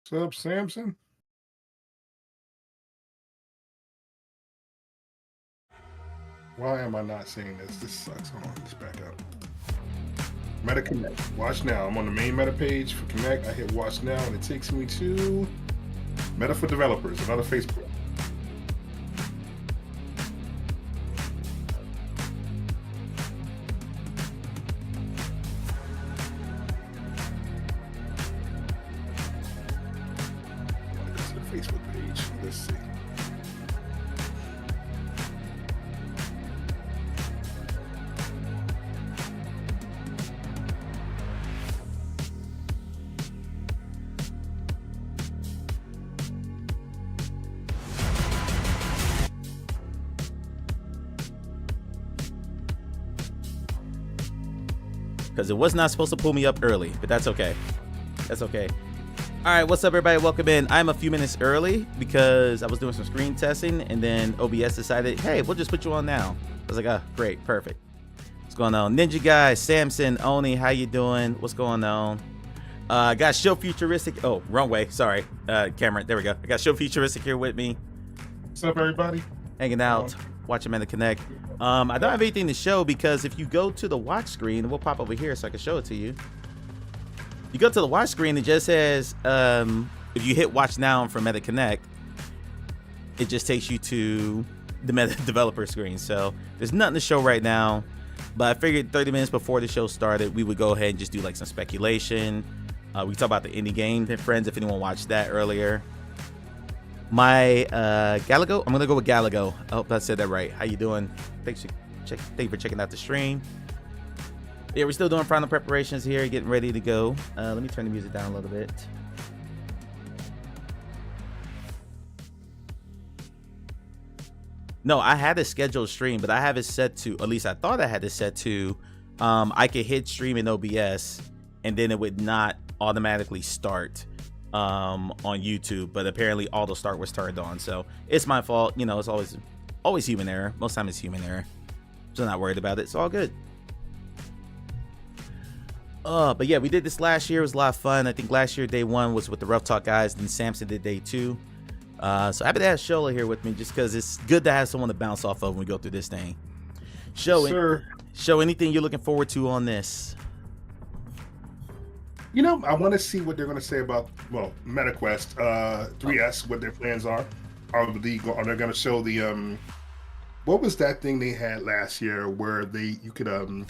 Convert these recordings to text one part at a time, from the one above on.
What's up, Samson? Why am I not seeing this? This sucks. Hold on, let's back up. Meta Connect. Watch now. I'm on the main Meta page for Connect. I hit watch now, and it takes me to Meta for Developers, another Facebook. Go to the Facebook page. Let's see. Because it was not supposed to pull me up early, but that's okay. That's okay. All right, what's up, everybody? Welcome in. I'm a few minutes early because I was doing some screen testing, and then OBS decided, hey, we'll just put you on now. I was like, ah, great, perfect. What's going on? Ninja Guy, Samson, Oni, how you doing? What's going on? I got Show Futuristic. Oh, wrong way. Sorry, Cameron. There we go. I got Show Futuristic here with me, What's up, everybody? hanging out, watching Meta Connect. I don't have anything to show because if you go to the watch screen, we'll pop over here so I can show it to you. You go to the watch screen, it just says, if you hit watch now from Meta Connect, it just takes you to the Meta developer screen. So there's nothing to show right now, but I figured 30 minutes before the show started, we would go ahead and just do like some speculation. We talk about the indie game, friends, if anyone watched that earlier. My Galago, I'm gonna go with Galago. I hope I said that right. How you doing? Thank you for checking out the stream. Yeah, we're still doing final preparations here, getting ready to go. Let me turn the music down a little bit. No, I had a scheduled stream, but I have it set to, at least I thought I had it set to, I could hit stream in OBS and then it would not automatically start on YouTube, but apparently auto start was turned on. So it's my fault. You know, it's always human error. Most time it's human error. So not worried about it. It's all good. But yeah, we did this last year. It was a lot of fun. I think last year day one was with the Rough Talk guys, then Samson did day two. So happy to have Shola here with me just because it's good to have someone to bounce off of when we go through this thing. Show anything you're looking forward to on this? You know, I want to see what they're going to say about, well, MetaQuest 3S, what their plans are. Are they going to show the, what was that thing they had last year where you could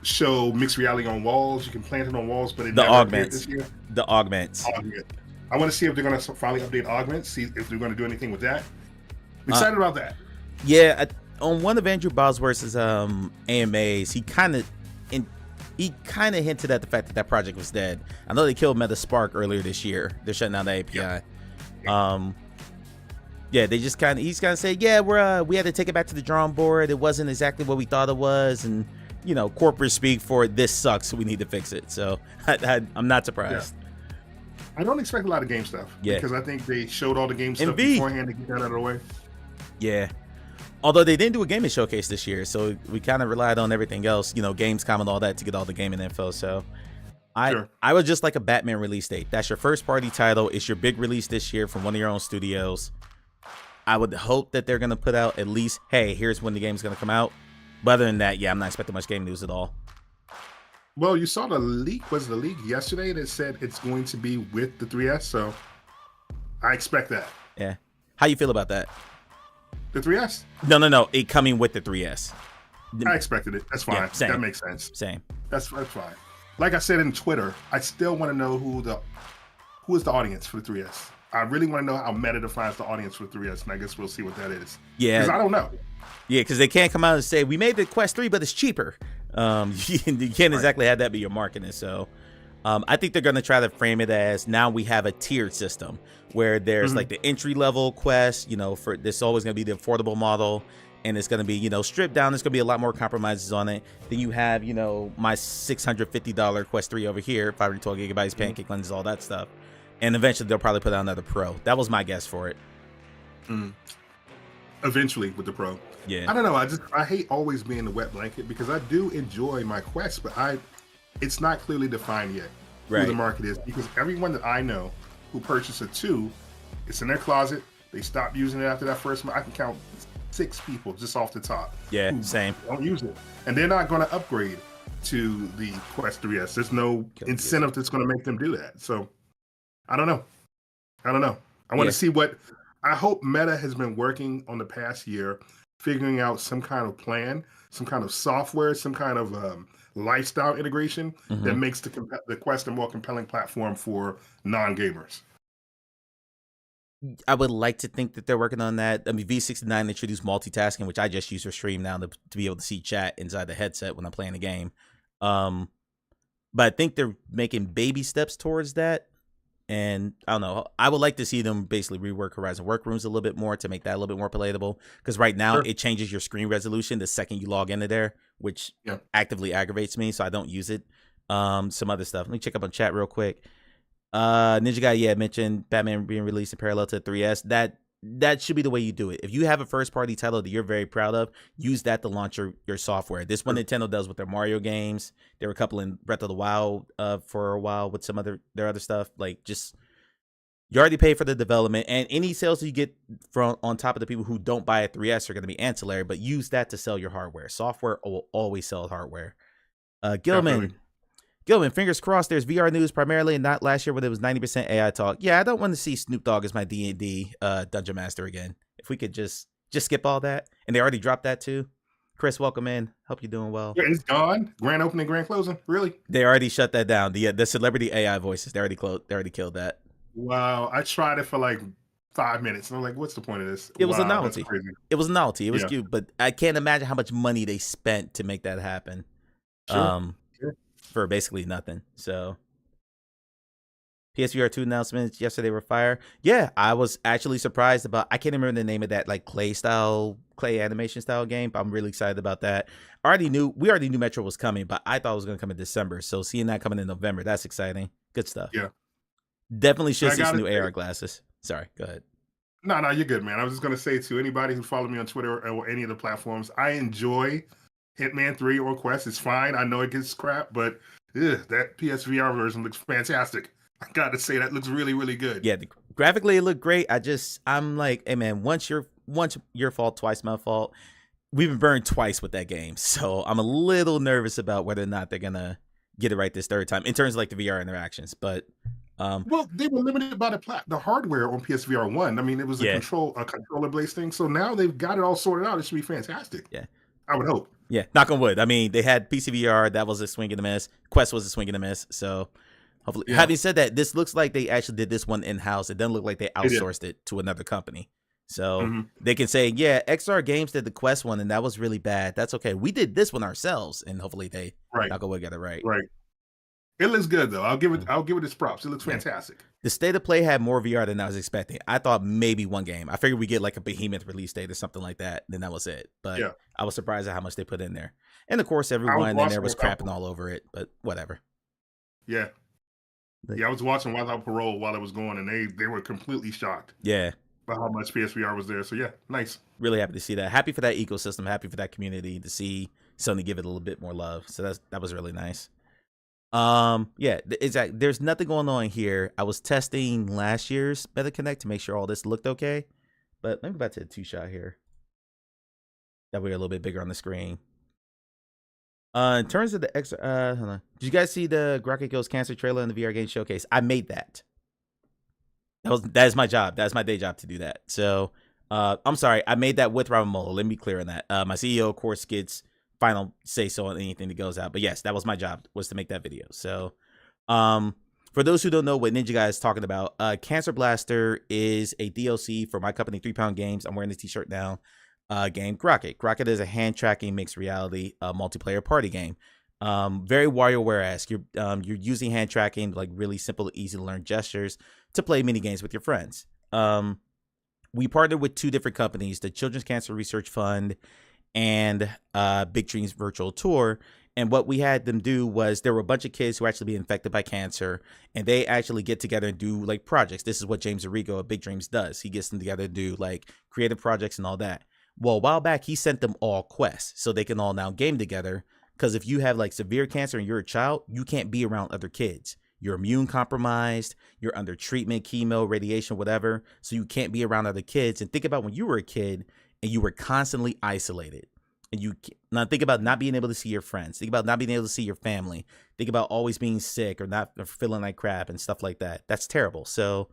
show mixed reality on walls? You can plant it on walls, but it The never appeared augments. this year. The augments. Augment. I want to see if they're going to finally update augments, see if they're going to do anything with that. I'm excited about that. Yeah, on one of Andrew Bosworth's AMAs, he kind of hinted at the fact that that project was dead. I know they killed Metaspark earlier this year. They're shutting down the API. Yeah, they just he's kind of saying, yeah, we had to take it back to the drawing board. It wasn't exactly what we thought it was, and you know, corporate speak for this sucks. We need to fix it. So I'm not surprised. Yeah. I don't expect a lot of game stuff. Yeah, because I think they showed all the game stuff beforehand to get that out of the way. Yeah. Although they didn't do a gaming showcase this year, so we kind of relied on everything else, you know, Gamescom and all that to get all the gaming info. So I would just like a Batman release date. That's your first party title. It's your big release this year from one of your own studios. I would hope that they're going to put out at least, hey, here's when the game's going to come out. But other than that, yeah, I'm not expecting much game news at all. Well, you saw the leak. Was the leak yesterday that said it's going to be with the 3S? So I expect that. Yeah. How you feel about that? The 3S? No. It coming with the 3S. I expected it. That's fine. Yeah, same. That makes sense. Same. That's fine. Like I said in Twitter, I still want to know who is the audience for the 3S. I really want to know how Meta defines the audience for the 3S, and I guess we'll see what that is. Yeah. Because I don't know. Yeah, because they can't come out and say, we made the Quest 3, but it's cheaper. You can't exactly have that be your marketing. So I think they're going to try to frame it as now we have a tiered system where there's like the entry level Quest, you know, for this always going to be the affordable model. And it's going to be, you know, stripped down. There's going to be a lot more compromises on it. Then you have, you know, my $650 Quest 3 over here, 512 gigabytes, pancake lenses, all that stuff. And eventually they'll probably put out another Pro. That was my guess for it. Eventually with the Pro. Yeah. I don't know. I hate always being the wet blanket because I do enjoy my Quest, but it's not clearly defined yet who the market is, because everyone that I know who purchase a 2, it's in their closet. They stop using it after that first month. I can count 6 people just off the top. Yeah, who same. Don't use it, and they're not going to upgrade to the Quest 3S. There's no incentive that's going to make them do that. So I don't know. I want to see what. I hope Meta has been working on the past year, figuring out some kind of plan, some kind of software, some kind of lifestyle integration that makes the Quest a more compelling platform for non-gamers. I would like to think that they're working on that. I mean, V69 introduced multitasking, which I just use for stream now to be able to see chat inside the headset when I'm playing a game. But I think they're making baby steps towards that. And I don't know. I would like to see them basically rework Horizon Workrooms a little bit more to make that a little bit more palatable. Because right now it changes your screen resolution the second you log into there, which actively aggravates me. So I don't use it. Some other stuff. Let me check up on chat real quick. Ninja Guy, mentioned Batman being released in parallel to 3S. That should be the way you do it. If you have a first party title that you're very proud of, use that to launch your software. This one Nintendo does with their Mario games. There were a couple in Breath of the Wild for a while with some their other stuff. Like, just, you already pay for the development, and any sales that you get from on top of the people who don't buy a 3S are going to be ancillary, but use that to sell your hardware. Software will always sell hardware. Gilman, fingers crossed there's VR news primarily, and not last year when it was 90% AI talk. Yeah, I don't want to see Snoop Dogg as my D&D Dungeon Master again. If we could just skip all that. And they already dropped that too. Chris, welcome in. Hope you're doing well. Yeah, it's gone. Grand opening, grand closing. Really? They already shut that down. The celebrity AI voices, they already killed that. Wow. I tried it for like 5 minutes. And I'm like, what's the point of this? It was a novelty. That's crazy. It was a novelty. It was cute, but I can't imagine how much money they spent to make that happen. Sure. For basically nothing. So PSVR 2 announcements yesterday were fire. Yeah, I was actually surprised about, I can't remember the name of that like clay animation style game, but I'm really excited about that. We already knew Metro was coming, but I thought it was going to come in December. So seeing that coming in November, that's exciting. Good stuff. Yeah. Definitely should see some new AR glasses. Sorry, go ahead. No, you're good, man. I was just going to say to anybody who follow me on Twitter or any of the platforms, I enjoy Hitman 3 or Quest. It's fine. I know it gets crap, but that PSVR version looks fantastic. I got to say, that looks really, really good. Yeah, graphically it looked great. I'm like, hey man, once your fault, twice my fault. We've been burned twice with that game, so I'm a little nervous about whether or not they're gonna get it right this third time in terms of like the VR interactions. But well, they were limited by the hardware on PSVR 1. I mean, it was a controller based thing. So now they've got it all sorted out. It should be fantastic. Yeah, I would hope. Yeah, knock on wood. I mean, they had PCVR. That was a swing and a miss. Quest was a swing and a miss. So hopefully, having said that, this looks like they actually did this one in-house. It doesn't look like they outsourced it to another company. So they can say, yeah, XR Games did the Quest one, and that was really bad. That's okay. We did this one ourselves, and hopefully they knock on wood, get it right. Right. It looks good though. I'll give it its props. It looks fantastic. The state of play had more VR than I was expecting. I thought maybe one game. I figured we get like a behemoth release date or something like that. Then that was it. But I was surprised at how much they put in there. And of course, everyone in there was crapping all over it. But whatever. Yeah. I was watching Without Parole while it was going, and they were completely shocked. Yeah. By how much PSVR was there. So yeah, nice. Really happy to see that. Happy for that ecosystem. Happy for that community to see Sony give it a little bit more love. So that was really nice. Exactly. There's nothing going on here. I was testing last year's MetaConnect to make sure all this looked okay. But let me go back to the 2-shot here. That way a little bit bigger on the screen. In terms of the extra, hold on. Did you guys see the Rocket Goes Cancer trailer in the VR game showcase? I made that. That is my job. That's my day job to do that. So, I'm sorry. I made that with Robin Mueller. Let me be clear on that. My CEO, of course, gets final say so on anything that goes out. But yes, that was my job, was to make that video. So, for those who don't know what Ninja Guy is talking about, Cancer Blaster is a DLC for my company, 3 Pound Games. I'm wearing this t-shirt now. Game Crockett. Crockett is a hand tracking mixed reality multiplayer party game. Very WarioWare-esque. You're using hand tracking, like really simple, easy to learn gestures to play mini games with your friends. We partnered with 2 different companies, the Children's Cancer Research Fund and Big Dreams Virtual Tour. And what we had them do was, there were a bunch of kids who actually be infected by cancer, and they actually get together and do like projects. This is what James Arrigo of Big Dreams does. He gets them together to do like creative projects and all that. Well, a while back, he sent them all quests so they can all now game together. Because if you have like severe cancer and you're a child, you can't be around other kids. you're immune compromised, you're under treatment, chemo, radiation, whatever, so you can't be around other kids. And think about when you were a kid and you were constantly isolated. And now think about not being able to see your friends. Think about not being able to see your family. Think about always being sick or not, or feeling like crap and stuff like that. That's terrible. So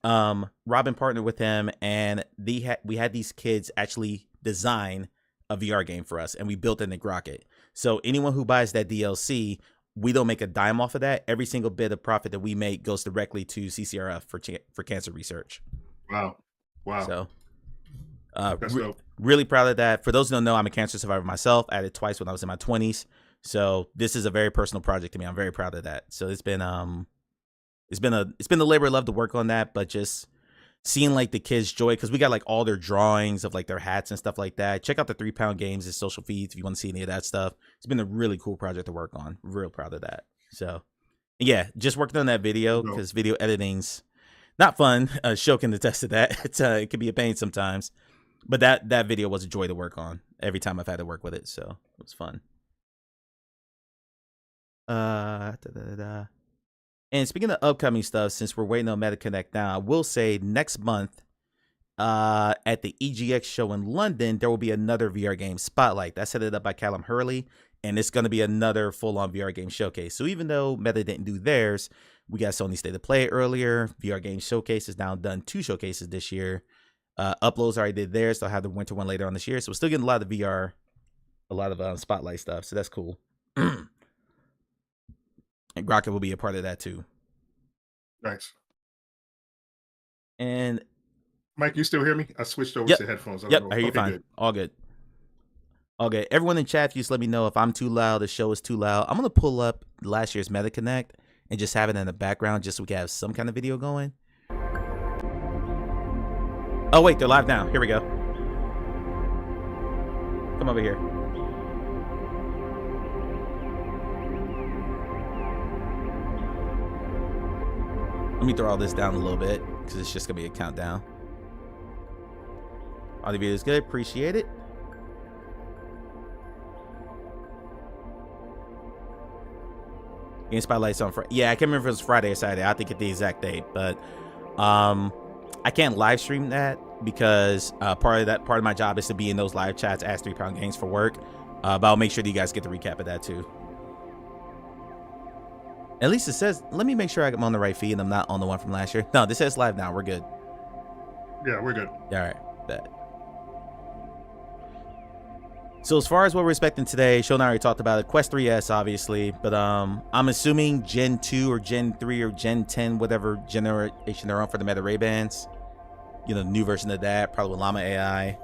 Robin partnered with him, and we had these kids actually design a VR game for us, and we built it in Grocket. So anyone who buys that DLC, we don't make a dime off of that. Every single bit of profit that we make goes directly to CCRF for cancer research. Wow. So dope. Really proud of that. For those who don't know, I'm a cancer survivor myself. I had it twice when I was in my 20s. So this is a very personal project to me. I'm very proud of that. So it's been a labor of love to work on that, but just seeing like the kids' joy, because we got like all their drawings of like their hats and stuff like that. Check out the 3 Pound Games' social feeds if you want to see any of that stuff. It's been a really cool project to work on. Real proud of that. So yeah, just worked on that video because video editing's not fun. Sho can attest to that. It can be a pain sometimes, but that video was a joy to work on every time I've had to work with it. So it was fun. And speaking of upcoming stuff, since we're waiting on MetaConnect now, I will say next month at the EGX show in London, there will be another VR game spotlight. That's headed up by Callum Hurley, and it's going to be another full-on VR game showcase. So even though Meta didn't do theirs, we got Sony State of Play earlier. VR game showcase has now done 2 showcases this year. Uploads already did theirs. They'll have the winter one later on this year. So we're still getting a lot of VR, a lot of spotlight stuff. So that's cool. And Grocket will be a part of that too. Nice. And Mike, you still hear me? I switched over to headphones. Yep, I hear you fine. Good. All good. Okay, everyone in chat, just let me know if I'm too loud, the show is too loud. I'm gonna pull up last year's MetaConnect and just have it in the background just so we can have some kind of video going. Oh wait, they're live now. Here we go. Come over here. Let me throw all this down a little bit because it's just gonna be a countdown. All the videos good, appreciate it. Game spotlights on Friday. Yeah, I can't remember if it was Friday or Saturday. I think it's the exact date, but I can't live stream that because part of my job is to be in those live chats, ask 3 Pound Games for work. But I'll make sure that you guys get the recap of that too. At least it says, let me make sure I'm on the right feed and I'm not on the one from last year. No, this says live now. We're good. Yeah, we're good. All right, bet. So as far as what we're expecting today, Sho and I already talked about it. Quest 3S, obviously, but I'm assuming Gen 2 or Gen 3 or Gen 10, whatever generation they're on for the Meta Ray-Bans. You know, the new version of that, probably with Llama AI.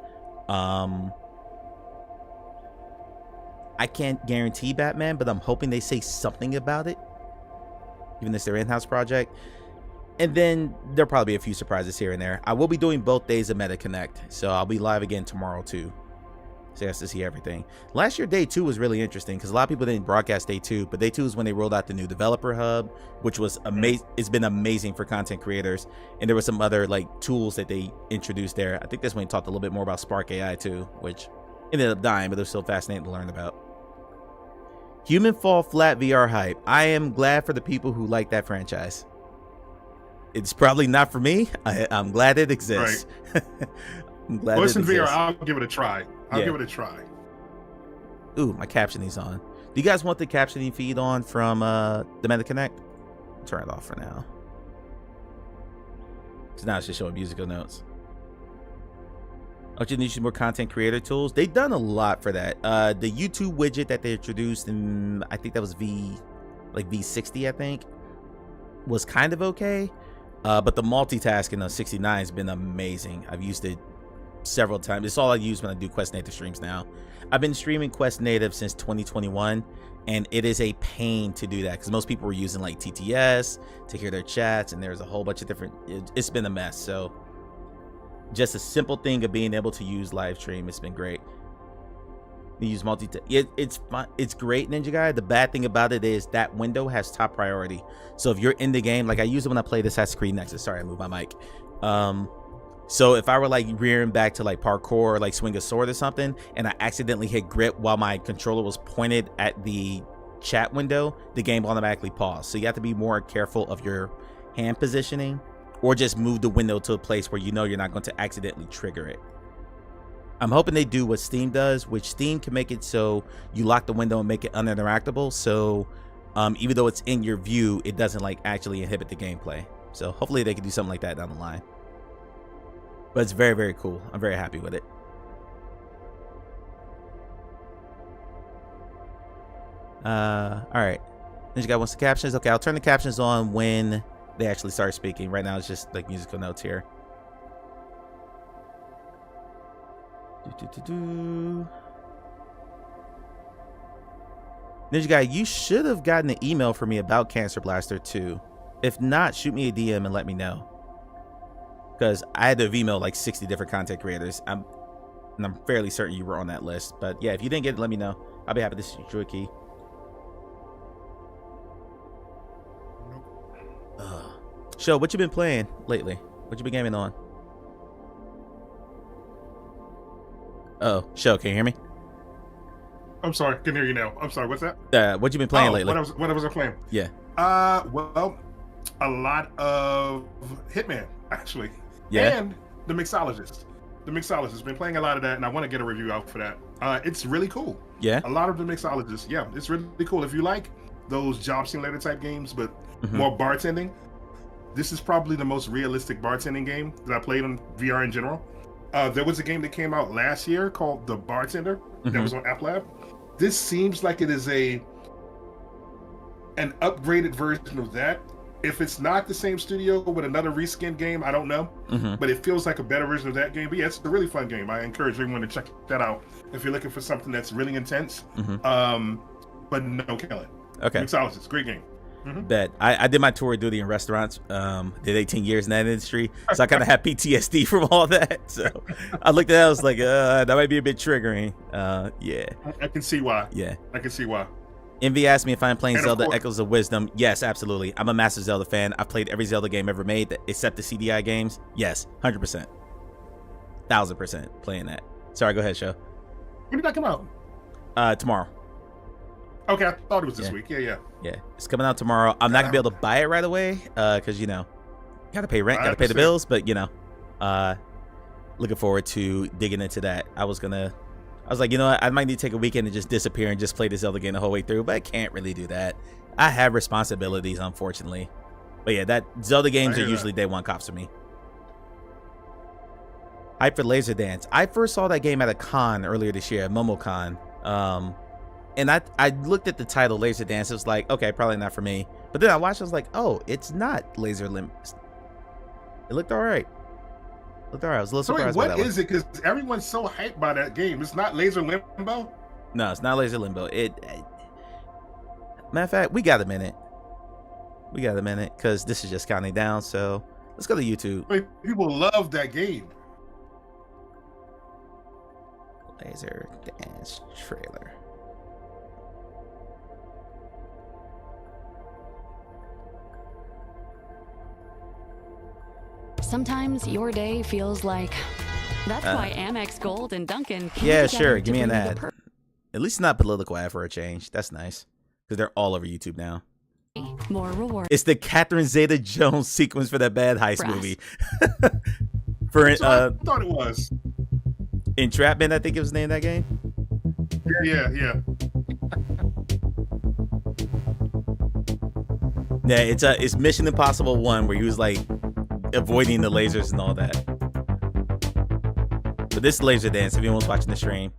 I can't guarantee Batman, but I'm hoping they say something about it, even if it's their in-house project. And then there'll probably be a few surprises here and there. I will be doing both days of MetaConnect, so I'll be live again tomorrow too. So you have to see everything. Last year, day 2 was really interesting because a lot of people didn't broadcast day 2, but day 2 is when they rolled out the new developer hub, which was amazing. It's been amazing for content creators. And there were some other like tools that they introduced there. I think that's when we talked a little bit more about Spark AI too, which ended up dying, but it was still fascinating to learn about. Human Fall Flat VR hype. I am glad for the people who like that franchise. It's probably not for me. I'm glad it exists. Right. I'm glad Listen, VR, I'll give it a try. I'll give it a try. Ooh, my captioning's on. Do you guys want the captioning feed on from the MetaConnect? Turn it off for now. So now it's just showing musical notes. Oh, you need more content creator tools. They've done a lot for that. The YouTube widget that they introduced in, I think that was V60, I think, was kind of okay. But the multitasking on 69 has been amazing. I've used it several times. It's all I use when I do Quest Native streams now. I've been streaming Quest Native since 2021, and it is a pain to do that because most people were using like TTS to hear their chats, and there's a whole bunch of different, it's been a mess. So just a simple thing of being able to use live stream, it's been great. You use it's fun. It's great, Ninja Guy. The bad thing about it is that window has top priority. So if you're in the game, like I use it when I play Assassin's Creed Nexus. Sorry, I moved my mic. So if I were like rearing back to like parkour or like swing a sword or something, and I accidentally hit grip while my controller was pointed at the chat window, the game will automatically pause. So you have to be more careful of your hand positioning, or just move the window to a place where you know you're not going to accidentally trigger it. I'm hoping they do what Steam does, which Steam can make it so you lock the window and make it uninteractable. So even though it's in your view, it doesn't like actually inhibit the gameplay. So hopefully they can do something like that down the line. But it's very, very cool. I'm very happy with it. All right. Ninja wants the captions. Okay, I'll turn the captions on when they actually start speaking. Right now it's just like musical notes here. Ninja Guy, you should have gotten an email from me about Cancer Blaster 2. If not, shoot me a DM and let me know. Because I had to have emailed like 60 different content creators. And I'm fairly certain you were on that list. But yeah, if you didn't get it, let me know. I'll be happy to shoot you a key. Show, what you been playing lately? What you been gaming on? Oh, Show, can you hear me? I'm sorry, can hear you now. I'm sorry, what's that? What you been playing lately? What was I playing? Yeah. Well, a lot of Hitman, actually. Yeah. And The Mixologist. The Mixologist. Been playing a lot of that, and I want to get a review out for that. It's really cool. Yeah. A lot of The Mixologist. Yeah, it's really cool. If you like those job simulator type games, but more bartending, this is probably the most realistic bartending game that I played on VR in general. There was a game that came out last year called The Bartender that was on App Lab. This seems like it is an upgraded version of that. If it's not the same studio with another reskin game, I don't know. But it feels like a better version of that game. But yeah, it's a really fun game. I encourage everyone to check that out if you're looking for something that's really intense. But no killing. Okay. Mixologist, great game. Bet. I did my tour of duty in restaurants. Did 18 years in that industry, so I kind of have PTSD from all that. So I looked at it, I was like, that might be a bit triggering. Yeah. I can see why. Yeah. I can see why. Envy asked me if I'm playing And Zelda course, Echoes of Wisdom. Yes, absolutely. I'm a massive Zelda fan. I've played every Zelda game ever made except the CDI games. Yes, 100%. 1000% playing that. Sorry, go ahead, Show. When did that come out? Tomorrow. Okay, I thought it was this week. Yeah. Yeah, it's coming out tomorrow. I'm not gonna be able to buy it right away, because you know, gotta pay rent, gotta pay the 100%. bills. But you know, looking forward to digging into that. I was like, you know what, I might need to take a weekend and just disappear and just play the Zelda game the whole way through, but I can't really do that. I have responsibilities, unfortunately. But yeah, that Zelda games are usually day one cops for me. Hype for Laser Dance. I first saw that game at a con earlier this year, MomoCon. And I looked at the title, Laser Dance. It was like, okay, probably not for me. But then I watched, I was like, oh, it's not Laser Limb. It looked all right. I was a little So wait, surprised by what that is it? Because everyone's so hyped by that game. It's not Laser Limbo? No, it's not Laser Limbo. Matter of fact, we got a minute. Because this is just counting down. So let's go to YouTube. Wait, people love that game. Laser Dance trailer. Sometimes your day feels like. That's why Amex Gold and Dunkin' came Yeah, together sure. to Give me an bring you the ad. At least not political ad for a change. That's nice. Because they're all over YouTube now. more reward. It's the Catherine Zeta-Jones sequence for that bad heist Brass. movie. For So I thought it was. Entrapment, I think it was named that game. Yeah. Yeah, it's Mission Impossible 1 where he was like avoiding the lasers and all that. But this is Laser Dance if anyone's watching the stream.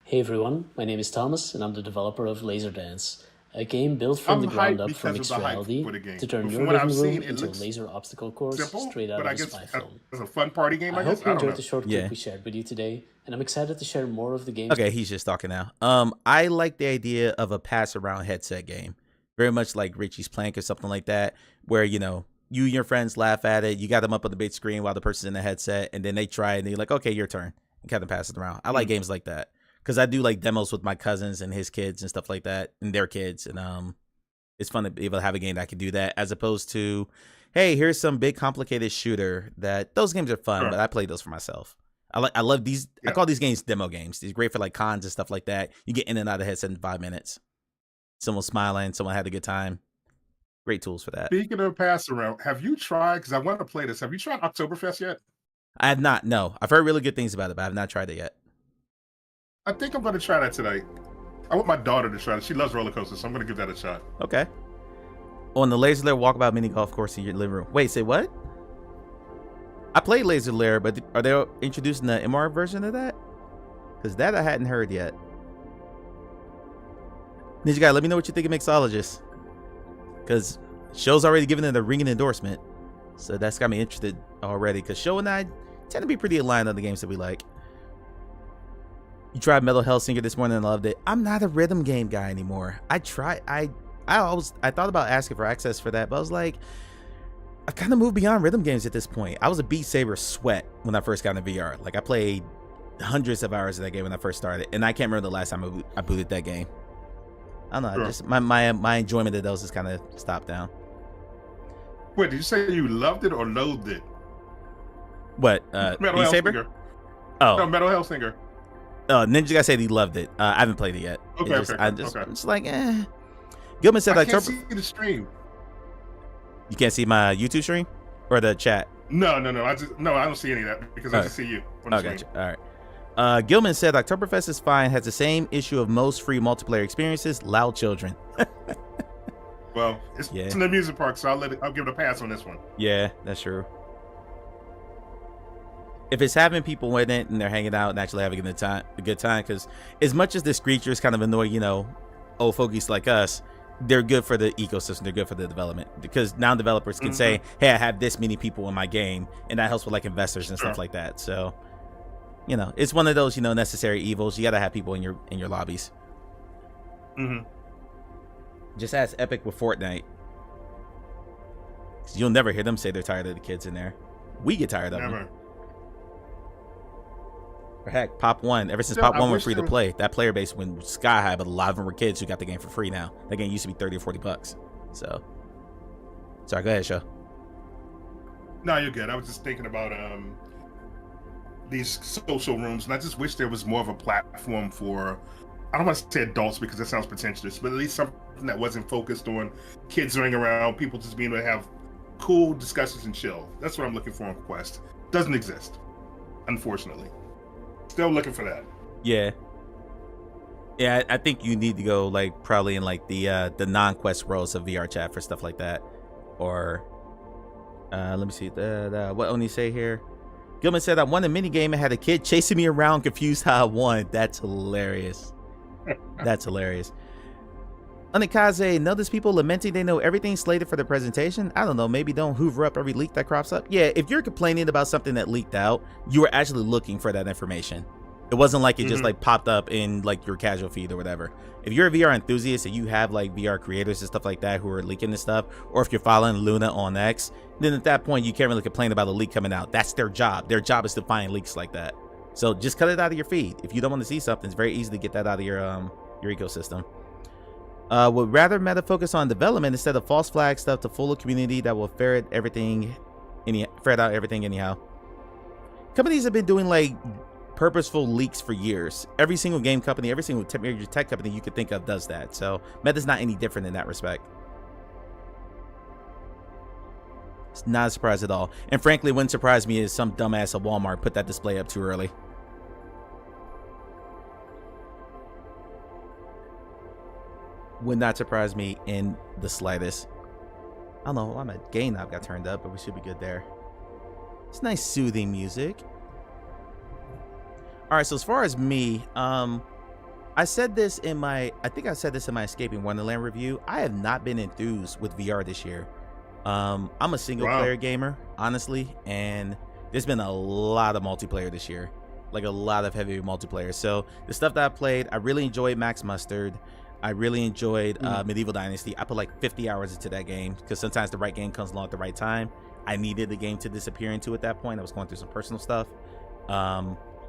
Hey everyone, my name is Thomas and I'm the developer of Laser Dance, a game built from the ground up for mixed reality to turn your living room into a laser obstacle course Simple, straight out but of I a guess spy film. it's a fun party game. I I guess. hope you I don't know. enjoyed the short clip Yeah. we shared with you today, and I'm excited to share more of the game's Okay, he's just talking now. I like the idea of a pass around headset game. Very much like Richie's Plank or something like that, where, you know, you and your friends laugh at it, you got them up on the big screen while the person's in the headset, and then they try it, and you're like, okay, your turn, and kind of pass it around. I like games like that, because I do like demos with my cousins and his kids and stuff like that, and their kids, and it's fun to be able to have a game that can do that, as opposed to, hey, here's some big complicated shooter. That those games are fun, Sure. but I play those for myself. I love these. Yeah. I call these games demo games. These are great for like cons and stuff like that. You get in and out of the headset in 5 minutes. Someone's smiling. Someone had a good time. Great tools for that. Speaking of pass around, have you tried? Because I want to play this. Have you tried Oktoberfest yet? I have not. No, I've heard really good things about it, but I have not tried it yet. I think I'm going to try that tonight. I want my daughter to try it. She loves roller coasters, so I'm going to give that a shot. Okay. On the Laser Lair walkabout mini golf course in your living room. Wait, say what? I played Laser Lair, but are they introducing the MR version of that? Because that I hadn't heard yet. Ninja Guy, let me know what you think of Mixologist. Because Show's already given it a ringing endorsement. So that's got me interested already. Because Show and I tend to be pretty aligned on the games that we like. You tried Metal Hellsinger this morning and loved it. I'm not a rhythm game guy anymore. I thought about asking for access for that, but I was like, I kind of moved beyond rhythm games at this point. I was a Beat Saber sweat when I first got into VR. Like I played hundreds of hours of that game when I first started, and I can't remember the last time I booted that game. I don't know. Sure. Just my enjoyment of those has kind of stopped down. Wait, did you say you loved it or loathed it? What? Beat Saber? Oh, no, Metal Hellsinger. Ninja Guy said he loved it. I haven't played it yet. Okay, I'm just like, eh. Gilman said I can't see the stream. You can't see my YouTube stream or the chat? No. I don't see any of that because I just see you on the screen. Gotcha. All right. Gilman said Oktoberfest is fine. Has the same issue of most free multiplayer experiences. Loud children. Well, it's in the music park, so I'll give it a pass on this one. Yeah, that's true. If it's having people in it and they're hanging out and actually having a good time, because as much as the screechers kind of annoy, old fogies like us, they're good for the ecosystem. They're good for the development because now developers can say, hey, I have this many people in my game, and that helps with like investors and stuff like that. So, it's one of those, necessary evils. You got to have people in your lobbies. Just ask Epic with Fortnite. You'll never hear them say they're tired of the kids in there. We get tired of them. Or heck, Pop 1. Ever since Pop 1 went free to play, that player base went sky high, but a lot of them were kids who got the game for free now. That game used to be 30 or 40 bucks. So, sorry, go ahead, Show. No, you're good. I was just thinking about these social rooms, and I just wish there was more of a platform for, I don't want to say adults because that sounds pretentious, but at least something that wasn't focused on kids running around, people just being able to have cool discussions and chill. That's what I'm looking for on Quest. Doesn't exist, unfortunately. Still looking for that. Yeah, I think you need to go probably in the non-Quest roles of VR chat for stuff like that. Or let me see what Oni say here. Gilman said I won a mini game and had a kid chasing me around, confused how I won. That's hilarious. That's hilarious. Anikaze, notice people lamenting they know everything slated for the presentation. I don't know, maybe don't hoover up every leak that crops up. Yeah, if you're complaining about something that leaked out, you were actually looking for that information. It wasn't like it just popped up in your casual feed or whatever. If you're a VR enthusiast and you have VR creators and stuff like that who are leaking this stuff, or if you're following Luna on X, then at that point you can't really complain about a leak coming out. That's their job. Their job is to find leaks like that. So just cut it out of your feed. If you don't want to see something, it's very easy to get that out of your ecosystem. Would rather meta focus on development instead of false flag stuff to full community that will ferret out everything anyhow. Companies have been doing purposeful leaks for years. Every single game company, every single major tech company you could think of does that. So meta's not any different in that respect. It's not a surprise at all. And frankly, it wouldn't surprise me if some dumbass at Walmart put that display up too early. Would not surprise me in the slightest. I don't know why my gain knob got turned up, but we should be good there. It's nice soothing music. All right, so as far as me, I said this in my Escaping Wonderland review. I have not been enthused with VR this year. I'm a single player gamer, honestly, and there's been a lot of multiplayer this year, a lot of heavy multiplayer. So the stuff that I played, I really enjoyed Max Mustard. I really enjoyed Medieval Dynasty. I put 50 hours into that game because sometimes the right game comes along at the right time. I needed the game to disappear into at that point. I was going through some personal stuff.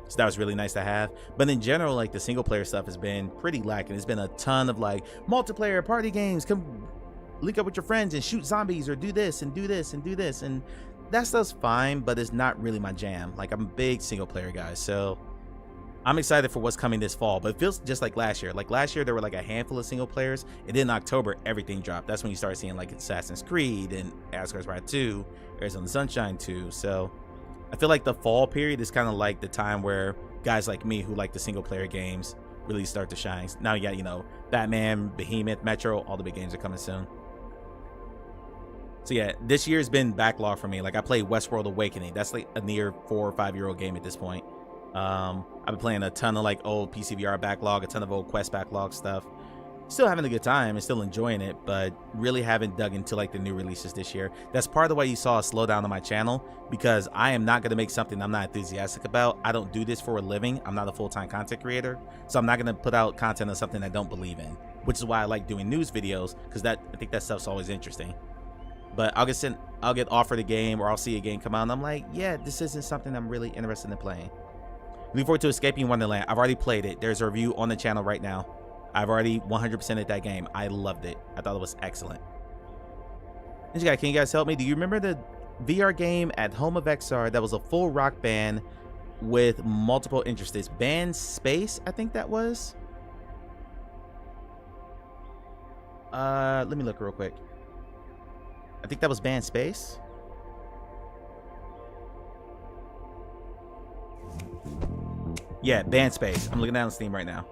So that was really nice to have. But in general, the single player stuff has been pretty lacking. There's been a ton of multiplayer party games. Come link up with your friends and shoot zombies or do this and do this and do this. And that stuff's fine, but it's not really my jam. Like, I'm a big single player guy, so I'm excited for what's coming this fall. But it feels just like last year. Like last year, there were like a handful of single players, and then in October, everything dropped. That's when you start seeing like Assassin's Creed and Asgard's Wrath 2, Arizona Sunshine 2. So I feel like the fall period is kind of like the time where guys like me who like the single player games really start to shine. Now you got, you know, Batman, Behemoth, Metro, all the big games are coming soon. So yeah, this year's been backlog for me. Like I played Westworld Awakening. That's like a near 4 or 5 year old game at this point. I've been playing a ton of like old PCVR backlog, a ton of old Quest backlog stuff. Still having a good time and still enjoying it, but really haven't dug into like the new releases this year. That's part of the way you saw a slowdown on my channel, because I am not going to make something I'm not enthusiastic about. I don't do this for a living. I'm not a full-time content creator, so I'm not going to put out content on something I don't believe in, which is why I like doing news videos, because I think that stuff's always interesting. But I'll get offered a game, or I'll see a game come out and I'm like, yeah, this isn't something I'm really interested in playing. Looking forward to Escaping Wonderland. I've already played it. There's a review on the channel right now. I've already 100%ed that game. I loved it. I thought it was excellent. This guy, can you guys help me? Do you remember the VR game at Home of XR that was a full rock band with multiple interests? Band Space, I think that was. Let me look real quick. I think that was Band Space. Yeah, Band Space. I'm looking down on Steam right now.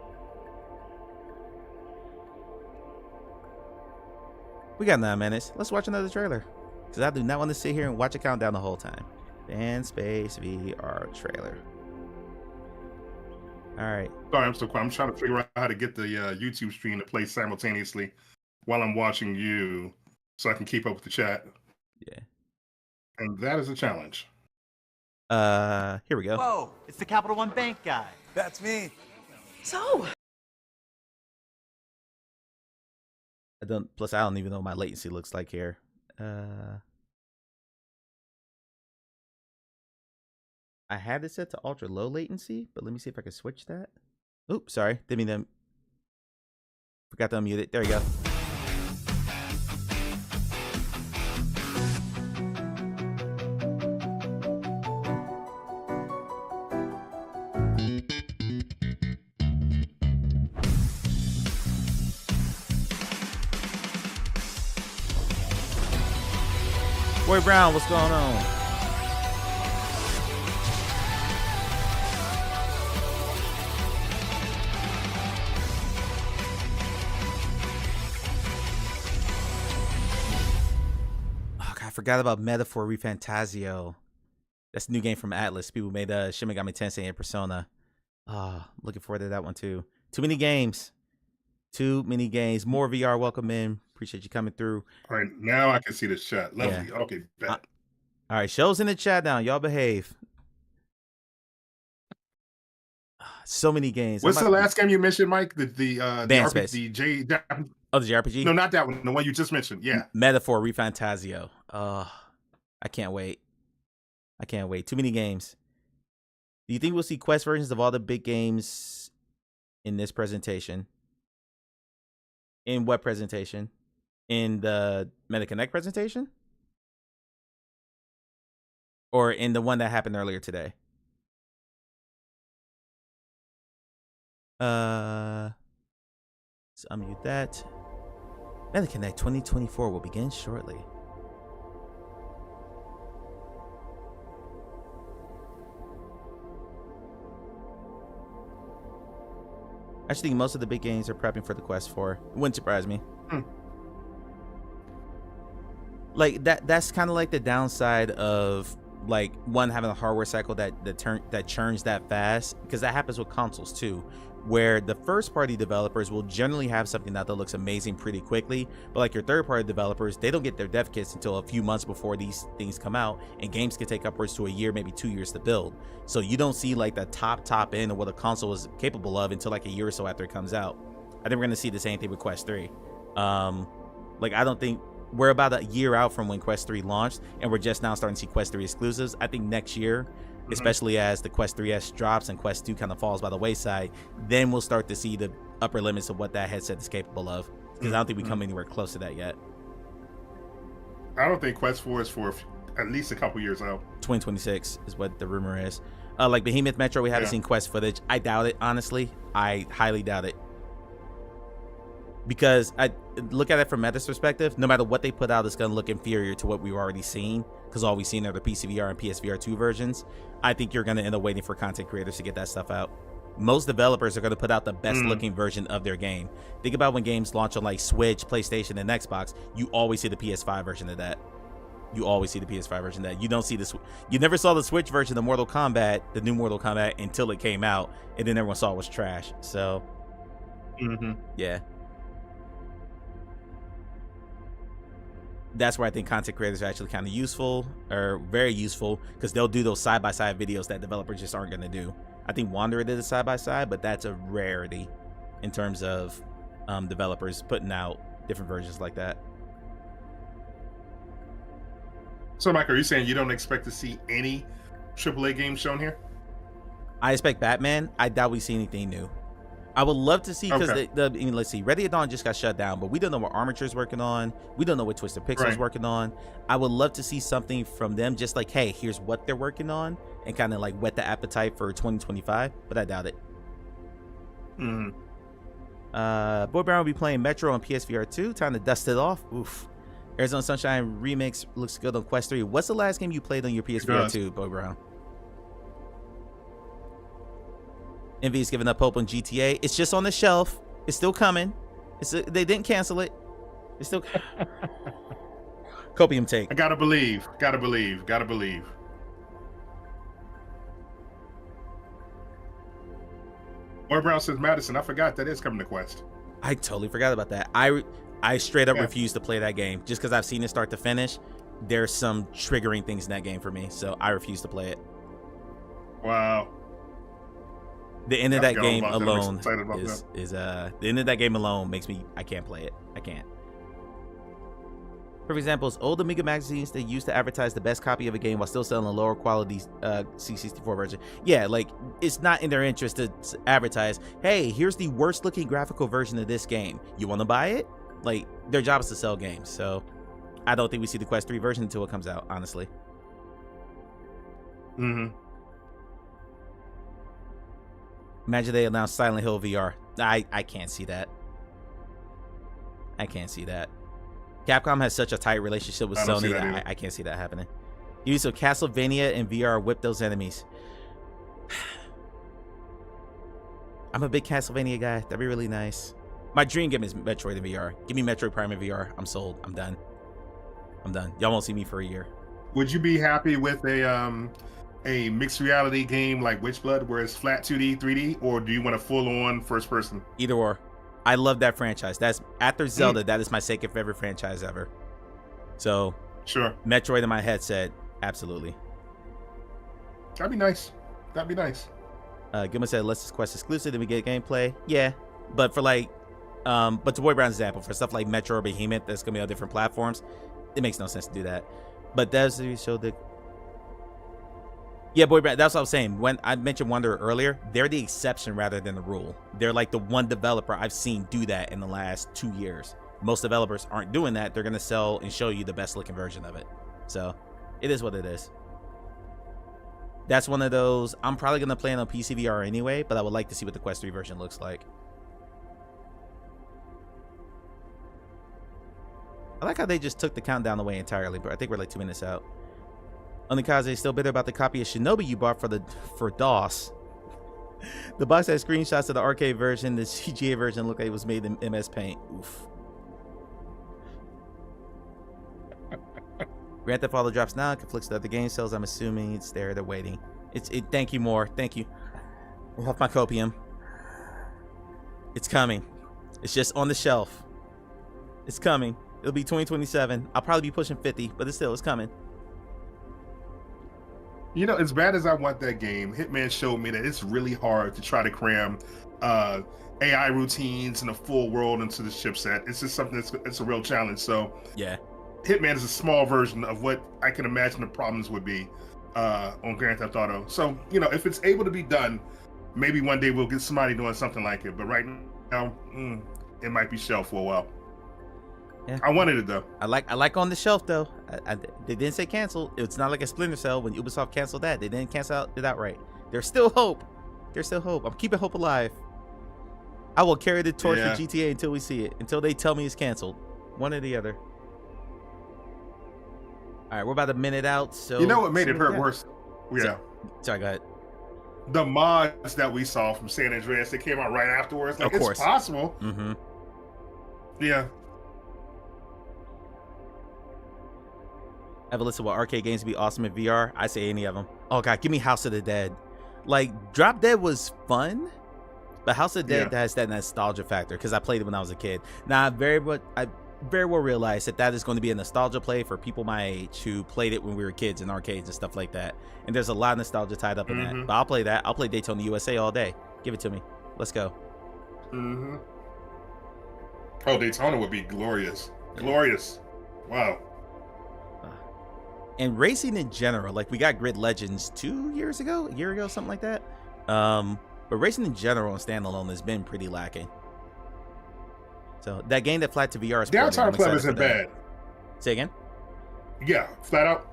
We got 9 minutes. Let's watch another trailer, because I do not want to sit here and watch a countdown the whole time. Band Space VR trailer. All right. Sorry, I'm so quiet. I'm trying to figure out how to get the YouTube stream to play simultaneously while I'm watching you, so I can keep up with the chat. Yeah. And that is a challenge. Here we go. Whoa, it's the Capital One Bank guy. That's me. So, Plus, I don't even know what my latency looks like here. I had it set to ultra low latency, but let me see if I can switch that. Oops, sorry. Didn't mean to. Forgot to unmute it. There you go. Boy Brown, what's going on? Oh, God, I forgot about Metaphor ReFantazio. That's a new game from Atlas. People made Shin Megami Tensei and Persona. Looking forward to that one too. Too many games. Too many games. More VR. Welcome in. Appreciate you coming through. All right, now I can see the chat. Lovely. Yeah. Okay, bet. All right, shows in the chat now. Y'all behave. So many games. What's the last game you mentioned, Mike? The Band Space. The JRPG? No, not that one. The one you just mentioned. Yeah. Metaphor ReFantazio. I can't wait. I can't wait. Too many games. Do you think we'll see Quest versions of all the big games in this presentation? In what presentation? In the MetaConnect presentation? Or in the one that happened earlier today? Let's unmute that. MetaConnect 2024 will begin shortly. I actually think most of the big games are prepping for the Quest 4. It wouldn't surprise me. Like that's kind of like the downside of like one having a hardware cycle that churns that fast, because that happens with consoles too, where the first party developers will generally have something that looks amazing pretty quickly, but like your third party developers, they don't get their dev kits until a few months before these things come out, and games can take upwards to a year, maybe 2 years to build. So you don't see like the top end of what a console is capable of until like a year or so after it comes out. I think we're gonna see the same thing with Quest 3. Like I don't think we're about a year out from when Quest 3 launched, and we're just now starting to see Quest 3 exclusives. I think next year, especially as the Quest 3S drops and Quest 2 kind of falls by the wayside, then we'll start to see the upper limits of what that headset is capable of, because I don't think we come anywhere close to that yet. I don't think Quest 4 is for at least a couple years out. 2026 is what the rumor is. Like Behemoth Metro, we haven't seen Quest footage. I doubt it, honestly. I highly doubt it. Because I look at it from Meta's perspective, no matter what they put out, it's going to look inferior to what we've already seen, because all we've seen are the PCVR and PSVR 2 versions. I think you're going to end up waiting for content creators to get that stuff out. Most developers are going to put out the best looking version of their game. Think about when games launch on like Switch, PlayStation, and Xbox. You always see the PS5 version of that. You always see the PS5 version of that. You don't see this. You never saw the Switch version of Mortal Kombat, the new Mortal Kombat, until it came out, and then everyone saw it was trash. So, yeah. That's where I think content creators are actually kind of useful, or very useful, because they'll do those side-by-side videos that developers just aren't going to do. I think Wanderer did a side-by-side, but that's a rarity in terms of developers putting out different versions like that. So, Mike, are you saying you don't expect to see any AAA games shown here? I expect Batman. I doubt we see anything new. I would love to see, because let's see, Ready at Dawn just got shut down, but we don't know what Armature's working on. We don't know what Twisted Pixel's working on. I would love to see something from them, just like, hey, here's what they're working on, and kind of like whet the appetite for 2025, but I doubt it. Boy Brown will be playing Metro on PSVR 2. Time to dust it off. Oof. Arizona Sunshine Remix looks good on Quest 3. What's the last game you played on your PSVR 2, Boy Brown? Envy's giving up hope on GTA. It's just on the shelf. It's still coming. They didn't cancel it. It's still Copium take. I gotta believe. Gotta believe. Gotta believe. Boy Brown says Madison. I forgot that is coming to Quest. I totally forgot about that. I straight up refuse to play that game just because I've seen it start to finish. There's some triggering things in that game for me, so I refuse to play it. Wow. The end of that game alone is the end of that game alone makes me, I can't play it. I can't. For example, old Amiga magazines they used to advertise the best copy of a game while still selling a lower quality C64 version. Yeah, like it's not in their interest to advertise, hey, here's the worst looking graphical version of this game. You want to buy it? Like, their job is to sell games. So I don't think we see the Quest 3 version until it comes out, honestly. Imagine they announced Silent Hill VR. I can't see that. I can't see that. Capcom has such a tight relationship with Sony that I can't see that happening. Use of Castlevania and VR whip those enemies. I'm a big Castlevania guy. That'd be really nice. My dream game is Metroid in VR. Give me Metroid Prime in VR. I'm sold. I'm done. I'm done. Y'all won't see me for a year. Would you be happy with a mixed reality game like Witchblood where it's flat 2D, 3D, or do you want a full-on first person? Either or. I love that franchise. That's after Zelda, that is my second favorite franchise ever. So sure. Metroid in my headset, absolutely. That'd be nice. That'd be nice. Gilman said, "Let's just Quest exclusive, then we get gameplay." Yeah, but for like, but to Boy Brown's example, for stuff like Metro or Behemoth, that's gonna be on different platforms. It makes no sense to do that. But that's the show that. Yeah, Boy Brown, that's what I was saying. When I mentioned Wanderer earlier, they're the exception rather than the rule. They're like the one developer I've seen do that in the last 2 years. Most developers aren't doing that. They're going to sell and show you the best looking version of it. So it is what it is. That's one of those. I'm probably going to play it on PCVR anyway, but I would like to see what the Quest 3 version looks like. I like how they just took the countdown away entirely, but I think we're like 2 minutes out. Onikaze is still bitter about the copy of Shinobi you bought for DOS. The box had screenshots of the arcade version. The CGA version looked like it was made in MS Paint. Oof. Grand Theft Auto drops now. Conflicts with other game sales. I'm assuming it's there. They're waiting. Thank you, more. Thank you. I'll have my copium. It's coming. It's just on the shelf. It's coming. It'll be 2027. I'll probably be pushing 50, but it's coming. You know, as bad as I want that game, Hitman showed me that it's really hard to try to cram AI routines and a full world into the chipset. It's just something it's a real challenge. So yeah, Hitman is a small version of what I can imagine the problems would be on Grand Theft Auto. So, you know, if it's able to be done, maybe one day we'll get somebody doing something like it. But right now, it might be shelved for a while. Yeah. I wanted it though. I like On the Shelf though. They didn't say cancel. It's not like a Splinter Cell when Ubisoft canceled that. They didn't cancel it outright. There's still hope. There's still hope. I'm keeping hope alive. I will carry the torch for GTA until we see it. Until they tell me it's canceled. One or the other. All right, we're about a minute out. So you know what made it hurt worse? Yeah. Sorry, go ahead. The mods that we saw from San Andreas, they came out right afterwards. Like, of course. It's possible. Mm-hmm. Yeah. Have a list of what arcade games would be awesome in VR. I say any of them. Oh god, give me House of the Dead. Like Drop Dead was fun, but House of the Dead has that nostalgia factor because I played it when I was a kid. Now I very well realize that is going to be a nostalgia play for people my age who played it when we were kids in arcades and stuff like that. And there's a lot of nostalgia tied up in that. But I'll play that. I'll play Daytona USA all day. Give it to me. Let's go. Mm-hmm. Oh, Daytona would be glorious. Glorious. Wow. And racing in general, like we got Grid Legends a year ago, something like that. But racing in general and standalone has been pretty lacking. So that game that Flat to VR is Downtown Club isn't bad. Say again? Yeah, Flat Out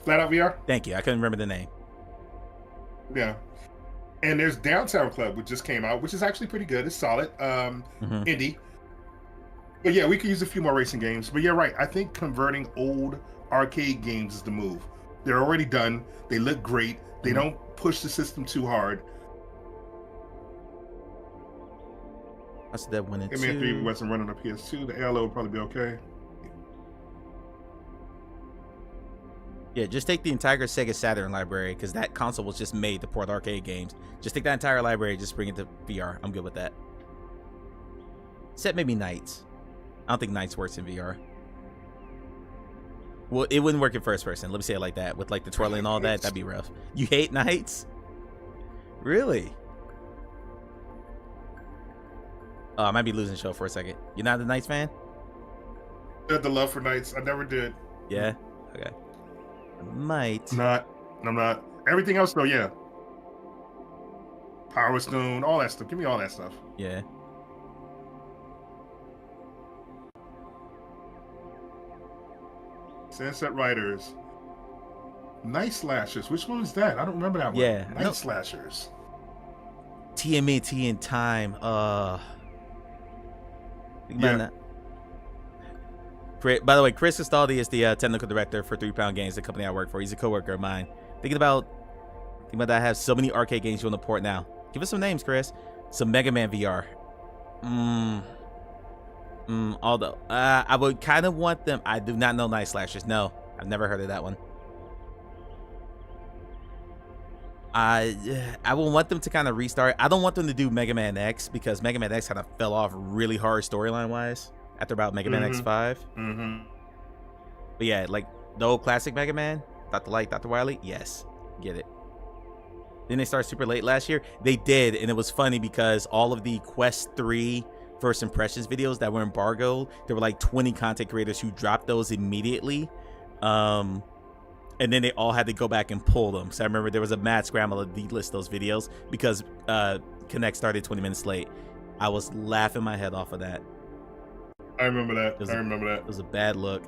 VR. Thank you. I couldn't remember the name. Yeah. And there's Downtown Club, which just came out, which is actually pretty good. It's solid. Indie. But yeah, we could use a few more racing games. But you're right. I think converting old arcade games is the move. They're already done. They look great. They don't push the system too hard. That's that one and two. Hitman 3 wasn't running on PS2. The ALO would probably be okay. Yeah, just take the entire Sega Saturn library because that console was just made to port arcade games. Just take that entire library, just bring it to VR. I'm good with that. Except maybe Knights. I don't think Knights works in VR. Well, it wouldn't work in first person. Let me say it like that. With like the twirling and all that, that'd be rough. You hate Knights? Really? Oh, I might be losing the show for a second. You're not a Knights fan? I had the love for Knights. I never did. Yeah? Okay. Might. I'm not. Everything else though, yeah. Power Stone, all that stuff. Give me all that stuff. Yeah. Sunset Riders. Night Slashers. Which one is that? I don't remember that one. Yeah. Night Slashers. TMNT in Time. Yeah. By the way, Chris Castaldi is the technical director for 3 Pound Games, the company I work for. He's a coworker of mine. Thinking about that, I have so many arcade games you want to port now. Give us some names, Chris. Some Mega Man VR. Although I would kind of want them. I do not know Night Slashers. No, I've never heard of that one. I will want them to kind of restart. I don't want them to do Mega Man X because Mega Man X kind of fell off really hard storyline wise after about Mega Man X5. But yeah, like the old classic Mega Man, Dr. Light, Dr. Wily, yes, get it. Then they started super late last year. They did, and it was funny because all of the Quest 3 first impressions videos that were embargoed, there were like 20 content creators who dropped those immediately. And then they all had to go back and pull them. So I remember there was a mad scramble to delist those videos because Connect started 20 minutes late. I was laughing my head off of that. I remember that. It was a bad look.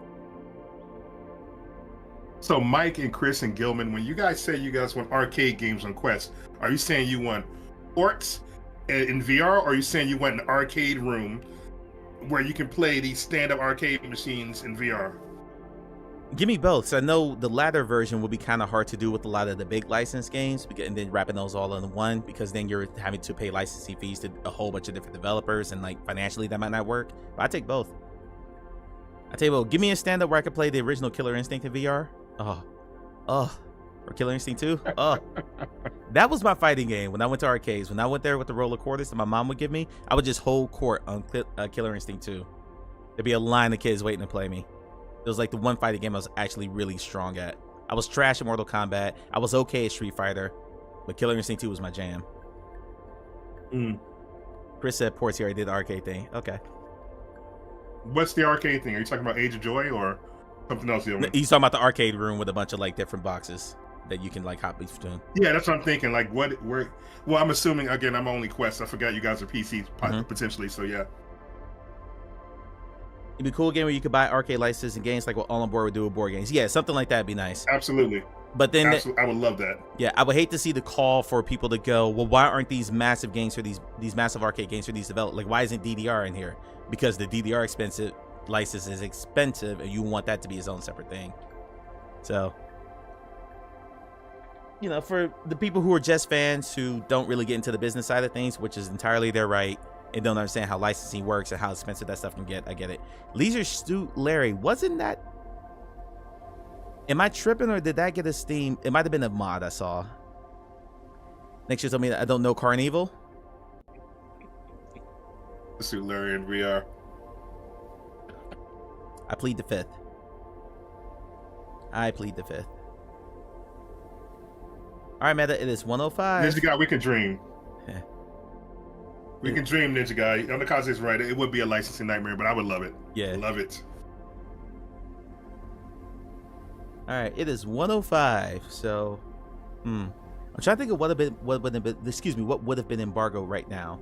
So Mike and Chris and Gilman, when you guys say you guys want arcade games on Quest, are you saying you want ports in VR, or are you saying you want an arcade room where you can play these stand-up arcade machines in VR? Give me both. So I know the latter version will be kind of hard to do with a lot of the big license games, and then wrapping those all in one, because then you're having to pay licensing fees to a whole bunch of different developers, and like financially that might not work. But I take both. I tell you what, give me a stand-up where I could play the original Killer Instinct in VR. Or Killer Instinct 2. That was my fighting game when I went to arcades. When I went there with the roller quarters that my mom would give me, I would just hold court on Killer Instinct 2. There'd be a line of kids waiting to play me. It was like the one fighting game I was actually really strong at. I was trash at Mortal Kombat. I was okay at Street Fighter, but Killer Instinct 2 was my jam. Chris said ports here. I did the arcade thing. Okay. What's the arcade thing? Are you talking about Age of Joy or something else? He's talking about the arcade room with a bunch of like different boxes that you can like hop between. Yeah, that's what I'm thinking. Like where? Well, I'm assuming again. I'm only Quest. I forgot you guys are PCs potentially. So yeah. It'd be a cool game where you could buy arcade licenses and games like what All On Board would do with board games. Yeah, something like that would be nice. Absolutely. But then I would love that. Yeah, I would hate to see the call for people to go, well, why aren't these massive games for these massive arcade games for these developers? Like, why isn't DDR in here? Because the DDR expensive license is expensive, and you want that to be its own separate thing. So, you know, for the people who are just fans who don't really get into the business side of things, which is entirely their right, and don't understand how licensing works and how expensive that stuff can get, I get it. Leisure Suit Larry, wasn't that... Am I tripping, or did that get a Steam? It might have been a mod I saw. Next year told me that I don't know Carnival. Suit Larry in VR. I plead the fifth. I plead the fifth. All right, Meta, it is 105. Ninja Guy, we can dream. We can dream, Ninja Guy. Onakaze's right. It would be a licensing nightmare, but I would love it. Yeah. Love it. All right, it is 105. So, I'm trying to think of what would have been embargo right now.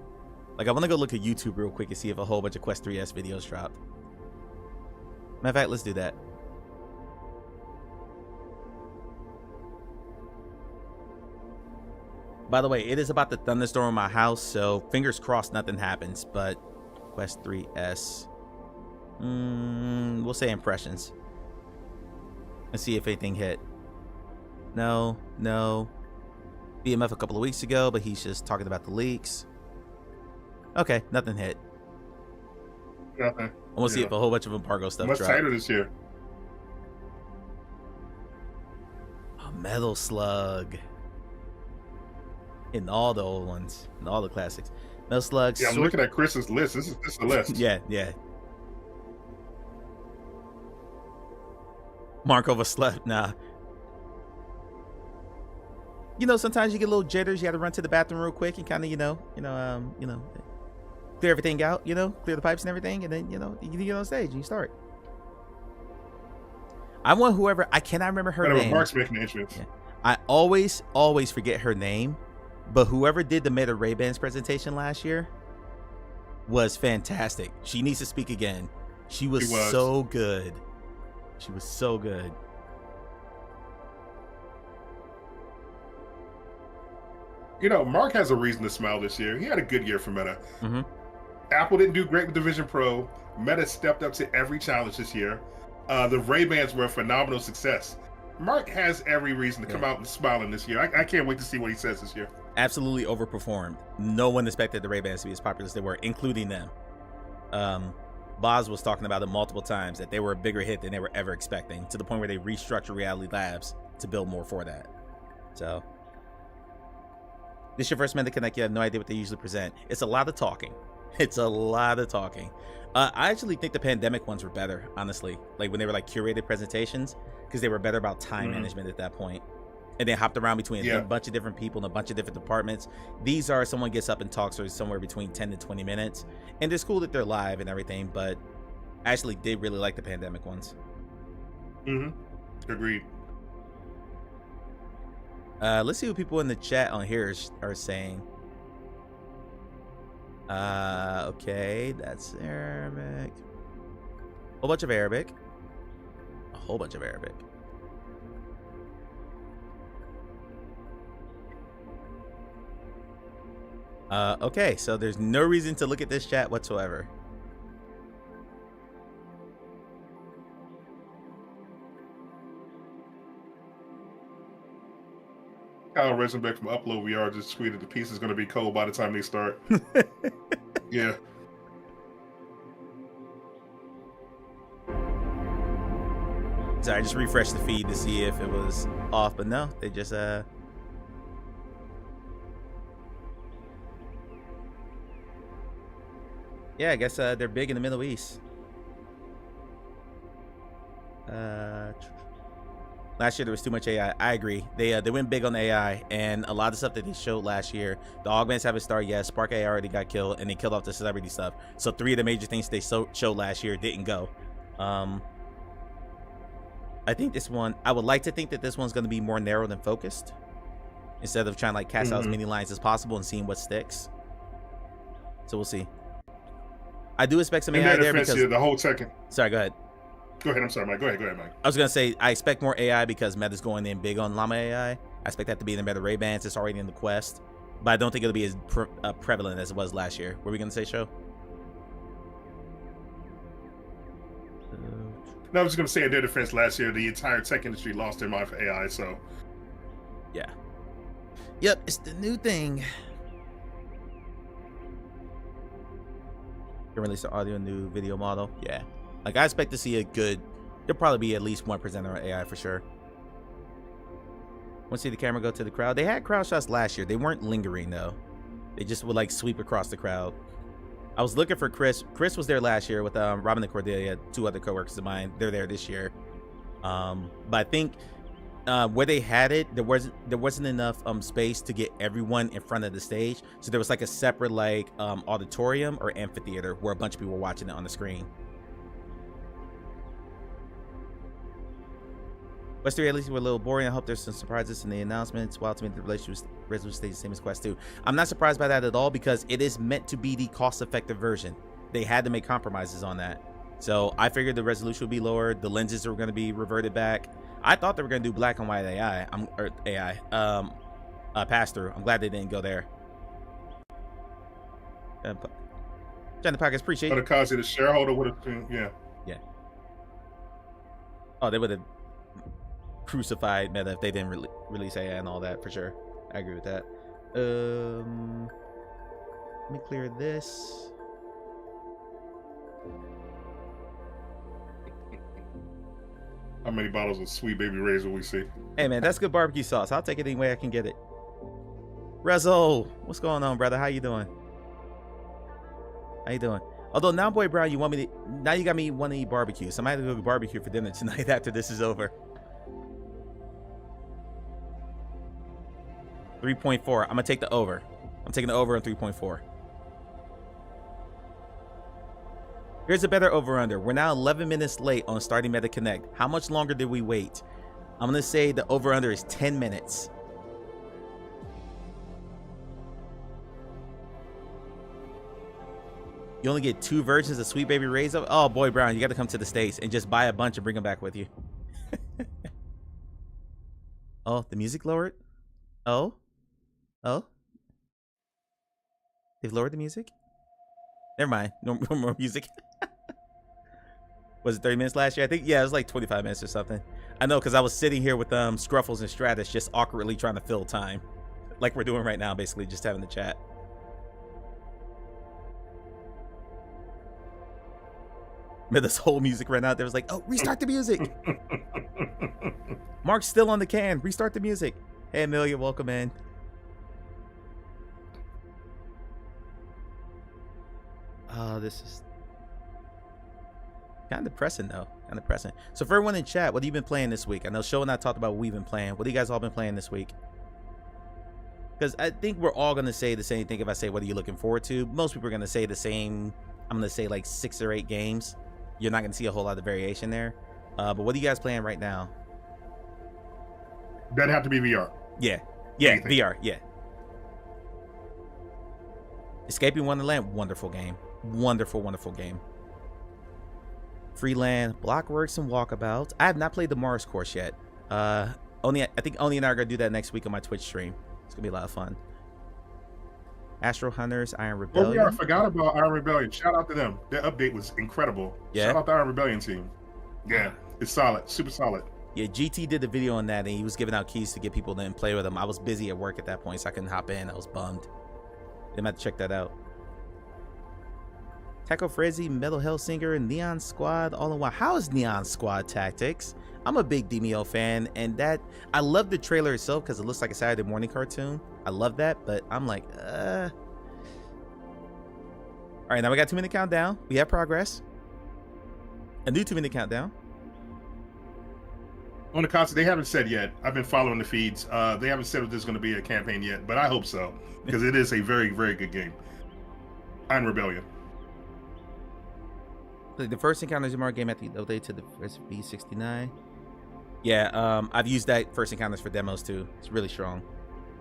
Like, I want to go look at YouTube real quick and see if a whole bunch of Quest 3S videos dropped. Matter of fact, let's do that. By the way, it is about to thunderstorm in my house, so fingers crossed nothing happens. But Quest 3S, we'll say impressions. Let's see if anything hit. No. BMF a couple of weeks ago, but he's just talking about the leaks. Okay, nothing hit. Nothing. I want to see if a whole bunch of embargo stuff much dropped. tighter this year. A Metal Slug. In all the old ones, in all the classics. Metal Slug. Yeah, I'm looking at Chris's list. This is the list. Yeah. Markova slept. Nah. You know, sometimes you get little jitters. You got to run to the bathroom real quick and kind of, clear everything out. Clear the pipes and everything, and then you get on stage and you start. I want whoever. I cannot remember her name. Mark's making the entrance. Yeah. I always forget her name, but whoever did the Meta Ray-Bans presentation last year was fantastic. She needs to speak again. She was so good. She was so good. Mark has a reason to smile this year. He had a good year for Meta. Mm-hmm. Apple didn't do great with the Vision Pro. Meta stepped up to every challenge this year. The Ray-Bans were a phenomenal success. Mark has every reason to come out and smiling this year. I can't wait to see what he says this year. Absolutely overperformed. No one expected the Ray-Bans to be as popular as they were, including them. Boz was talking about it multiple times, that they were a bigger hit than they were ever expecting, to the point where they restructured Reality Labs to build more for that. So, this is your first Meta Connect. You have no idea what they usually present. It's a lot of talking. I actually think the pandemic ones were better, honestly. Like when they were like curated presentations, because they were better about time management at that point. And they hopped around between a bunch of different people in a bunch of different departments. These are someone gets up and talks for somewhere between 10 to 20 minutes. And it's cool that they're live and everything, but I actually did really like the pandemic ones. Agreed. Let's see what people in the chat on here are saying. Okay, that's Arabic. A whole bunch of Arabic. Okay, so there's no reason to look at this chat whatsoever. Kyle Rosenbeck from Upload VR just tweeted the piece is going to be cold by the time they start. Yeah. So I just refreshed the feed to see if it was off, but no, they just yeah, I guess they're big in the Middle East. Last year there was too much AI. I agree. They went big on the AI, and a lot of stuff that they showed last year. The augments haven't started yet. Spark AI already got killed, and they killed off the celebrity stuff. So 3 of the major things they showed last year didn't go. I think this one. I would like to think that this one's going to be more narrow than focused, instead of trying to like cast out as many lines as possible and seeing what sticks. So we'll see. I do expect some AI there because the whole second. Sorry, go ahead. Go ahead. I'm sorry, Mike. Go ahead, Mike. I was gonna say I expect more AI because Meta's going in big on Llama AI. I expect that to be in the Meta Ray-Bans. It's already in the Quest, but I don't think it'll be as prevalent as it was last year. What were we gonna say, Show? No, I was just gonna say in their defense, last year the entire tech industry lost their mind for AI. So, yeah, yep, it's the new thing. Can release the audio new video model. Yeah, like I expect to see a good. There'll probably be at least one presenter on AI for sure. Want to see the camera go to the crowd? They had crowd shots last year. They weren't lingering though. They just would like sweep across the crowd. I was looking for Chris. Chris was there last year with Robin and Cordelia, 2 other coworkers of mine. They're there this year. But I think where they had it, there wasn't enough space to get everyone in front of the stage. So there was like a separate like auditorium or amphitheater where a bunch of people were watching it on the screen. Quest 3 at least were a little boring. I hope there's some surprises in the announcements. While to me the resolution stays the same as Quest 2. I'm not surprised by that at all because it is meant to be the cost-effective version. They had to make compromises on that. So I figured the resolution would be lower. The lenses are going to be reverted back. I thought they were going to do black and white pass-through. I'm glad they didn't go there. John the Podcast, appreciate it. But the shareholder would have been, yeah. Yeah. Oh, they would have crucified Meta if they didn't release AI and all that for sure. I agree with that. Let me clear this. How many bottles of Sweet Baby Ray's will we see? Hey man, that's good barbecue sauce. I'll take it any way I can get it. Rezo, what's going on, brother? How you doing? How you doing? Although now, Boy Brown, you want me to? Now you got me want to eat barbecue, so I might have to go barbecue for dinner tonight after this is over. 3.4. I'm gonna take the over. I'm taking the over on 3.4. Here's a better over-under. We're now 11 minutes late on starting Meta Connect. How much longer did we wait? I'm gonna say the over-under is 10 minutes. You only get 2 versions of Sweet Baby Ray's. Oh, Boy Brown, you got to come to the States and just buy a bunch and bring them back with you. Oh, the music lowered? Oh? They've lowered the music? Never mind. No more music. Was it 30 minutes last year? I think, yeah, it was like 25 minutes or something. I know, because I was sitting here with Scruffles and Stratus just awkwardly trying to fill time. Like we're doing right now, basically, just having the chat. Remember this whole music ran out there. Was like, oh, restart the music. Mark's still on the can. Restart the music. Hey, Amelia, welcome in. Oh, this is kind of depressing, though. Kind of depressing. So for everyone in chat, what have you been playing this week? I know Show and I talked about what we've been playing. What have you guys all been playing this week? Because I think we're all going to say the same thing if I say, what are you looking forward to? Most people are going to say the same. I'm going to say like 6 or 8 games. You're not going to see a whole lot of variation there. But what are you guys playing right now? That'd have to be VR. Yeah. VR. Yeah. Escaping Wonderland, wonderful game. Wonderful game. Freeland, Blockworks, and Walkabout. I have not played the Mars course yet. I think Oni and I are gonna do that next week on my Twitch stream. It's gonna be a lot of fun. Astro Hunters, Iron Rebellion. Oh yeah, I forgot about Iron Rebellion. Shout out to them. Their update was incredible. Yeah. Shout out to Iron Rebellion team. Yeah, it's solid, super solid. Yeah, GT did the video on that, and he was giving out keys to get people to play with him. I was busy at work at that point, so I couldn't hop in. I was bummed. They might have to check that out. Taco Frizzy, Metal Hellsinger, and Neon Squad all in one. How is Neon Squad Tactics? I'm a big Demio fan, and I love the trailer itself because it looks like a Saturday morning cartoon. I love that, but I'm like, All right, now we got 2-minute countdown. We have progress. A new 2-minute countdown. On the console, they haven't said yet. I've been following the feeds. They haven't said if there's going to be a campaign yet, but I hope so because it is a very, very good game. Iron Rebellion. The first Encounters Tomorrow game at the update to the SV69. Yeah, I've used that first Encounters for demos too. It's really strong.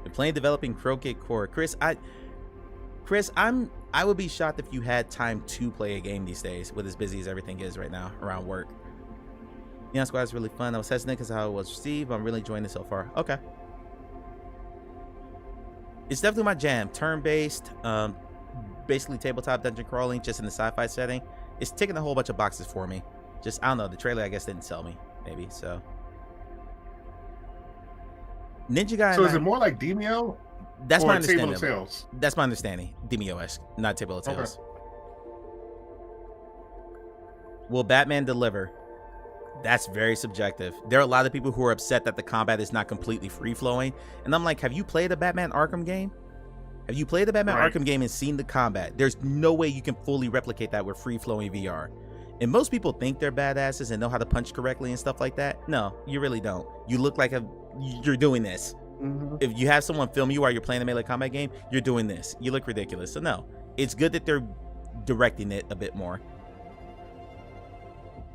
Been playing developing Croquet Core. Chris, Chris, I would be shocked if you had time to play a game these days with as busy as everything is right now around work. Neon Squad is really fun. I was hesitant because how it was received, but I'm really enjoying it so far. Okay. It's definitely my jam. Turn-based, basically tabletop dungeon crawling, just in the sci-fi setting. It's ticking a whole bunch of boxes for me. Just, I don't know, the trailer I guess didn't sell me, maybe, so. Ninja Guy. So is it more like Demeo? That's or my understanding. Table of Tales? That's my understanding. Demeo-esque, not Table of Tales. Okay. Will Batman deliver? That's very subjective. There are a lot of people who are upset that the combat is not completely free-flowing. And I'm like, have you played a Batman Arkham game? Have you played the Batman Arkham game and seen the combat? There's no way you can fully replicate that with free-flowing VR. And most people think they're badasses and know how to punch correctly and stuff like that. No, you really don't. You look like you're doing this. Mm-hmm. If you have someone film you while you're playing a melee combat game, you're doing this. You look ridiculous. So no, it's good that they're directing it a bit more.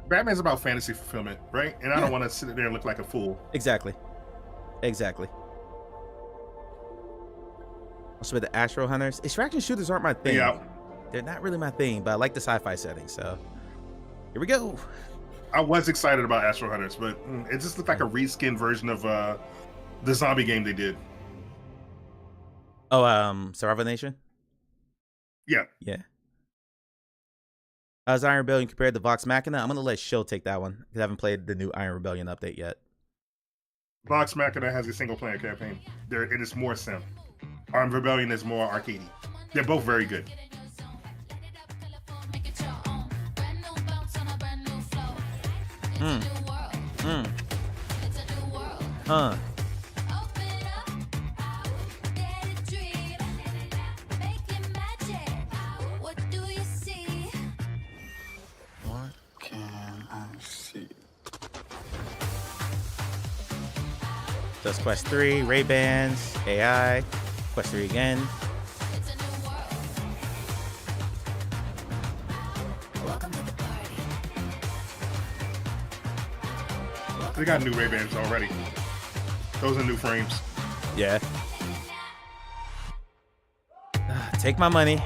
Batman's about fantasy fulfillment, right? And I don't want to sit there and look like a fool. Exactly. Exactly. Also with the Astro Hunters, extraction shooters aren't my thing. Yeah. They're not really my thing, but I like the sci-fi setting, so here we go. I was excited about Astro Hunters, but it just looked like a reskin version of the zombie game they did. Oh, Survival Nation? Yeah. Yeah. How's Iron Rebellion compared to Vox Machina? I'm going to let Shill take that one, because I haven't played the new Iron Rebellion update yet. Vox Machina has a single-player campaign. It is more sim. Iron Rebellion is more arcadey. They're both very good. That's Quest 3, Ray-Bans, AI, Quest 3 again. They got new Ray-Bans already. Those are new frames. Yeah. Take my money.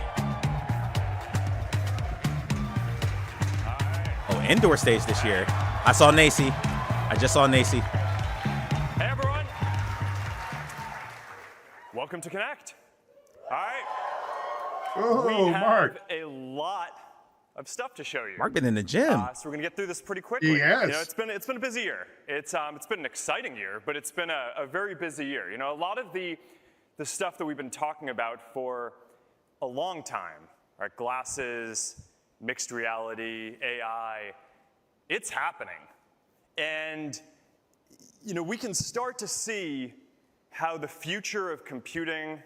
Oh, indoor stage this year. I saw Nacy. I just saw Nacy. Hey, everyone. Welcome to Connect. All right. Oh, we have Mark. a lot of stuff to show you. Mark been in the gym. So we're gonna get through this pretty quickly. Yes. You know, it's been a busy year. It's been an exciting year, but it's been a very busy year. You know, a lot of the stuff that we've been talking about for a long time, right? Glasses, mixed reality, AI, it's happening. And you know, we can start to see how the future of computing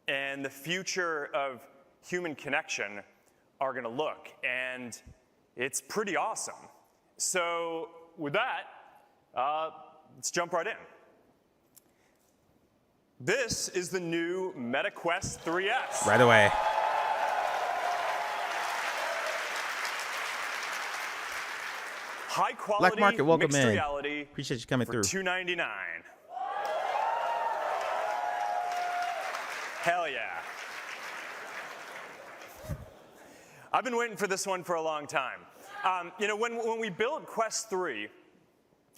and the future of human connection are going to look, and it's pretty awesome. So with that, let's jump right in. This is the new MetaQuest 3S. Right away. High quality Black Market, welcome mixed in. reality. Appreciate you coming for through. $299. Hell yeah. I've been waiting for this one for a long time. You know, when we built Quest 3,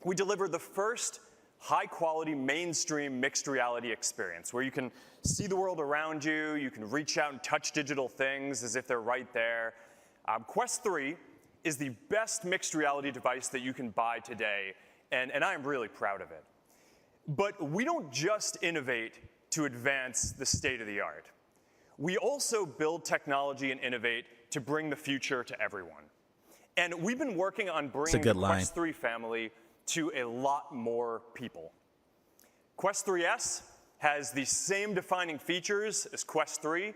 we delivered the first high-quality mainstream mixed reality experience where you can see the world around you, you can reach out and touch digital things as if they're right there. Quest 3 is the best mixed reality device that you can buy today, and I am really proud of it. But we don't just innovate to advance the state of the art. We also build technology and innovate to bring the future to everyone. And we've been working on bringing the Quest 3 family to a lot more people. Quest 3S has the same defining features as Quest 3,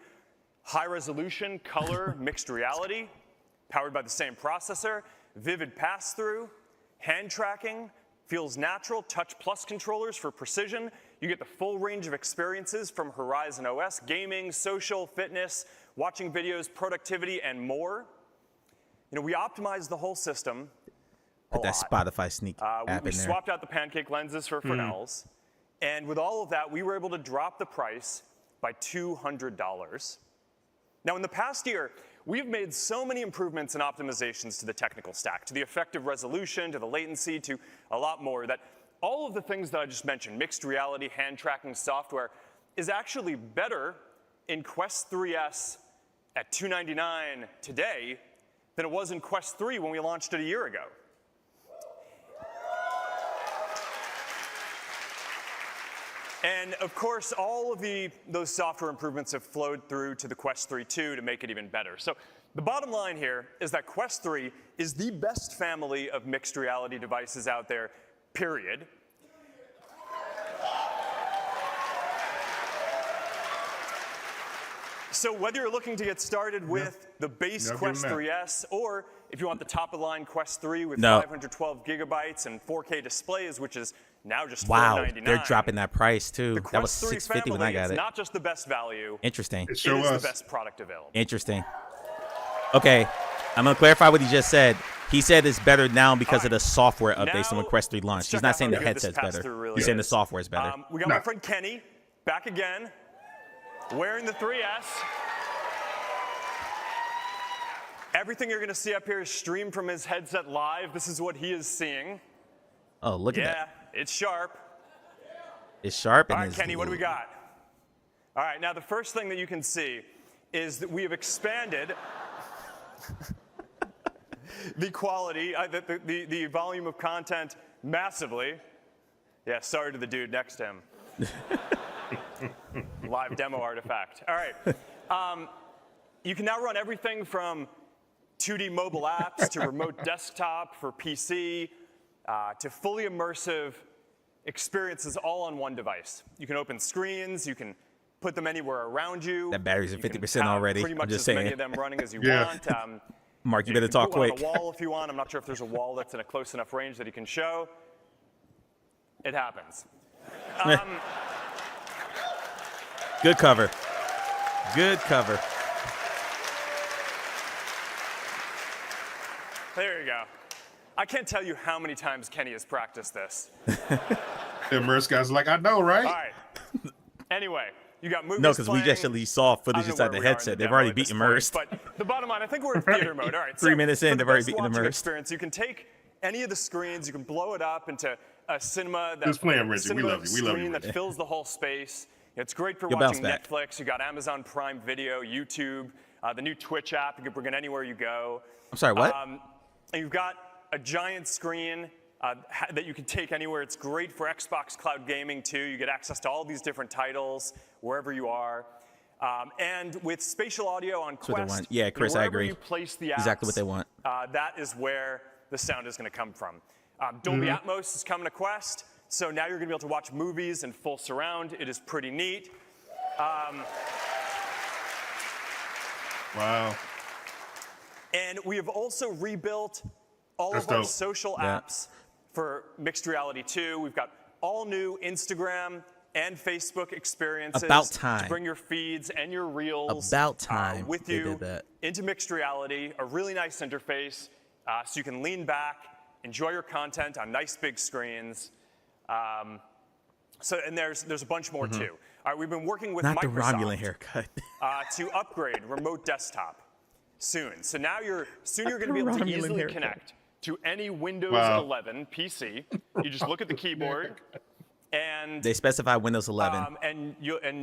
high resolution, color, mixed reality, powered by the same processor, vivid pass-through, hand tracking, feels natural, Touch Plus controllers for precision. You get the full range of experiences from Horizon OS, gaming, social, fitness, watching videos, productivity, and more. You know, we optimized the whole system. Put that Spotify sneak app in there. We swapped out the pancake lenses for Fresnels. And with all of that, we were able to drop the price by $200. Now, in the past year, we've made so many improvements and optimizations to the technical stack, to the effective resolution, to the latency, to a lot more, that all of the things that I just mentioned, mixed reality, hand tracking software, is actually better in Quest 3S at $299 today than it was in Quest 3 when we launched it a year ago. And of course, all of those software improvements have flowed through to the Quest 3 2 to make it even better. So the bottom line here is that Quest 3 is the best family of mixed reality devices out there, period. So whether you're looking to get started with the base Quest 3S, or if you want the top-of-the-line Quest 3 with 512 gigabytes and 4K displays, which is now just $499. They're dropping that price too. The That was Quest 3 $650 when I got it's it. not just the best value. Interesting. It sure is was the best product available. Interesting. Okay, I'm gonna clarify what he just said. He said it's better now because of the software updates from when Quest 3 launched. He's not saying the headset's better. Really He's saying the software's better. We got my friend Kenny back again, wearing the 3S. Everything you're going to see up here is streamed from his headset live. This is what he is seeing. Oh, look at that. Yeah, it's sharp. It's sharp. All right, Kenny, what do we got? All right, now the first thing that you can see is that we have expanded the quality, the volume of content massively. Yeah, sorry to the dude next to him. Live demo artifact. All right. You can now run everything from 2D mobile apps to remote desktop for PC to fully immersive experiences all on one device. You can open screens. You can put them anywhere around you. That battery's at 50% already. Pretty much I'm just as saying. many of them running as you want. Mark, you better talk quick. On a wall if you want. I'm not sure if there's a wall that's in a close enough range that he can show. It happens. Good cover. Good cover. There you go. I can't tell you how many times Kenny has practiced this. The immersed guy's like, I know, right? All right. Anyway, you got movies. No, because we playing. actually saw footage inside the headset. They've already beat immersed. But the bottom line, I think we're in theater mode. All right. 3 minutes in, they've already beaten immersed. Experience. You can take any of the screens, you can blow it up into a cinema that Just playing, Richard. We love you. We love you. That fills the whole space. It's great for watching Netflix. You got Amazon Prime Video, YouTube, the new Twitch app. You can bring it anywhere you go. I'm sorry, what? And you've got a giant screen that you can take anywhere. It's great for Xbox Cloud Gaming too. You get access to all these different titles wherever you are. And with spatial audio on Quest, yeah, Chris, I agree. You place the apps, exactly what they want. That is where the sound is going to come from. Dolby Atmos is coming to Quest, so now you're going to be able to watch movies in full surround. It is pretty neat. Wow. And we have also rebuilt all of our social apps for Mixed Reality 2. We've got all new Instagram and Facebook experiences. About time. To bring your feeds and your reels About time with they you did that. into Mixed Reality. A really nice interface so you can lean back, enjoy your content on nice big screens. And there's a bunch more too. All right, we've been working with Not Microsoft the Romulan haircut. to upgrade remote desktop soon. So now you're going to be able to easily connect to any Windows 11 PC. You just look at the keyboard, and they specify Windows 11, and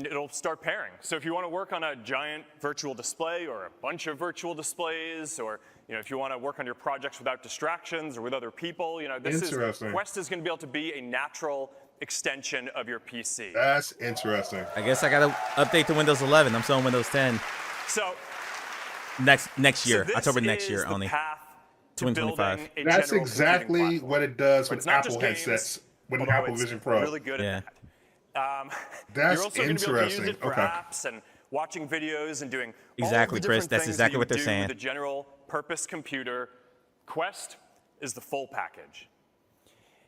it'll start pairing. So if you want to work on a giant virtual display or a bunch of virtual displays, or if you want to work on your projects without distractions or with other people, Quest is going to be able to be a natural extension of your PC. That's interesting. I guess I got to update to Windows 11. I'm still on Windows 10. So next year, October next year only. 2025. That's exactly what it does with Apple headsets, with an Apple Vision Pro. Really good at that. That's you're also interesting. Going to be able to use it for apps and watching videos and doing exactly, all the Chris. different That's things exactly that what they're saying. With a general purpose computer. Quest is the full package.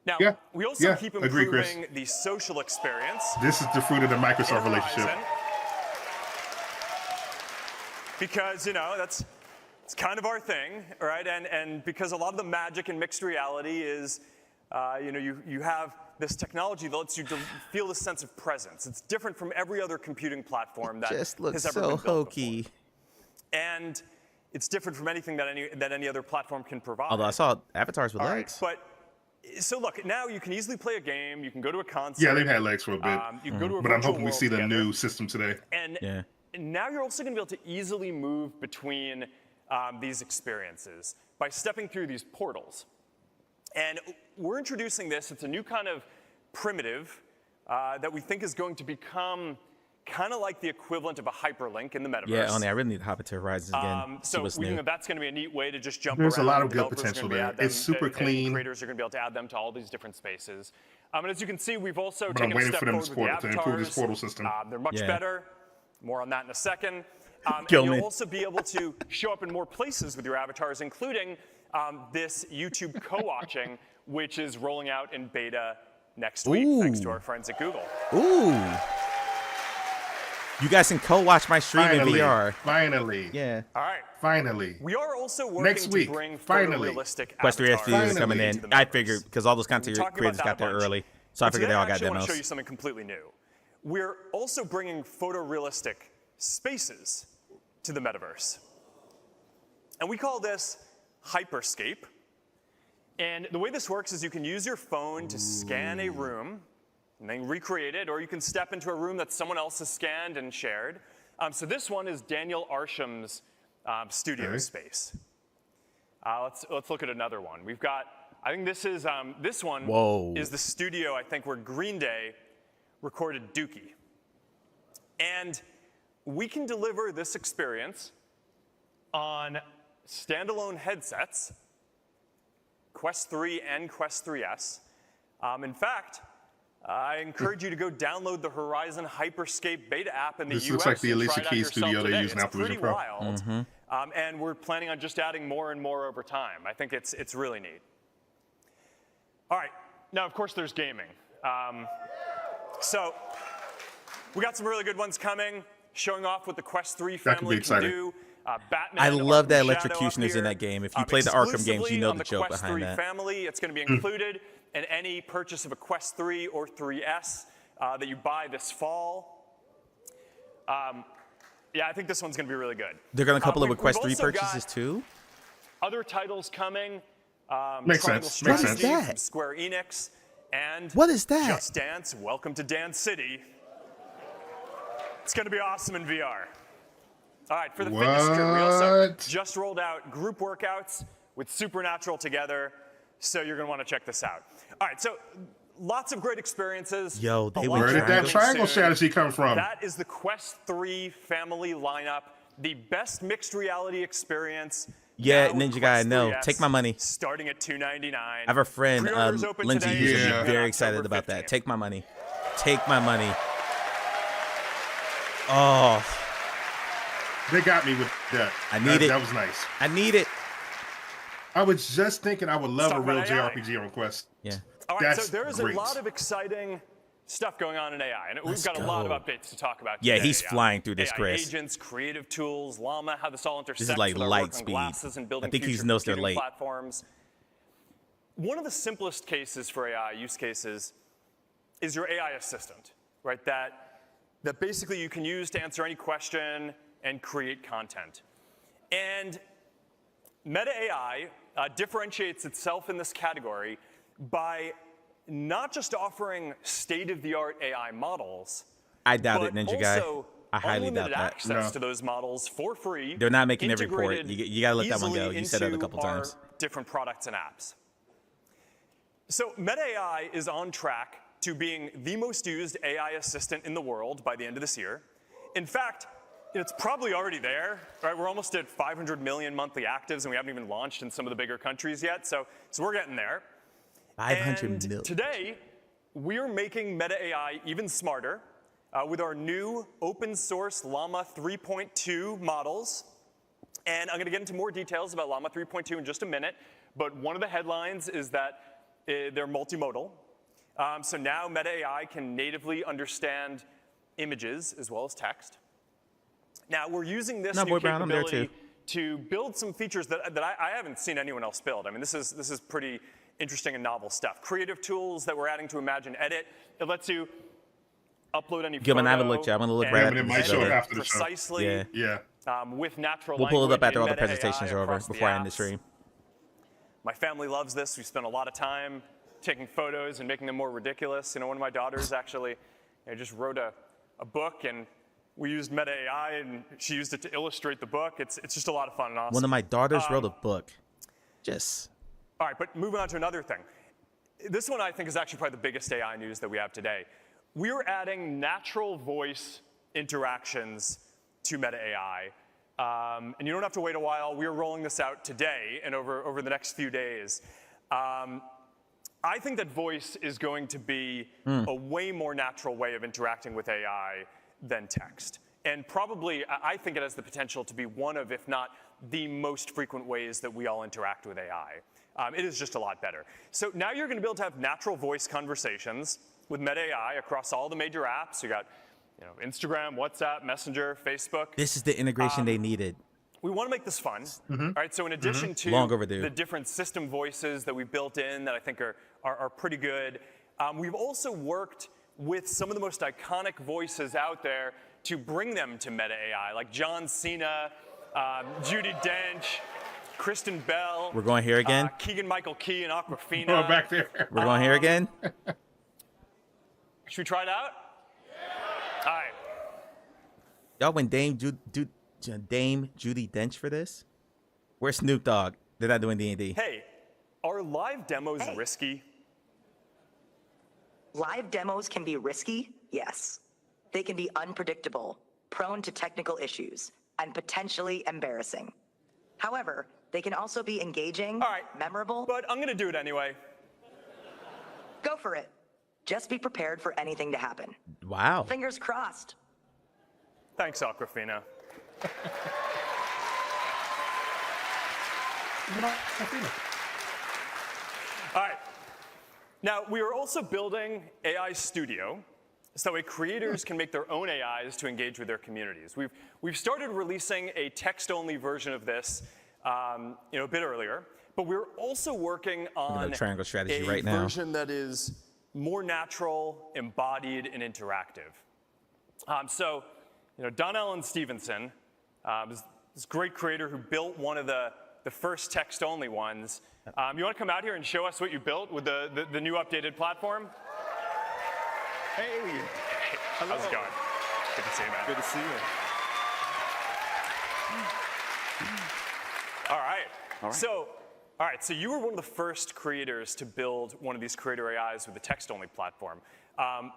Now, we also keep improving the social experience. This is the fruit of the Microsoft relationship. Because, it's kind of our thing, right? And because a lot of the magic in mixed reality is, you have this technology that lets you feel this sense of presence. It's different from every other computing platform that just looks has ever so been built hokey. before. And it's different from anything that any other platform can provide. Although I saw avatars with All legs. right, so look, now you can easily play a game. You can go to a concert. Yeah, they've had legs for a bit. You can go to a but I'm virtual hoping we world see the together. new system today. And now you're also going to be able to easily move between these experiences by stepping through these portals. And we're introducing this. It's a new kind of primitive that we think is going to become kind of like the equivalent of a hyperlink in the metaverse. Yeah, only I really need to hop into Horizons again. So we think that's going to be a neat way to just jump There's around. a lot of good Developers potential are gonna be there. It's super clean. Creators are going to be able to add them to all these different spaces. And as you can see, we've also But I'm taken a waiting step for them forward with the to improve this avatars. portal system. They're much better. More on that in a second. And Kill me. you'll also be able to show up in more places with your avatars, including this YouTube co-watching, which is rolling out in beta next week, thanks to our friends at Google. Ooh. You guys can co-watch my stream Finally, in VR. Finally. Yeah. All right. Finally. We are also working Next week, to bring finally. photorealistic Quest 3 avatars SD is coming into in. the I metaverse. figured because all those content We talked creators about got that a there bunch. early, so I But figured they today all I got actually want to show you demos. something completely new. We're also bringing photorealistic spaces to the metaverse. And we call this Hyperscape. And the way this works is you can use your phone to scan a room and then recreate it, or you can step into a room that someone else has scanned and shared. So this one is Daniel Arsham's studio space. Let's look at another one. We've got, I think this is, this one is the studio, I think, where Green Day recorded Dookie. And we can deliver this experience on standalone headsets, Quest 3 and Quest 3S. In fact, I encourage you to go download the Horizon Hyperscape beta app in the US. This looks like the and Alicia try it out Keys yourself studio they today. use in It's pretty Appaloosa Pro. wild. And we're planning on just adding more and more over time. I think it's really neat. All right, now of course there's gaming. So we got some really good ones coming, showing off what the Quest 3 family can do. Batman, I love that Arkham electrocution Shadow is in up that game. If here. you play the Arkham games, you know On the joke Quest behind 3 that. family, it's going to be included in any purchase of a Quest 3 or 3S that you buy this fall. Yeah, I think this one's going to be really good. They're going to couple it we've with Quest 3 also purchases got too? Other titles coming. Makes Triangle sense. Makes Strategy sense. from Square Enix. And What is that? Just Dance. Welcome to Dance City. It's going to be awesome in VR. All right, for the fitness crew, we also just rolled out group workouts with Supernatural together, so you're going to want to check this out. All right, so lots of great experiences. Yo, they Where did that triangle strategy come from? That is the Quest 3 family lineup, the best mixed reality experience. Yeah, now with Ninja Guy, Quest no. 3S, Take my money. Starting at $299. I have a friend, Pre-orders open Lindsay, today, who's shipping gonna on be very October excited about 15th. that. Take my money. Take my money. Oh, They got me with that. I need it. That was nice. I need it. I was just thinking I would love Let's a talk real about AI. JRPG on Quest. Yeah. All right, That's so there is great. a lot of exciting stuff going on in AI, and we've got a lot of updates to talk about. Yeah, today. he's flying through this, AI Chris. agents, creative tools, Llama, how this all intersects This is like with our light work on speed. glasses and building I think he future knows they're computing late. platforms. One of the simplest cases for AI use cases is your AI assistant, right? That basically you can use to answer any question and create content. And Meta AI differentiates itself in this category by not just offering state-of-the-art AI models, I doubt but it, Ninja Guy. also I highly unlimited doubt that. access to those models for free. They're not making every port. integrated You gotta let that one go. easily You said that a into couple our times. different products and apps. So Meta AI is on track to being the most used AI assistant in the world by the end of this year. In fact, it's probably already there, right? We're almost at 500 million monthly actives, and we haven't even launched in some of the bigger countries yet. So we're getting there. 500 And million. today, we are making Meta AI even smarter with our new open source Llama 3.2 models. And I'm going to get into more details about Llama 3.2 in just a minute. But one of the headlines is that they're multimodal. So now Meta AI can natively understand images as well as text. Now, we're using this new Brown, I'm there capability to build some features that I haven't seen anyone else build. I mean, this is pretty interesting and novel stuff. Creative tools that we're adding to Imagine Edit. It lets you upload any Give photo. I have a look. I'm gonna look and right Yeah, but it after might this. show over. after the show. precisely. Yeah. Yeah. with natural We'll language. pull it up after all the Meta presentations AI are over across before I end the apps. stream. My family loves this. We spend a lot of time taking photos and making them more ridiculous. You know, one of my daughters actually just wrote a book, and we used Meta AI, and she used it to illustrate the book. It's just a lot of fun and awesome. One of my daughters wrote a book. Just. All right, but moving on to another thing. This one I think is actually probably the biggest AI news that we have today. We're adding natural voice interactions to Meta AI. And you don't have to wait a while. We're rolling this out today and over the next few days. I think that voice is going to be a way more natural way of interacting with AI than text. And probably, I think it has the potential to be one of, if not the most frequent ways that we all interact with AI. It is just a lot better. So now you're going to be able to have natural voice conversations with Meta AI across all the major apps. You got Instagram, WhatsApp, Messenger, Facebook. This is the integration they needed. We want to make this fun. All right, so in addition to the different system voices that we built in that I think are pretty good, we've also worked with some of the most iconic voices out there to bring them to Meta AI, like John Cena, Judi Dench, Kristen Bell. We're going here again? Keegan-Michael Key and Awkwafina. Oh, back there. We're going here again? Should we try it out? All right. Y'all went Dame Judi Dench for this? Where's Snoop Dogg? They're not doing D&D. Hey, are live demos risky? Live demos can be risky, yes. They can be unpredictable, prone to technical issues, and potentially embarrassing. However, they can also be engaging, memorable. But I'm going to do it anyway. Go for it. Just be prepared for anything to happen. Wow. Fingers crossed. Thanks, Awkwafina. All right. Now, we are also building AI Studio so that creators can make their own AIs to engage with their communities. We've started releasing a text-only version of this a bit earlier, but we're also working on triangle strategy a right now. version that is more natural, embodied, and interactive. Don Allen Stevenson, this great creator who built one of the first text-only ones. You want to come out here and show us what you built with the new updated platform? Hey. Hello. How's it going? Good to see you, man. Good to see you. All right. So you were one of the first creators to build one of these creator AIs with the text-only platform. Can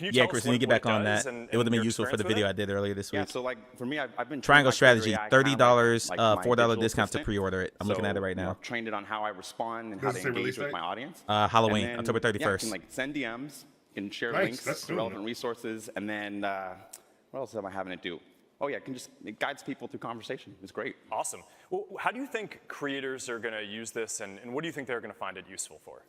you tell us Chris, you need to get back on that. It would have been useful for the video I did earlier this week. Yeah, so for me, I've been Triangle Strategy, $30, $4 $4 discount to pre-order it. I'm looking at it right now. I've trained it on how I respond and how to engage with my audience. Halloween, then, October 31st. Yeah, you can send DMs, you can share links to relevant resources, and then what else am I having it do? Oh yeah, it guides people through conversation. It's great. Awesome. Well, how do you think creators are going to use this, and what do you think they're going to find it useful for?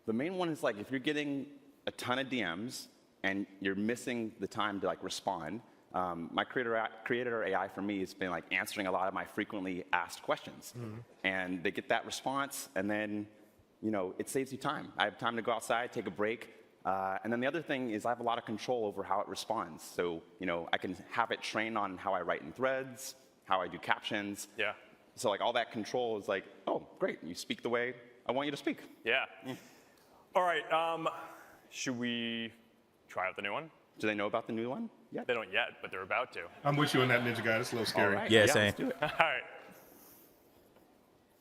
The main one is if you're getting a ton of DMs and you're missing the time to respond. My creator AI for me has been answering a lot of my frequently asked questions, and they get that response, and then it saves you time. I have time to go outside, take a break, and then the other thing is I have a lot of control over how it responds. So I can have it trained on how I write in threads, how I do captions. Yeah. So all that control is oh great, you speak the way I want you to speak. Yeah. All right. Should we try out the new one? Do they know about the new one? Yeah. They don't yet, but they're about to. I'm with you on that, Ninja Guy. It's a little scary. Right. Yeah, Let's same. do it. All right.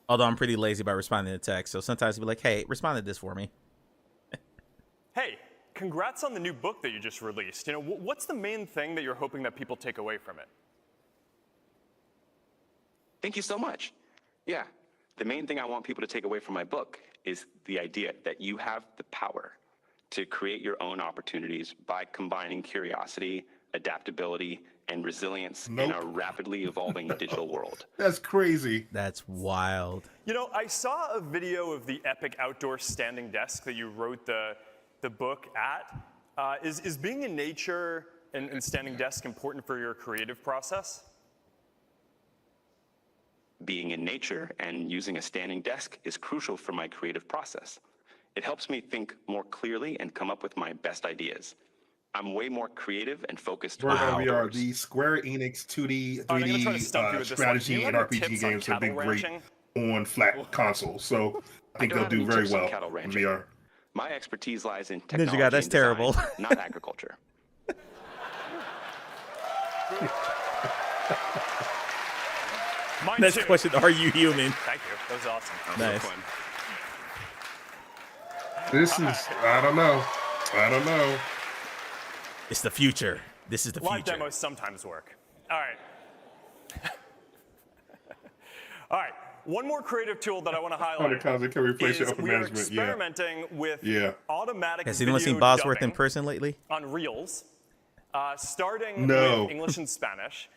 Although I'm pretty lazy about responding to text, so sometimes I'll be like, hey, respond to this for me. Hey, congrats on the new book that you just released. What's the main thing that you're hoping that people take away from it? Thank you so much. Yeah, the main thing I want people to take away from my book is the idea that you have the power to create your own opportunities by combining curiosity, adaptability, and resilience in a rapidly evolving digital world. That's crazy. That's wild. I saw a video of the epic outdoor standing desk that you wrote the book at. Is being in nature and standing desk important for your creative process? Being in nature and using a standing desk is crucial for my creative process. It helps me think more clearly and come up with my best ideas. I'm way more creative and focused. Wow. The Square Enix 2D, 3D strategy and RPG games have been great on flat consoles, so I think they'll do very well in VR. My expertise lies in technology Ninja guy, that's and design, terrible. not agriculture. Next question, are you human? Thank you. That was awesome. Nice. This is, I don't know. It's the future. This is the future. Live demos sometimes work. All right. All right. One more creative tool that I want to highlight can replace your upper we are management. experimenting with automatic Has anyone seen Bosworth in person lately? On Reels, starting with English and Spanish.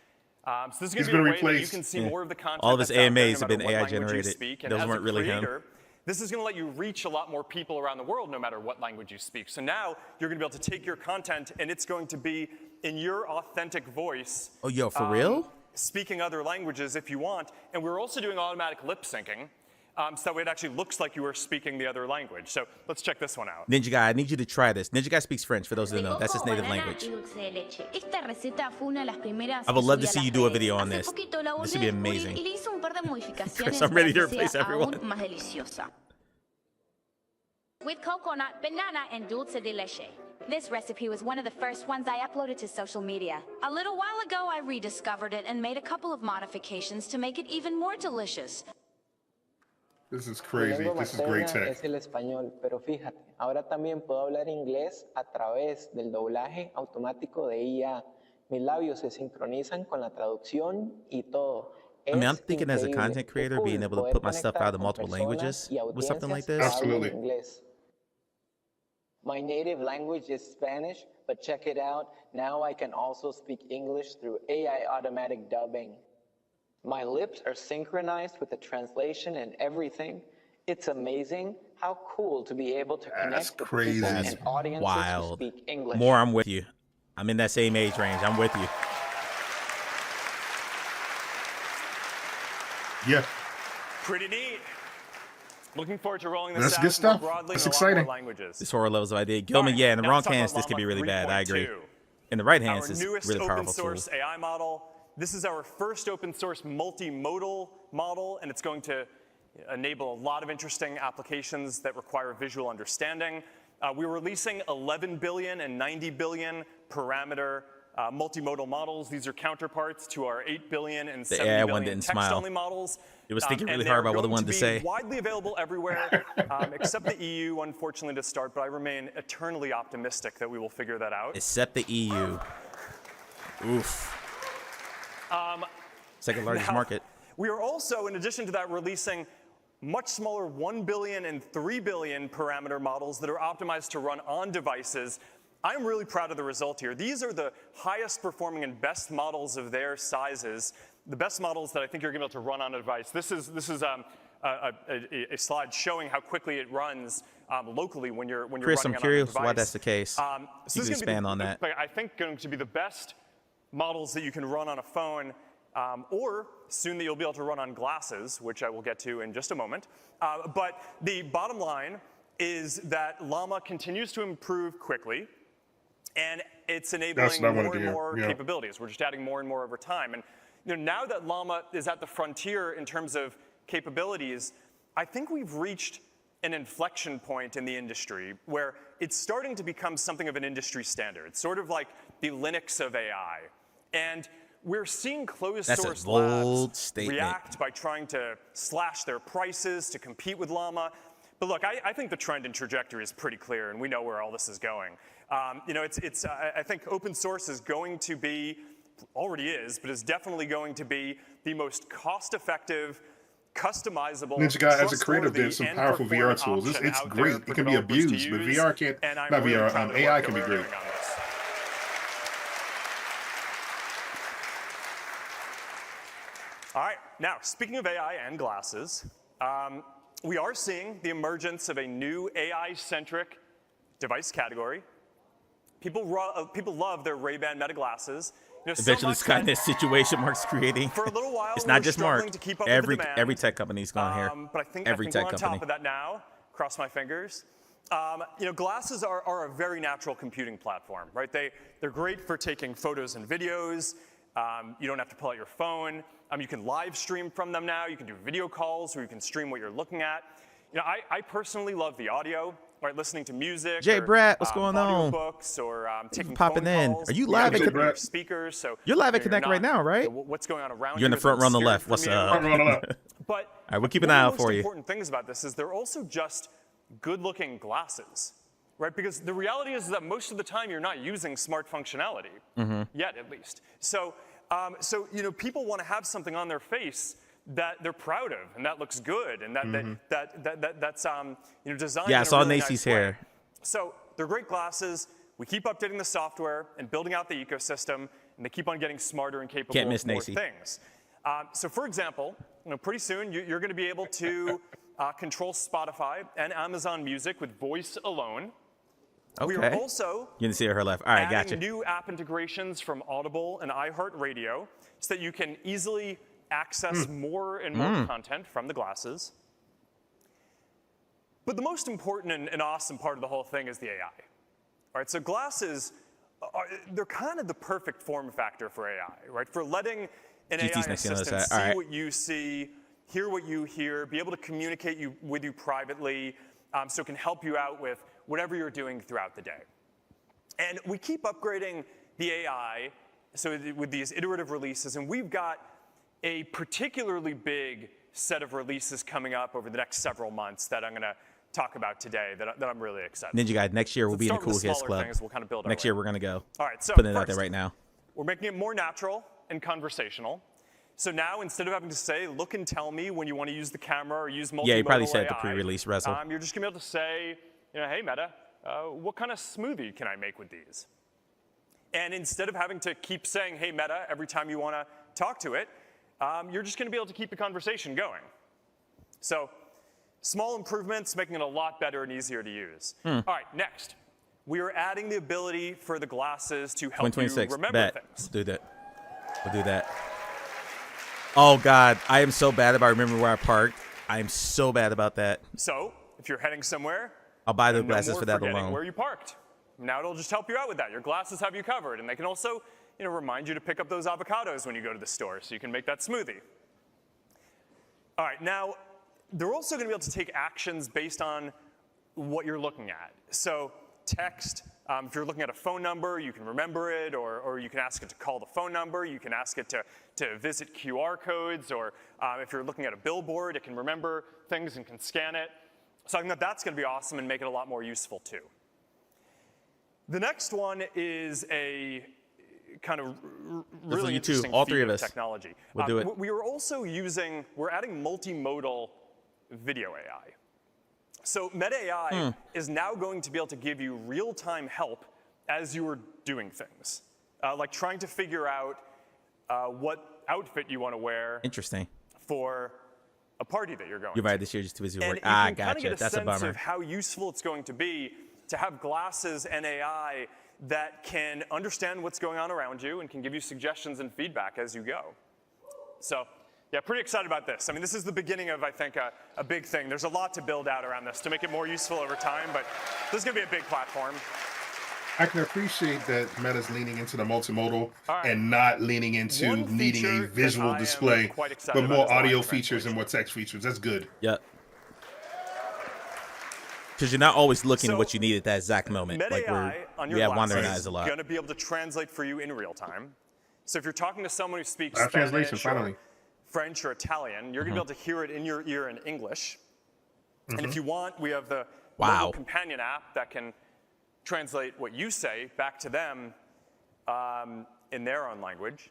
So this is going to be a way that you can see more of the content. All of his that's out there, AMAs have no been matter what AI language you generated. speak. And Those as weren't a really creator, him. this is going to let you reach a lot more people around the world, no matter what language you speak. So now you're going to be able to take your content, and it's going to be in your authentic voice. Oh, yo, for real? Speaking other languages if you want. And we're also doing automatic lip syncing. So that way it actually looks like you are speaking the other language. So let's check this one out. Ninja guy, I need you to try this. Ninja guy speaks French, for those who don't know. That's his native language. I would love to see you do a video on this. This would be amazing. Chris, I'm ready to replace everyone. With coconut, banana, and dulce de leche. This recipe was one of the first ones I uploaded to social media. A little while ago, I rediscovered it and made a couple of modifications to make it even more delicious. This is crazy. This is great tech. Es el español, pero fíjate, ahora también puedo hablar inglés a través del doblaje automático de IA. Mis labios se sincronizan con la traducción y todo. I mean, I'm thinking as a content creator, being able to put my stuff out in multiple languages with something like this. Absolutely. My native language is Spanish, but check it out. Now I can also speak English through AI automatic dubbing. My lips are synchronized with the translation and everything. It's amazing. How cool to be able to connect with people and audiences who speak English. More, I'm with you. I'm in that same age range. I'm with you. Yeah. Pretty neat. Looking forward to rolling this out more broadly in a lot more languages. This horror levels of idea. Gilman, yeah, in the wrong hands, this could be really bad. I agree. In the right hands, it's really powerful. Our newest open source AI model. This is our first open source multimodal model, and it's going to enable a lot of interesting applications that require visual understanding. We're releasing 11 billion and 90 billion parameter multimodal models. These are counterparts to our 8 billion and 70 billion text-only models. It was thinking really hard about what I wanted to say. Widely available everywhere, except the EU, unfortunately, to start, but I remain eternally optimistic that we will figure that out. Except the EU. Oof. Second largest market. We are also, in addition to that, releasing much smaller 1 billion and 3 billion parameter models that are optimized to run on devices. I'm really proud of the result here. These are the highest performing and best models of their sizes, the best models that I think you're going to be able to run on a device. This is a slide showing how quickly it runs locally when you're Chris, running I'm curious on a device. why that's the case. So you can expand on that. I think going to be the best models that you can run on a phone, or soon that you'll be able to run on glasses, which I will get to in just a moment. But the bottom line is that Llama continues to improve quickly, and it's enabling more and more capabilities. We're just adding more and more over time. And now that Llama is at the frontier in terms of capabilities, I think we've reached an inflection point in the industry where it's starting to become something of an industry standard, sort of like the Linux of AI. And we're seeing closed source labs react by trying to slash their prices to compete with Llama. But look, I think the trend and trajectory is pretty clear, and we know where all this is going. I think open source is going to be, already is, but is definitely going to be the most cost-effective, customizable, Ninja guy, as a creator, there's some powerful VR tools. It's great. It can be abused, but VR can't. Not VR. AI can be great. All right. Now, speaking of AI and glasses, we are seeing the emergence of a new AI-centric device category. People love their Ray-Ban Meta glasses. Eventually, Skynet situation Mark's creating. For a little while, it's not just Mark. Every tech company's gone here. But I think every we're tech on company. top of that now. Cross my fingers. Glasses are a very natural computing platform, right? They're great for taking photos and videos. You don't have to pull out your phone. You can live stream from them now. You can do video calls, or you can stream what you're looking at. I personally love the audio, right? Listening to music. Jay Bratt, what's going on? Books or taking popping phone in. calls. Are you live at Connect? Speakers. So you're live at Connect right now, right? What's going on around you? You're in the front row on the left. What's up? Front row on the left. But all right, we'll keep an eye out for you. One of the most important things about this is they're also just good-looking glasses, right? Because the reality is that most of the time you're not using smart functionality, yet at least. So people want to have something on their face that they're proud of and that looks good and that's designed. Yeah, I in a saw really Nacy's nice way. hair. So they're great glasses. We keep updating the software and building out the ecosystem, and they keep on getting smarter and capable Can't miss of more Nacy. things. So for example, pretty soon you're going to be able to control Spotify and Amazon Music with voice alone. Okay. We are also you can see her left. All right, adding gotcha. new app integrations from Audible and iHeartRadio so that you can easily access more and more content from the glasses. But the most important and awesome part of the whole thing is the AI. All right, so glasses, they're kind of the perfect form factor for AI, right? For letting an AI assistant see what you see, hear what you hear, be able to communicate with you privately, so it can help you out with whatever you're doing throughout the day. And we keep upgrading the AI with these iterative releases, and we've got a particularly big set of releases coming up over the next several months that I'm going to talk about today that I'm really excited Ninja Guy, next year we'll be in the Cool Kids Club. We'll kind of build next year we're going to go. All right, so putting it out there right now. We're making it more natural and conversational. So now, instead of having to say, look and tell me when you want to use the camera or use multimodal Yeah, you probably said AI, the pre-release Russell. You're just going to be able to say, hey, Meta, what kind of smoothie can I make with these? And instead of having to keep saying, hey, Meta, every time you want to talk to it, you're just going to be able to keep the conversation going. So small improvements, making it a lot better and easier to use. All right, next. We are adding the ability for the glasses to help you remember things. We'll do that. We'll do that. Oh, God. I am so bad about remembering where I parked. I am so bad about that. So if you're heading somewhere, I'll buy the glasses for that alone. Where you parked. Now it'll just help you out with that. Your glasses have you covered. And they can also remind you to pick up those avocados when you go to the store so you can make that smoothie. All right, now, they're also going to be able to take actions based on what you're looking at. So text, if you're looking at a phone number, you can remember it, or you can ask it to call the phone number. You can ask it to visit QR codes, or if you're looking at a billboard, it can remember things and can scan it. So I think that's going to be awesome and make it a lot more useful, too. The next one is a kind of really interesting feat of technology. We'll do it. We are also we're adding multimodal video AI. So Meta AI is now going to be able to give you real-time help as you are doing things, like trying to figure out what outfit you want to wear. Interesting. For a party that you're going to. You're right, this year just too busy with work. And Gotcha. That's a bummer. Sense of how useful it's going to be to have glasses and AI that can understand what's going on around you and can give you suggestions and feedback as you go. So, yeah, pretty excited about this. I mean, this is the beginning of, I think, a big thing. There's a lot to build out around this to make it more useful over time, but this is going to be a big platform. I can appreciate that Meta's leaning into the multimodal and not leaning into needing a visual display, but more audio features and more text features. That's good. Yep. Because you're not always looking at what you need at that exact moment. Meta like AI on your wandering eyes a lot. Going to be able to translate for you in real time. So if you're talking to someone who speaks Spanish or French or Italian, you're going to be able to hear it in your ear in English. And if you want, we have the mobile companion app that can translate what you say back to them in their own language.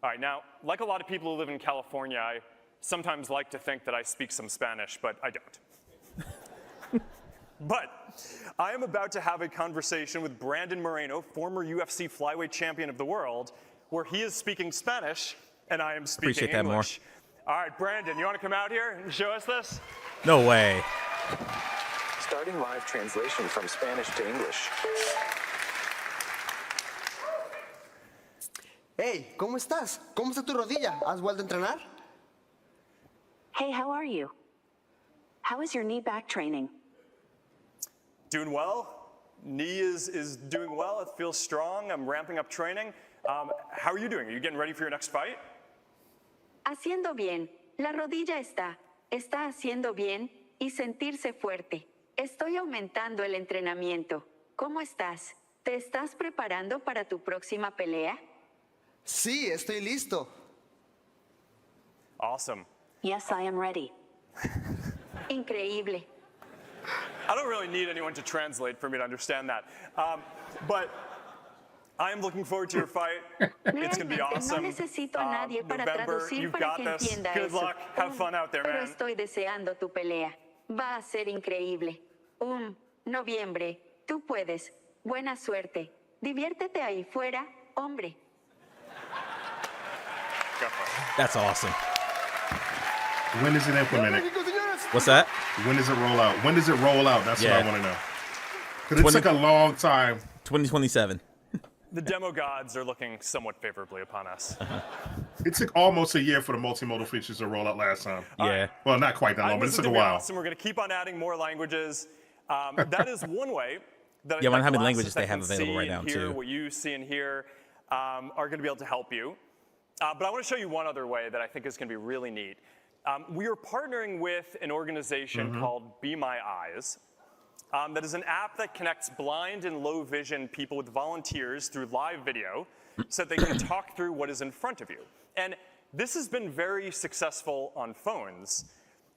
All right, now, like a lot of people who live in California, I sometimes like to think that I speak some Spanish, but I don't. But I am about to have a conversation with Brandon Moreno, former UFC flyweight champion of the world, where he is speaking Spanish and I am speaking Appreciate that English. All right, Brandon, you want to come out here and show us this? No way. Starting live translation from Spanish to English. Hey, ¿cómo estás? ¿Cómo está tu rodilla? ¿Has vuelto a entrenar? Hey, how are you? How is your knee back training? Doing well. Knee is doing well. It feels strong. I'm ramping up training. How are you doing? Are you getting ready for your next fight? Haciendo bien. La rodilla está haciendo bien y sentirse fuerte. Estoy aumentando el entrenamiento. ¿Cómo estás? ¿Te estás preparando para tu próxima pelea? Sí, estoy listo. Awesome. Yes, I am ready. Increíble. I don't really need anyone to translate for me to understand that. But I am looking forward to your fight. It's going to be awesome. No necesito a nadie para November, traducir you've para got que this. entienda Good eso. luck. Have fun out there, Pero man. estoy deseando tu pelea. Va a ser increíble. Noviembre. Tú puedes. Buena suerte. Diviértete ahí fuera, hombre. That's awesome. When is it implemented? What's that? When does it roll out? When does it roll out? That's what I want to know. Because it took a long time. 2027. The demo gods are looking somewhat favorably upon us. It took almost a year for the multimodal features to roll out last time. Yeah. Well, not quite that long, but it took a while. Awesome. We're going to keep on adding more languages. That is one way. That, Yeah, I wonder how many glasses languages they have that can available see right now, and hear, too. What you see and hear are going to be able to help you. But I want to show you one other way that I think is going to be really neat. We are partnering with an organization called Be My Eyes. That is an app that connects blind and low vision people with volunteers through live video so that they can talk through what is in front of you. And this has been very successful on phones,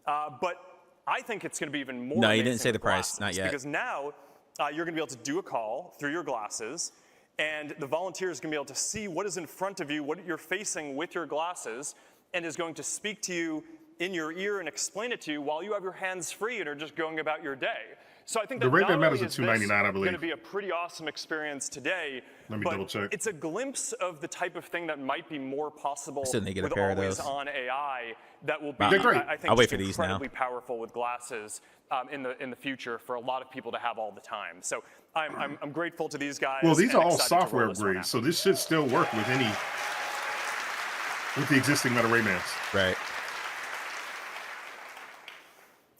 but I think it's going to be even more. No, you didn't say amazing the with price, glasses, not yet. Because now you're going to be able to do a call through your glasses, and the volunteer is going to be able to see what is in front of you, what you're facing with your glasses, and is going to speak to you in your ear and explain it to you while you have your hands free and are just going about your day. So I think that The Ray-Ban not Metas only are is this $299, I believe. going to be a pretty awesome experience today, Let me but double check. it's a glimpse of the type of thing that might be more possible Still need to get a with pair of those. always-on AI that will be, They're great. I think, I'll wait just for these now. incredibly powerful with glasses in the future for a lot of people to have all the time. So I'm grateful to these guys. Well, these and are all excited to roll software this one upgrades, out. so this should still work with the existing Meta Ray-Bans. Right.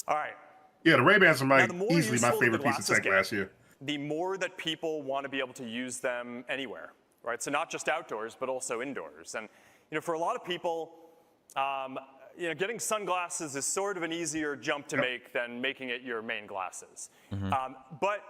All right. Yeah, the Ray-Bans are Now, the more easily my useful favorite the piece of glasses tech get, last year. the more that people want to be able to use them anywhere, right? So not just outdoors, but also indoors. And for a lot of people, getting sunglasses is sort of an easier jump to make than making it your main glasses. But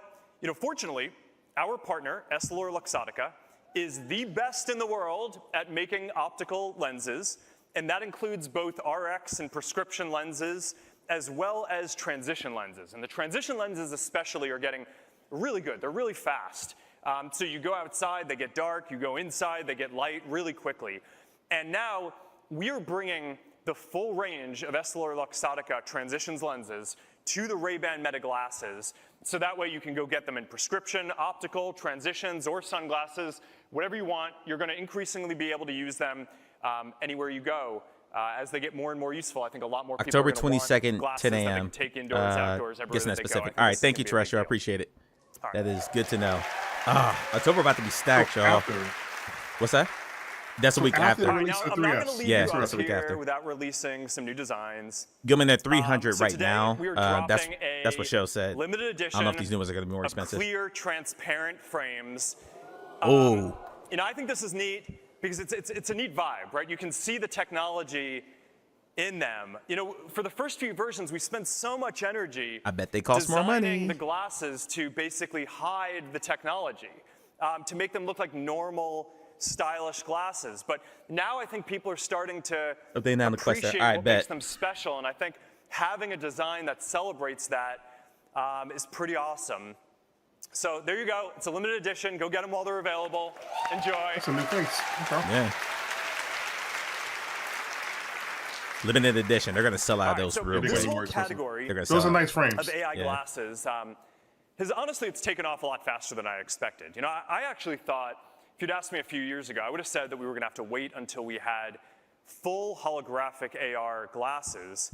fortunately, our partner, EssilorLuxottica, is the best in the world at making optical lenses, and that includes both RX and prescription lenses, as well as transition lenses. And the transition lenses especially are getting really good. They're really fast. So you go outside, they get dark. You go inside, they get light really quickly. And now we are bringing the full range of EssilorLuxottica transitions lenses to the Ray-Ban Meta glasses. So that way you can go get them in prescription, optical, transitions, or sunglasses, whatever you want. You're going to increasingly be able to use them anywhere you go. As they get more and more useful, I think a lot more people October are going to 22nd, want 10 glasses that they a.m. can take indoors, outdoors, everywhere Guessing that that they specific. go. All right, thank you, Terrestrial. I appreciate it. That is good to know. October about to be stacked, y'all. What's that? That's the week after. Now, I'm not going to leave you out that's the week here after. without releasing some new designs. Gilman at 300 So right today now. we are That's dropping what Show said. limited I edition don't know if these new ones are going to be more of expensive. clear, transparent frames. Oh. I think this is neat because it's a neat vibe, right? You can see the technology in them. For the first few versions, we spent so much energy. I bet they cost more money. Designing the glasses to basically hide the technology, to make them look like normal, stylish glasses. But now I think people are starting to Update now on the Quest. appreciate All right, what bet. makes them special, and I think having a design that celebrates that is pretty awesome. So there you go. It's a limited edition. Go get them while they're available. Enjoy. That's a new face. Okay. Yeah. Limited edition. They're going to sell out of those real quick. This whole category They're gonna sell Those are out. nice frames. of AI glasses has honestly, it's taken off a lot faster than I expected. I actually thought, if you'd asked me a few years ago, I would have said that we were going to have to wait until we had full holographic AR glasses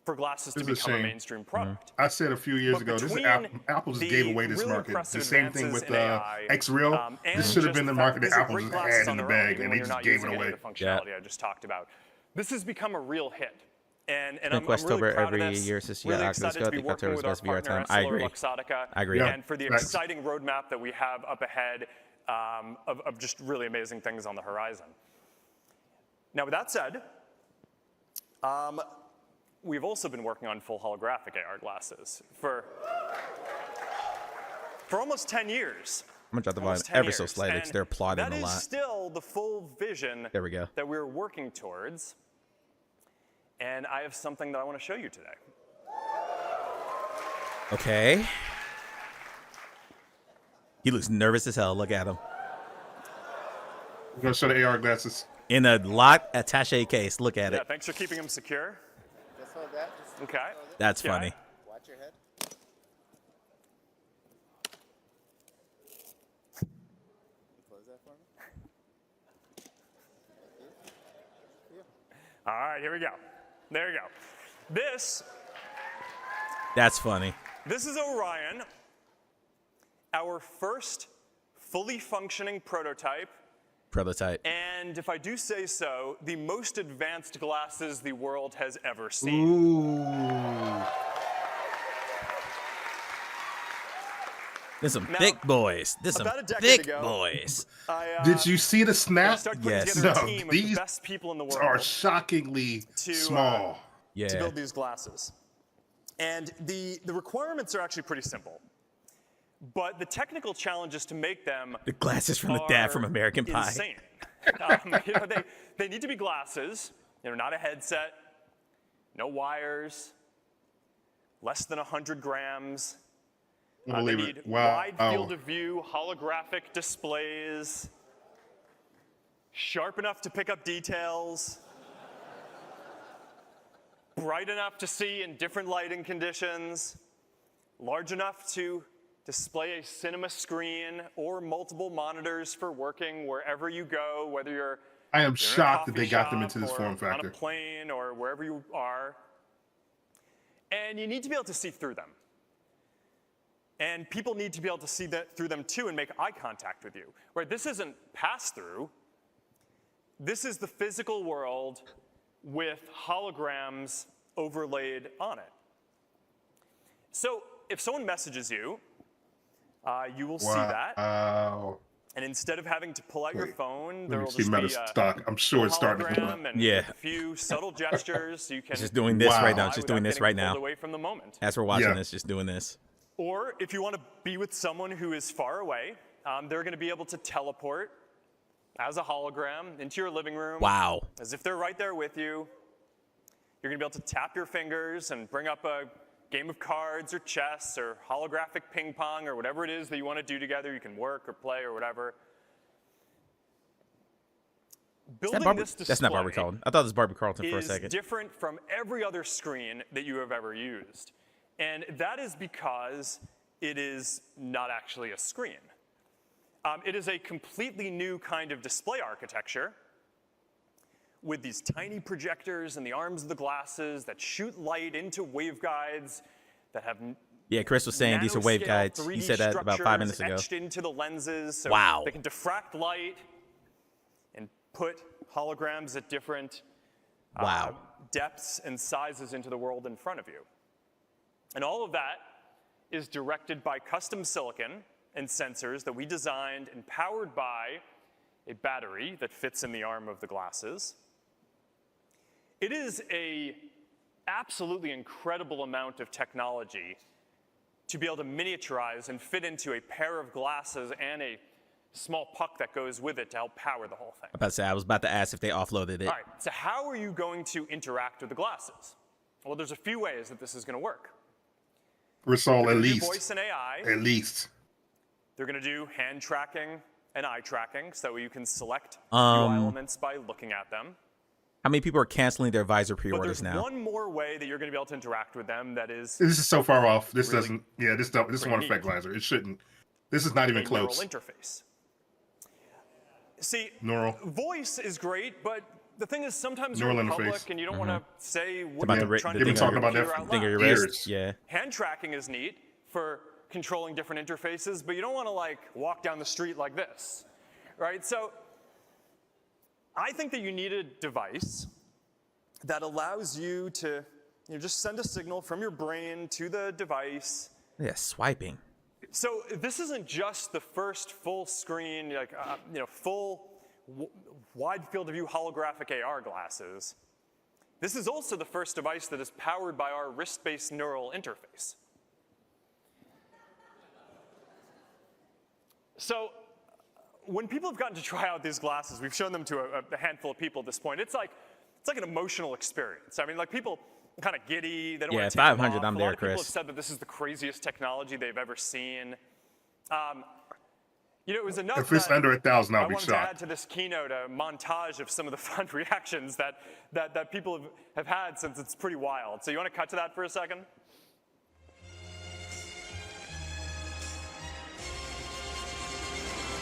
for glasses to It's a become a shame. mainstream product. I said a few years But ago, this is between Apple just the gave away this really market. impressive The same thing advances with in AI, X-Real. and This should have just been the fact market these that are Apple great just glasses had on in the their own, bag, even and when they you're just not gave using it any away. of the functionality I just talked about. This has become a real hit. And I'm Quest really over proud every of this. year since you Really got Oculus excited Go. to I be think working October's with our best VR time. partner, I agree. Luxottica, I agree. and for the exciting roadmap that we have up ahead of just really amazing things on the horizon. Now, with that said, we've also been working on full holographic AR glasses for almost 10 years. I'm gonna drop the volume ever so slightly because they're applauding a lot. That is still the full vision there we go. that we're working towards. And I have something that I want to show you today. Okay. He looks nervous as hell. Look at him. I'm gonna show the AR glasses. In a locked attaché case. Look at it. Thanks for keeping them secure. Just hold that. Okay. That's funny. Watch your head. Close that for me. All right, here we go. There you go. That's funny. This is Orion, our first fully functioning prototype. And if I do say so, the most advanced glasses the world has ever seen. Ooh. There's some thick boys. There's some thick boys. Did you see the snap? Yes. No, of these the best people in the world are shockingly small. To build these glasses. And the requirements are actually pretty simple. But the technical challenges to make them The glasses from the dad from American Pie. Insane. They need to be glasses, not a headset, no wires, less than 100 grams. They need wide field of view, holographic displays, sharp enough to pick up details, bright enough to see in different lighting conditions, large enough to display a cinema screen or multiple monitors for working wherever you go, whether you're I am shocked that they got them into this form factor. On a plane or wherever you are. And you need to be able to see through them. And people need to be able to see through them too and make eye contact with you. Right? This isn't pass-through. This is the physical world with holograms overlaid on it. So if someone messages you, you will see that. And instead of having to pull out your phone, there will just be stock. I'm sure it's starting to come and a few subtle gestures. You can It's just doing this right now. It's just doing this right now. away from the moment. As we're watching this, just doing this. Or if you want to be with someone who is far away, they're going to be able to teleport as a hologram into your living room. Wow. As if they're right there with you. You're going to be able to tap your fingers and bring up a game of cards or chess or holographic ping pong or whatever it is that you want to do together. You can work or play or whatever. Building this display that's not Barbie Carlton. I thought it was Barbie Carlton for a second. Is different from every other screen that you have ever used. And that is because it is not actually a screen. It is a completely new kind of display architecture with these tiny projectors in the arms of the glasses that shoot light into waveguides that have Chris was saying these are waveguides. He said that about 5 minutes ago. Etched into the lenses, so wow. They can diffract light and put holograms at different depths and sizes into the world in front of you. And all of that is directed by custom silicon and sensors that we designed and powered by a battery that fits in the arm of the glasses. It is an absolutely incredible amount of technology to be able to miniaturize and fit into a pair of glasses and a small puck that goes with it to help power the whole thing. I was about to ask if they offloaded it. All right, so how are you going to interact with the glasses? Well, there's a few ways that this is going to work. Resol, at least. Voice and AI. At least. They're going to do hand tracking and eye tracking, so you can select UI elements by looking at them. How many people are canceling their visor pre-orders now? There's one more way that you're going to be able to interact with them that is... This is so far off. This doesn't... Yeah, this won't affect visor. It shouldn't. This is not even close. Neural interface. See, neural. Voice is great, but the thing is sometimes neural you're in interface. public and you don't want to say what about you're trying to do. You've been talking about that thing of your wrist. Yeah. Hand tracking is neat for controlling different interfaces, but you don't want to like walk down the street like this, right? So I think that you need a device that allows you to just send a signal from your brain to the device. Yeah, swiping. So this isn't just the first full screen, full wide field of view holographic AR glasses. This is also the first device that is powered by our wrist-based neural interface. So when people have gotten to try out these glasses, we've shown them to a handful of people at this point. It's like an emotional experience. I mean, like people kind of giddy. They don't want to take 500. them off. I'm there, A lot of people Chris. have said that this is the craziest technology they've ever seen. It was enough. If it's under 1,000, I'll be wanted to shocked. add to this keynote a montage of some of the fun reactions that people have had since it's pretty wild. So you want to cut to that for a second?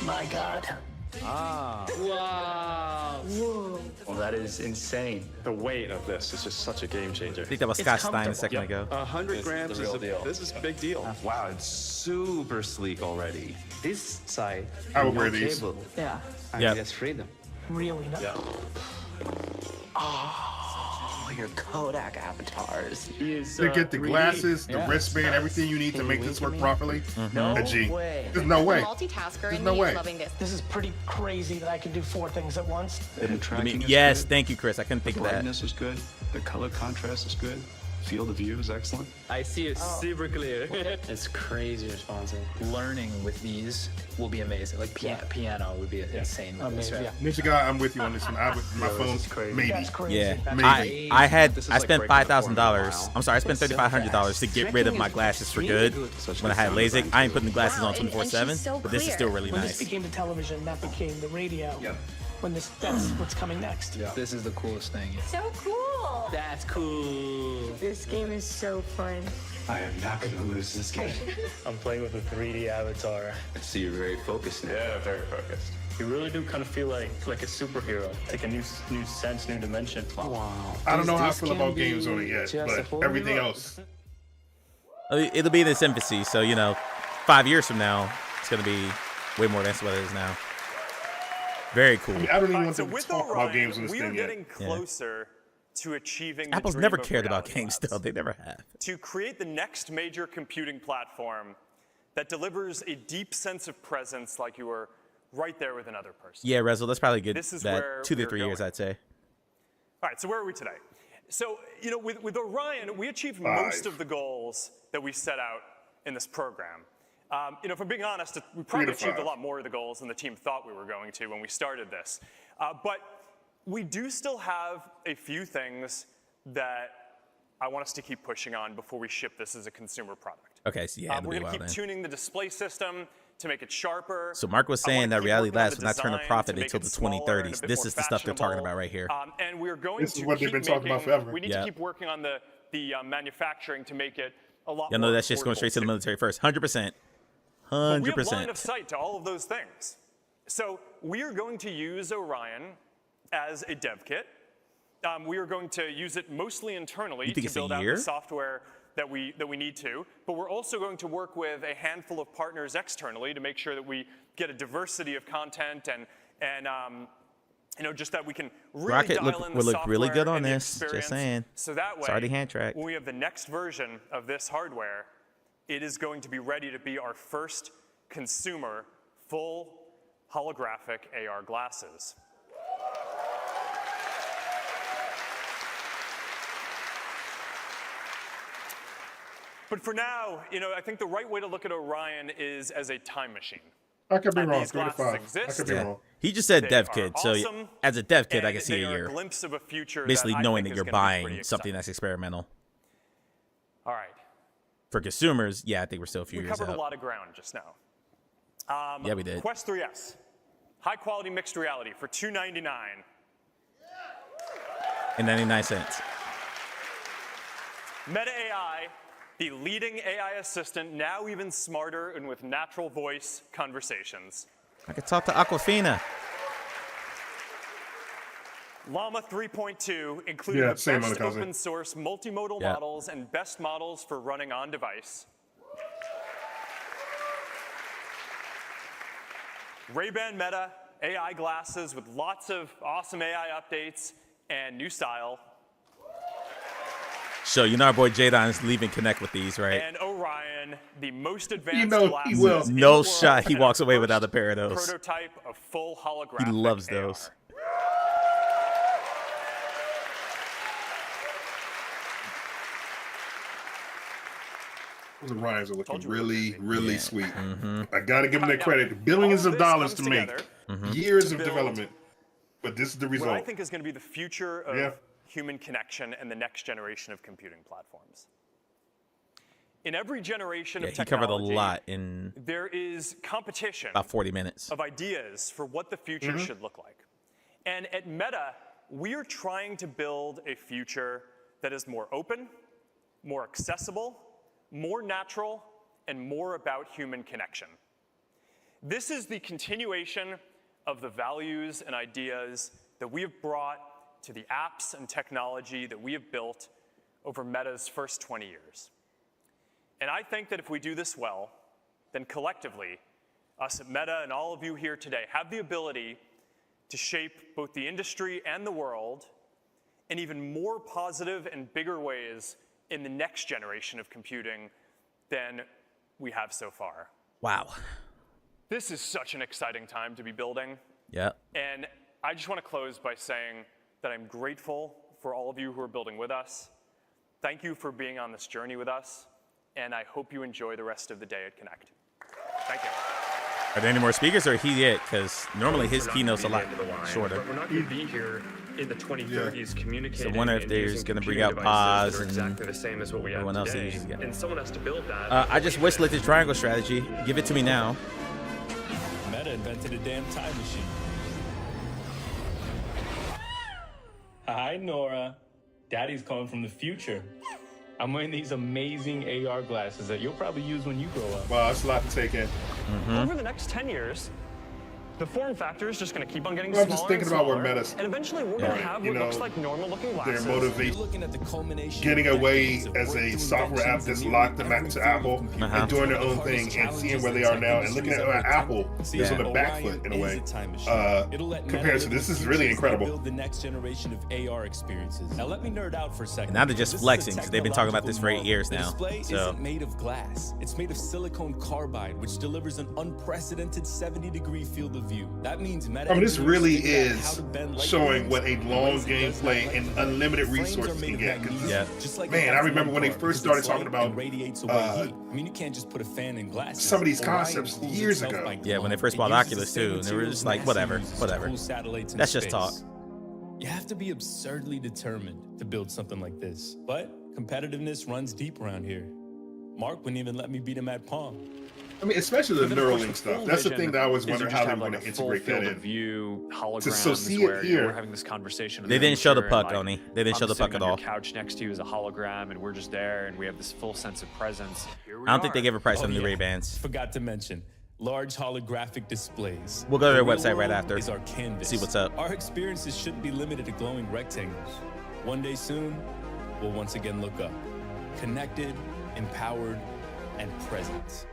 My God. Ah. Wow. Whoa. Well, that is insane. The weight of this is just such a game changer. I think that was Scott Stein a second ago. 100 grams the real deal. This is a big deal. Wow, it's super sleek already. This side. I would wear these. Yeah. I mean, that's freedom. Really nice. Yeah. Oh, your Kodak avatars. They get the glasses, the wristband, everything you need to make this work properly. A G. There's no way. Multitasker There's and no me way. is loving this. This is pretty crazy that I can do 4 things at once. Yes, thank you, Chris. I couldn't think The of that. brightness is good. The color contrast is good. Field of view is excellent. I see it super clear. It's crazy responsive. Learning with these will be amazing. Like piano would be insane. With this, right? Ninja guy, I'm with you on this one. My phone, maybe. Yeah, Maybe. I spent $5,000. I'm sorry, I spent $3,500 to get rid of my glasses for good when I had LASIK. I ain't putting the glasses on 24/7, but this is still really When nice. this became the television, that became the radio. Yeah. That's what's coming next. Yeah. This is the coolest thing. So cool. That's cool. This game is so fun. I am not going to lose this game. I'm playing with a 3D avatar. I see you're very focused now. Yeah, very focused. You really do kind of feel like a superhero. Like a new sense, new dimension. Wow. I don't know how I feel about games on it yet, but everything else. It'll be in its infancy, so 5 years from now, it's gonna be way more than what it is now. Very cool. I don't even want to with talk about games on this we are thing yet. getting closer to achieving Apple's the dream never of cared about Reality games Labs. still. They never have. To create the next major computing platform that delivers a deep sense of presence like you were right there with another person. Yeah, Rezo, that's probably good. This is that where 2 to we're 3 years, going. I'd say. All right, so where are we today? So, with Orion, we achieved 5. most of the goals that we set out in this program. If I'm being honest, we probably achieved 5. a lot more of the goals than the team thought we were going to when we started this. But we do still have a few things that I want us to keep pushing on before we ship this as a consumer product. Okay, so yeah, it'll we're be a going while to keep then. tuning the display system to make it sharper. So Mark was I wanna saying that keep Reality working on Labs the will not turn a design profit to make until it the smaller and a 2030s. bit This more is the stuff they're talking fashionable. about right here. And we're going This to is what they've keep been talking about making- forever. We need to keep working on the manufacturing to make it a lot Y'all more know that shit's going straight to the affordable, military first. 100%. but we have line 100%. of sight to all of those things. So we are going to use Orion as a dev kit. We are going to use it mostly internally You think to it's a build out year? the software that we need to. But we're also going to work with a handful of partners externally to make sure that we get a diversity of content and just that we can really Rocket dial in the will look really software good on and the this. Just experience. saying. So that way, It's already hand tracked. when we have the next version of this hardware, it is going to be ready to be our first consumer full holographic AR glasses. But for now, I think the right way to look at Orion is as a time machine. I could be wrong. These 3 to glasses 5. I exist. could be Yeah. wrong. He just said They dev are kit, so awesome, as a dev kit, I and can see they a are year. glimpse of a future Basically that I knowing think that is you're gonna be pretty buying something exciting. that's experimental. All right. For consumers, yeah, I think we're still a few We years covered out. a lot of ground just now. Yeah, we did. Quest 3S, high quality mixed reality for $299. And 99 cents. Meta AI, the leading AI assistant, now even smarter and with natural voice conversations. I could talk to Aquafina. Llama 3.2, including Yeah, the same best other cousin. open source multimodal Yeah. models and best models for running on device. Ray-Ban Meta AI glasses with lots of awesome AI updates and new style. So you know our boy Jadon is leaving Connect with these, right? And Orion, the most advanced he will. glasses. No shot he walks away without a pair of those. Prototype of full holographic He loves AR. those. The Ryans are looking really, really sweet. Mm-hmm. I got to give them their credit. Billions of dollars to make. Years of development. But this is the result. What I think is going to be the future of human connection and the next generation of computing platforms. In every generation of he technology, covered a lot in there is competition about 40 minutes of ideas for what the future should look like. And at Meta, we are trying to build a future that is more open, more accessible, more natural, and more about human connection. This is the continuation of the values and ideas that we have brought to the apps and technology that we have built over Meta's first 20 years. And I think that if we do this well, then collectively, us at Meta and all of you here today have the ability to shape both the industry and the world in even more positive and bigger ways in the next generation of computing than we have so far. Wow. This is such an exciting time to be building. Yeah. And I just want to close by saying that I'm grateful for all of you who are building with us. Thank you for being on this journey with us. And I hope you enjoy the rest of the day at Connect. Thank you. Are there any more speakers or he it? Because normally his keynote's a lot shorter. We're not going to be here in the 2030s communicating. So I wonder if there's going to bring out Paz and exactly the same as what we have everyone else today. that And someone has to build that. I just wishlit the triangle strategy. Give it to me now. Meta invented a damn time machine. Hi, Nora. Daddy's calling from the future. I'm wearing these amazing AR glasses that you'll probably use when you grow up. Wow, that's a lot to take in. Over the next 10 years, the form factor is just going to keep on getting I'm smaller just thinking and about where smaller, Meta's and eventually we're going to have what looks like normal-looking glasses. Their motivation, getting away as a software app that's locked them back to Apple and doing their own thing and seeing where they are now and looking at Apple is on the back foot in a way. Compared to this is really incredible. Build the next generation of AR experiences. Now let me nerd out for a second. And now they're just flexing because they've been talking about this for 8 years now. The display isn't made of glass. It's made of silicone carbide, which delivers an unprecedented 70-degree field of view. That means Meta. I mean, this really is showing what a long gameplay and unlimited resources can get. Man, I remember when they first started talking about I mean, you can't just put a fan in glass. some of these concepts years ago. Yeah, when they first bought Oculus too, and they were just like, whatever. That's just talk. You have to be absurdly determined to build something like this. But competitiveness runs deep around here. Mark wouldn't even let me beat him at Pong. I mean, especially the Neuralink stuff. That's the thing that I always wonder how they're going to integrate that in. View, So see it here. We're having this conversation. They didn't show the puck, Oni. They didn't show the puck at all. I'm sitting on your couch next to you as a hologram, and we're just there, and we have this full sense of presence. I don't think they gave a price on the Ray-Bans. Forgot to mention, large holographic displays. We'll go to their website right after. Is our canvas. See what's up. Our experiences shouldn't be limited to glowing rectangles. One day soon, we'll once again look up. Connected, empowered, and present.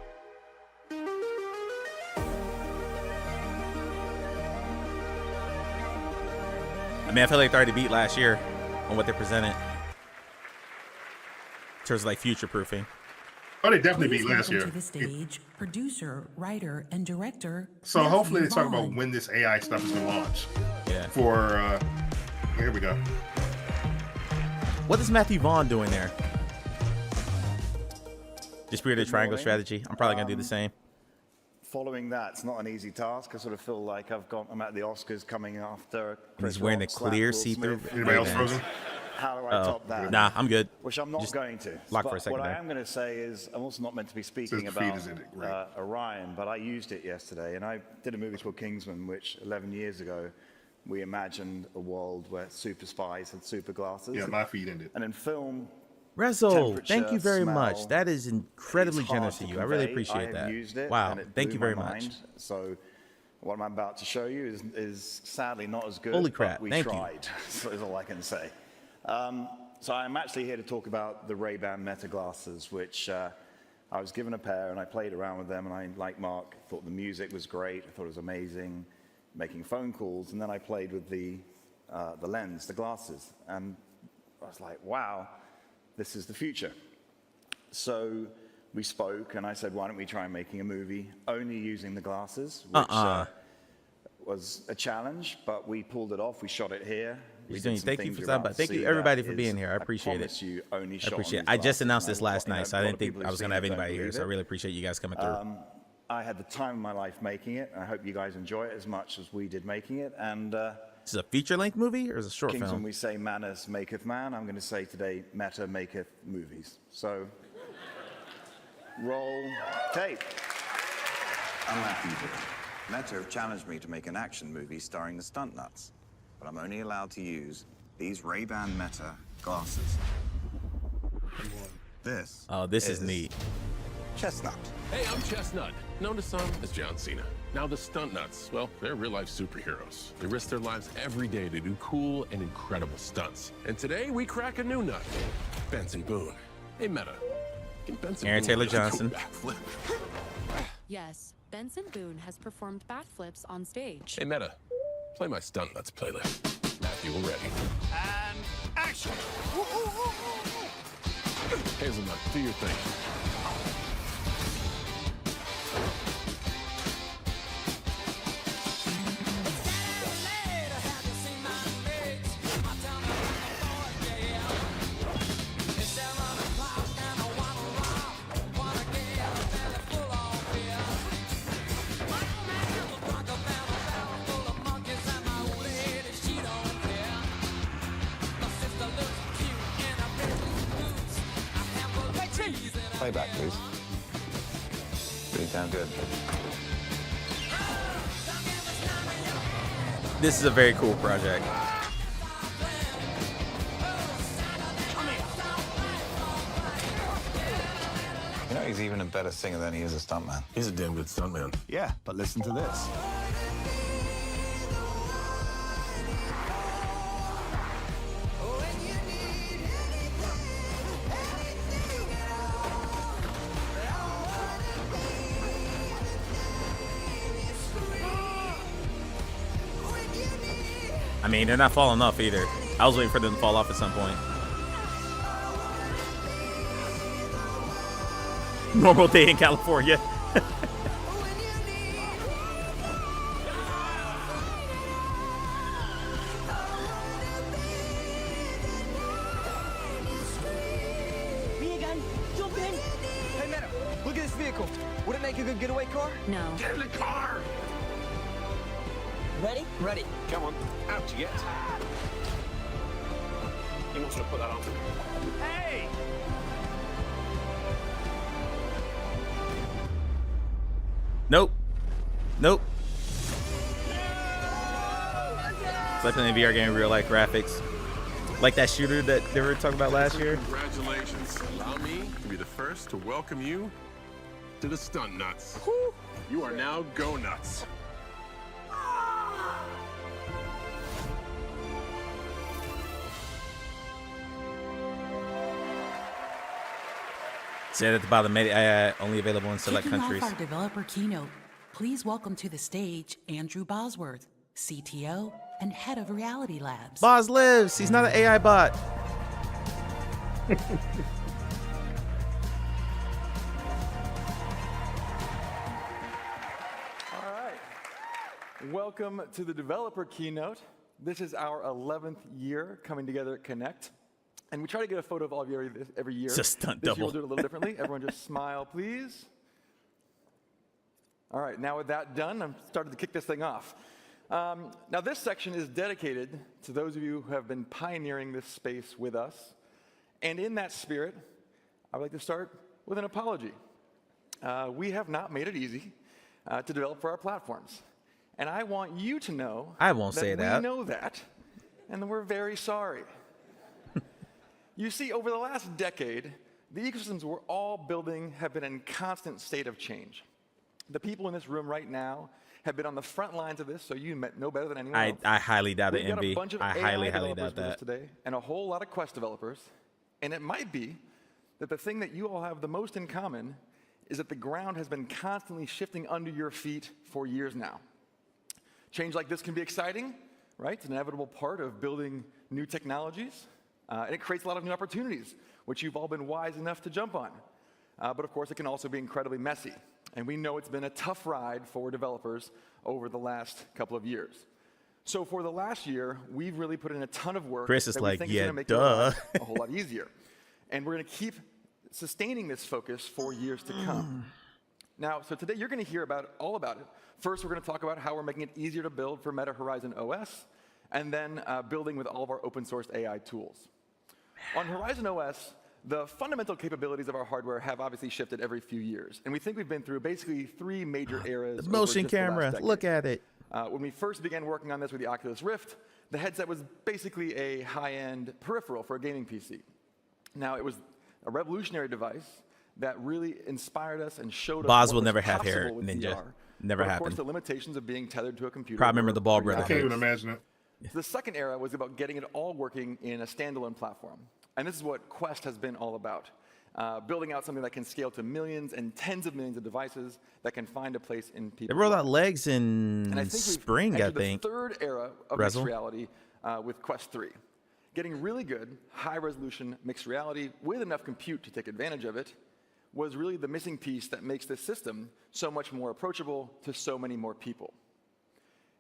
I mean, I feel like they already beat last year on what they presented. In terms of like future-proofing. Oh, they definitely beat last year. To the stage, producer, writer, and director. So hopefully they talk about when this AI stuff is going to launch. Yeah. For, here we go. What is Matthew Vaughn doing there? Just created a triangle strategy. I'm probably going to do the same. Following that, it's not an easy task. I sort of feel like I'm at the Oscars coming after Chris He's wearing a Rock slapped clear Will see-through. Smith. Anybody else frozen? How do I top that? Nah, I'm good. Which I'm not Just going to. lock but for a second what there. I am going to say is I'm also not meant to be speaking about Orion, but I used it yesterday, and I did a movie called Kingsman, which 11 years ago we imagined a world where super spies had super glasses. Yeah, my feed ended. And in film, Rezo, thank you very smell, much. That is incredibly it's hard generous to of you. I really convey. appreciate that. I have used it, Wow, and it thank blew you very my much. mind. So what I'm about to show you is sadly not as good. Holy crap, but we thank you. tried. So is all I can say. So I'm actually here to talk about the Ray-Ban Meta glasses, which I was given a pair and I played around with them, and I, like Mark, thought the music was great. I thought it was amazing, making phone calls, and then I played with the lens, the glasses, and I was like, wow, this is the future. So we spoke, and I said, why don't we try making a movie only using the glasses, which was a challenge, but we pulled it off. We shot it here. Thank you for stopping by. Thank you everybody for being here. I appreciate it. I appreciate it. I just announced this last night, so I didn't think I was going to have anybody here, so I really appreciate you guys coming through. I had the time of my life making it, and I hope you guys enjoy it as much as we did making it. And this is a feature-length movie, or is it a short Kings, film? when we say manners maketh man, I'm going to say today, meta maketh movies. So, roll tape. I'm Matt Beaver. Meta have challenged me to make an action movie starring the Stunt Nuts, but I'm only allowed to use these Ray-Ban Meta glasses. This. Oh, this is neat. Chestnut. Hey, I'm Chestnut, known to some as John Cena. Now the Stunt Nuts, well, they're real-life superheroes. They risk their lives every day to do cool and incredible stunts. And today, we crack a new nut. Benson Boone. Hey, Meta. Can Benson Aaron Boone Taylor do a Johnson. backflip? Yes, Benson Boone has performed backflips on stage. Hey, Meta. Play my Stunt Nuts playlist. Matthew, we're ready. And action! Hazelnut, do your thing. Playback, please. Pretty damn good. This is a very cool project. You know, he's even a better singer than he is a stuntman. He's a damn good stuntman. Yeah, but listen to this. I mean, they're not falling off either. I was waiting for them to fall off at some point. Normal day in California. Me again. Jump in. Hey, Meta, look at this vehicle. Would it make a good getaway car? No. Get in the car! Ready? Ready. Come on, out you get. He wants to put that on. Hey! Nope. Nope. It's like playing a VR game with real life graphics. Like that shooter that they were talking about last year. Congratulations. Allow me to be the first to welcome you to the Stunt Nuts. You are now Go Nuts. Said at the bottom, only available in select Kicking countries. off our developer keynote, please welcome to the stage Andrew Bosworth, CTO and head of Reality Labs. Boz lives. He's not an AI bot. All right. Welcome to the developer keynote. This is our 11th year coming together at Connect. And we try to get a photo of all of you every year. It's a stunt this double. Year we'll do it a little differently. Everyone just smile, please. All right, now with that done, I'm starting to kick this thing off. Now this section is dedicated to those of you who have been pioneering this space with us. And in that spirit, I would like to start with an apology. We have not made it easy to develop for our platforms. And I want you to know I won't say that. We know that, and that we're very sorry. You see, over the last decade, the ecosystems we're all building have been in constant state of change. The people in this room right now have been on the front lines of this, so you know better than anyone else. I highly doubt it, We've got a MB. bunch of I AI highly developers doubt with us that. today, and a whole lot of Quest developers. And it might be that the thing that you all have the most in common is that the ground has been constantly shifting under your feet for years now. Change like this can be exciting, right? It's an inevitable part of building new technologies. And it creates a lot of new opportunities, which you've all been wise enough to jump on. But of course, it can also be incredibly messy. And we know it's been a tough ride for developers over the last couple of years. So for the last year, we've really put in a ton of work Chris is that like, we think yeah, is going to make duh. your life a whole lot easier. And we're going to keep sustaining this focus for years to come. Now, so today you're going to hear all about it. First, we're going to talk about how we're making it easier to build for Meta Horizon OS, and then building with all of our open source AI tools. On Horizon OS, the fundamental capabilities of our hardware have obviously shifted every few years. And we think we've been through basically 3 major eras. The motion camera, look at it. When we first began working on this with the Oculus Rift, the headset was basically a high-end peripheral for a gaming PC. Now, it was a revolutionary device that really inspired us and showed us Boz what will was never have possible hair, with Ninja. VR. Never But of happened. course, the limitations of being tethered to a computer. Probably remember the Ball were Brother pretty I can't obvious. even imagine it. The second era was about getting it all working in a standalone platform. And this is what Quest has been all about. Building out something that can scale to millions and tens of millions of devices that can find a place in They people's rolled out lives. legs And I in think spring, we've I entered think. the third era of Razzle. mixed reality with Quest 3. Getting really good, high-resolution mixed reality with enough compute to take advantage of it was really the missing piece that makes this system so much more approachable to so many more people.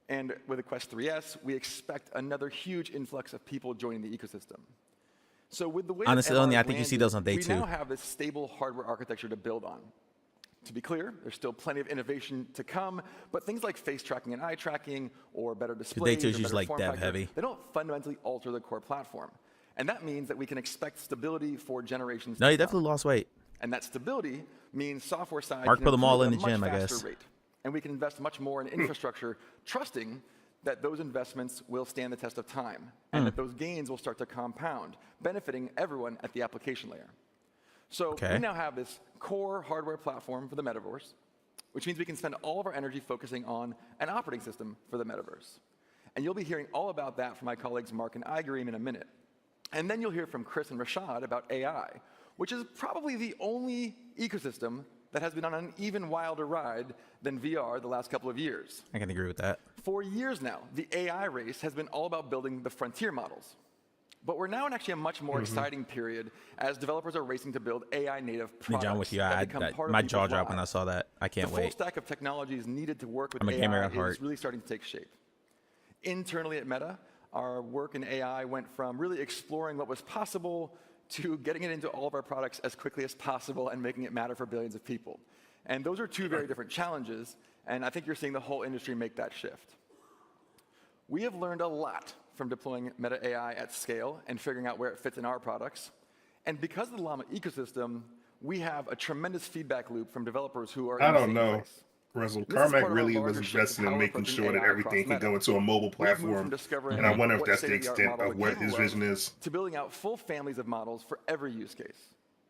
And with the Quest 3S, we expect another huge influx of people joining the ecosystem. So with the way Honestly, that MR Only, I think you landed, see those on day we 2. now have this stable hardware architecture to build on. To be clear, there's still plenty of innovation to come, but things like face tracking and eye tracking or better displays, day 2 is or usually better like form dev factor, heavy. they don't fundamentally alter the core platform. And that means that we can expect stability for generations No, to he come. definitely lost weight. And that stability means software side Mark can put them all improve in at the a gym, much I faster guess. rate. And we can invest much more in infrastructure, trusting that those investments will stand the test of time and that those gains will start to compound, benefiting everyone at the application layer. So we now have this core hardware platform for the metaverse, which means we can spend all of our energy focusing on an operating system for the metaverse. And you'll be hearing all about that from my colleagues Mark and Igerim in a minute. And then you'll hear from Chris and Rashad about AI, which is probably the only ecosystem that has been on an even wilder ride than VR the last couple of years. I can agree with that. For years now, the AI race has been all about building the frontier models. But we're now in actually a much more exciting period as developers are racing to build AI native products. Ninja, I'm with you. that become part of My people's jaw dropped when I lives. saw that. I can't The full wait. stack of technologies needed to work with I'm a gamer AI at heart. is really starting to take shape. Internally at Meta, our work in AI went from really exploring what was possible to getting it into all of our products as quickly as possible and making it matter for billions of people. And those are 2 very different challenges, and I think you're seeing the whole industry make that shift. We have learned a lot from deploying Meta AI at scale and figuring out where it fits in our products. And because of the Llama ecosystem, we have a tremendous feedback loop from developers who are I in the don't same know. place. Russell, This is part Carmack of our really larger was shift invested of in how making we're sure approaching that AI everything across can go Meta. into a mobile We've moved platform. from discovering And I wonder if what that's the state-of-the-art extent model of we're what capable his of vision is. to building out full families of models for every use case.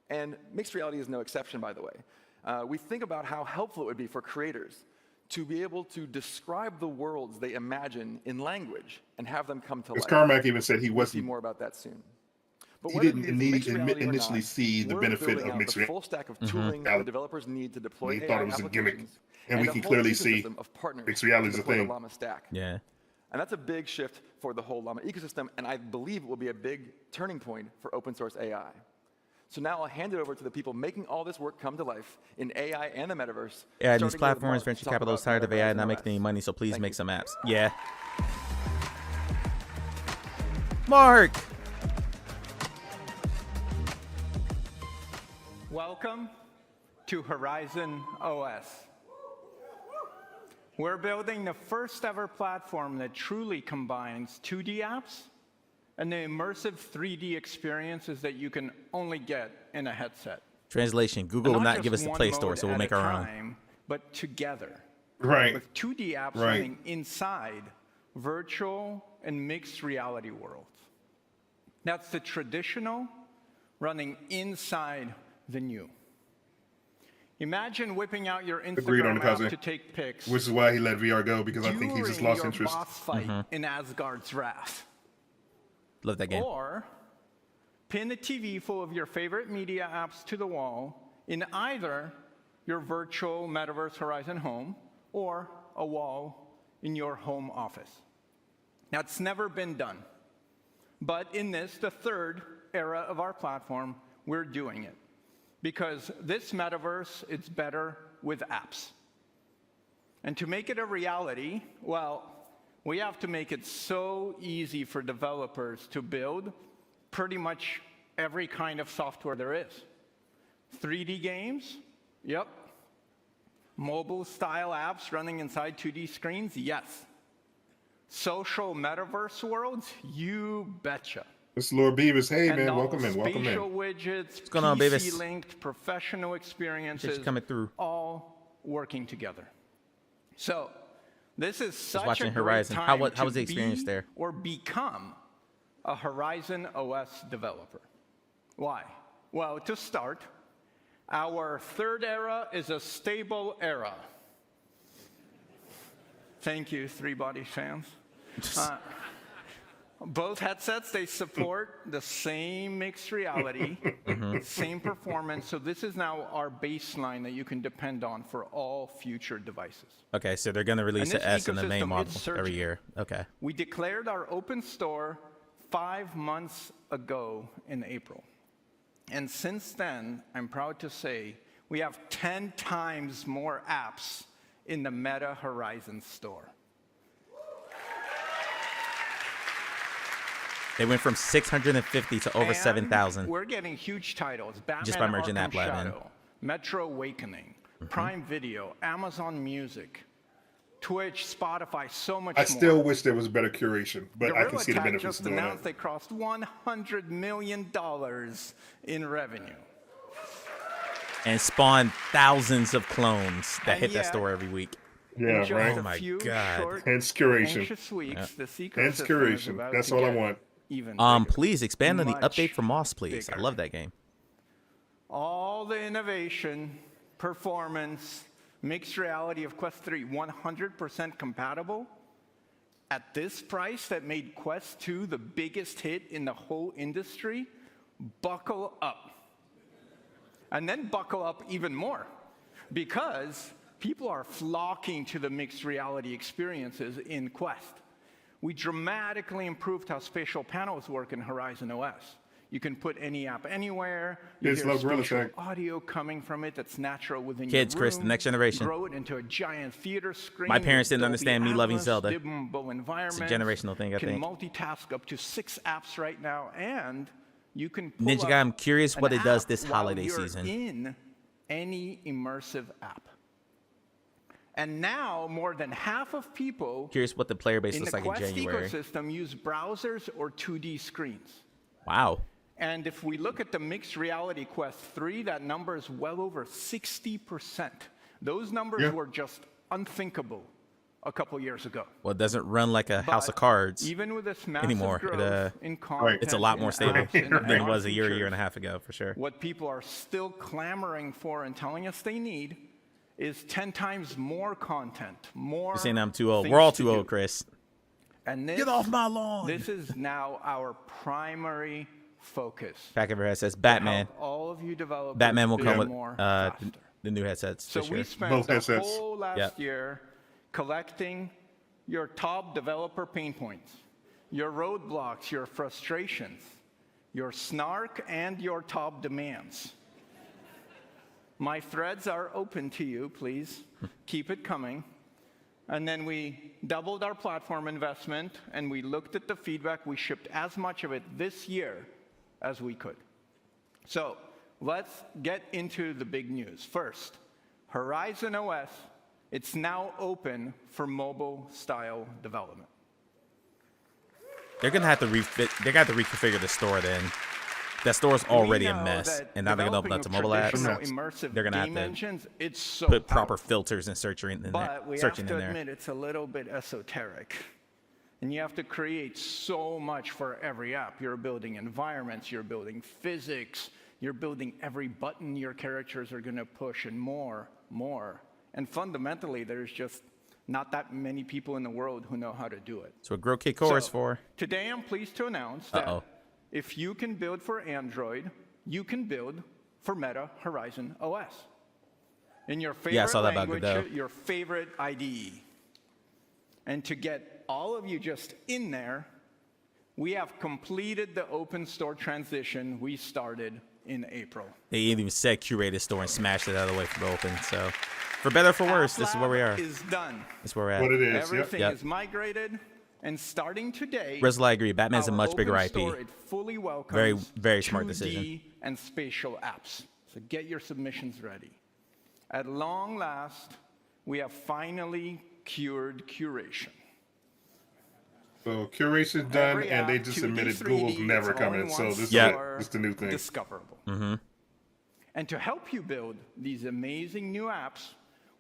And mixed reality is no exception, by the way. We think about how helpful it would be for creators to be able to describe the worlds they imagine in language and have them come to life. Because Carmack even said he We'll see wasn't. more about that soon. But He whether didn't it is mixed reality or initially not, see the we're benefit building of out mixed the reality. full stack of tooling the developers need to deploy He AI thought it was a gimmick. applications And we a can whole clearly see ecosystem of partners mixed reality to is a deploy the thing. Llama stack. Yeah. And that's a big shift for the whole Llama ecosystem, and I believe it will be a big turning point for open source AI. So now I'll hand it over to the people making all this work come to life in AI and the metaverse. Yeah, and starting these with platforms, Mark to venture talk capital is about tired of Meta AI Horizon not OS. making any money, so please Thank make you. some apps. Yeah. Mark! Welcome to Horizon OS. We're building the first ever platform that truly combines 2D apps and the immersive 3D experiences that you can only get in a headset. Translation: Google will not just give us the one Play Store, mode so we'll at make a our own. time, but together. Right. With 2D apps Right. running inside virtual and mixed reality worlds. That's the traditional running inside the new. Imagine whipping out your Agreed on Instagram the app cousin. to take pics. Which is why he let VR go, because I think he just during lost your interest. boss fight in Asgard's Wrath. Love that game. Or pin a TV full of your favorite media apps to the wall in either your virtual Metaverse Horizon home or a wall in your home office. Now, it's never been done. But in this, the third era of our platform, we're doing it. Because this metaverse, it's better with apps. And to make it a reality, well, we have to make it so easy for developers to build pretty much every kind of software there is. 3D games? Yep. Mobile-style apps running inside 2D screens? Yes. Social metaverse worlds? You betcha. It's Lord Beavis. Hey, And man, all welcome in. Welcome spatial in. widgets, What's going on, Beavis? PC-linked professional experiences, coming through. all working together. So this is such watching a great Horizon. time How to was the experience be there? or become a Horizon OS developer. Why? Well, to start, our third era is a stable era. Thank you, Three Body fans. Both headsets, they support the same mixed reality, same performance. So this is now our baseline that you can depend on for all future devices. Okay, so they're going to release And the this S in the main ecosystem, model it's every surging. year. Okay. We declared our open store 5 months ago in April. And since then, I'm proud to say, we have 10 times more apps in the Meta Horizon store. They went from 650 to over And 7,000. We're getting huge titles. Batman Just by merging Arkham that lab in. Shadow, Metro Awakening, Prime Video, Amazon Music, Twitch, Spotify, so much I more. still wish there was better curation, but I Gorilla can see the Tag benefits just of doing announced that. they crossed $100 million in revenue. And spawned thousands of clones that And hit that yet, store every week. Yeah, in just right. a Oh my few God. short, Hence curation. anxious weeks, Yeah. this ecosystem Hence is curation. about That's to all I get want. even bigger. Please expand on the Much update for Moss, please. I bigger. love that game. All the innovation, performance, mixed reality of Quest 3, 100% compatible at this price that made Quest 2 the biggest hit in the whole industry. Buckle up. And then buckle up even more, because people are flocking to the mixed reality experiences in Quest. We dramatically improved how spatial panels work in Horizon OS. You can put any app anywhere. You Kids hear love Gorilla spatial Tag. audio coming from it that's natural within Kids, your room. Chris, the next generation. Grow it into a giant theater screen. My parents with didn't understand me Dolby loving Atmos, Zelda. dimmable environments. generational thing, I can think. multitask up to 6 apps right now, and you can pull Ninja up Guy, I'm curious what an it does app this while holiday you're season. in any immersive app. And now, more than half of people Curious what the player base in looks the like in Quest January. ecosystem use browsers or 2D screens. Wow. And if we look at the mixed reality Quest 3, that number is well over 60%. Those numbers Yeah. were just unthinkable a couple years ago. Well, it doesn't run like a House of But Cards even with this massive anymore. growth in content, It's a lot more in stable apps, in than it was a year features, and a half ago, for sure. What people are still clamoring for and telling us they need is 10 times more content, more. You're saying I'm too old. things We're all to too do. old, Chris. And this, Get off my lawn. This is now our primary focus. Pack of says to Batman. help all of you developers Batman will build come with more the faster. new headsets. So this we year. spent the whole last year collecting your top developer pain points, your roadblocks, your frustrations, your snark, and your top demands. My threads are open to you, please. Keep it coming. And then we doubled our platform investment, and we looked at the feedback. We shipped as much of it this year as we could. So let's get into the big news. First, Horizon OS, it's now open for mobile-style development. They're gonna have to reconfigure the store then. That store's already a know mess, that and now they're gonna open up to mobile apps. traditional immersive They're gonna have game to engines, it's so put proper filters and searching in there. But we have searching to in there. admit it's a little bit esoteric. And you have to create so much for every app. You're building environments, you're building physics, you're building every button your characters are going to push, and more. And fundamentally, there's just not that many people in the world who know how to do it. So what Grow Kid Core is So, for. Today, I'm pleased to announce that if you can build for Android, you can build for Meta Horizon OS. In your favorite I saw that about language, Godot. your favorite IDE. And to get all of you just in there, We have completed the open store transition we started in April. They even said curated store and smashed it out of the way from the open. So, for better or for worse, this is where we are. Is done. This is where we're at. What it is. Everything Yep. is migrated, and starting today, Rezel, I agree. Batman's a our much bigger open IP. store, it fully welcomes Very, very smart 2D decision. and spatial apps. So get your submissions ready. At long last, we have finally cured curation. So curation's done, Every and they app, just 2D, submitted 3D, Google's never it's all coming. in So one this store, is the new thing. Discoverable. Mm-hmm. And to help you build these amazing new apps,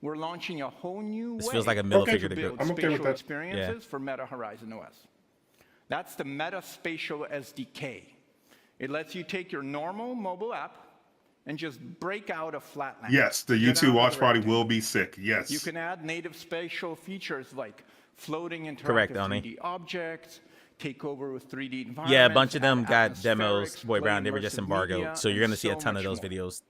we're launching a whole new This way feels like a middle to figure to build go. I'm okay spatial with that. experiences for Meta Horizon OS. That's the Meta Spatial SDK. It lets you take your normal mobile app and just break out a flatland. Yes, the Get out YouTube of watch the party rectangle. will be sick. Yes. You can add native spatial features like floating interactive Correct, Oni. 3D objects, take over with 3D environments. Yeah, a bunch of them add got demos, atmospherics, Boy play Brown. They were just immersive embargoed. media, So you're and going to see a so ton of much those more. videos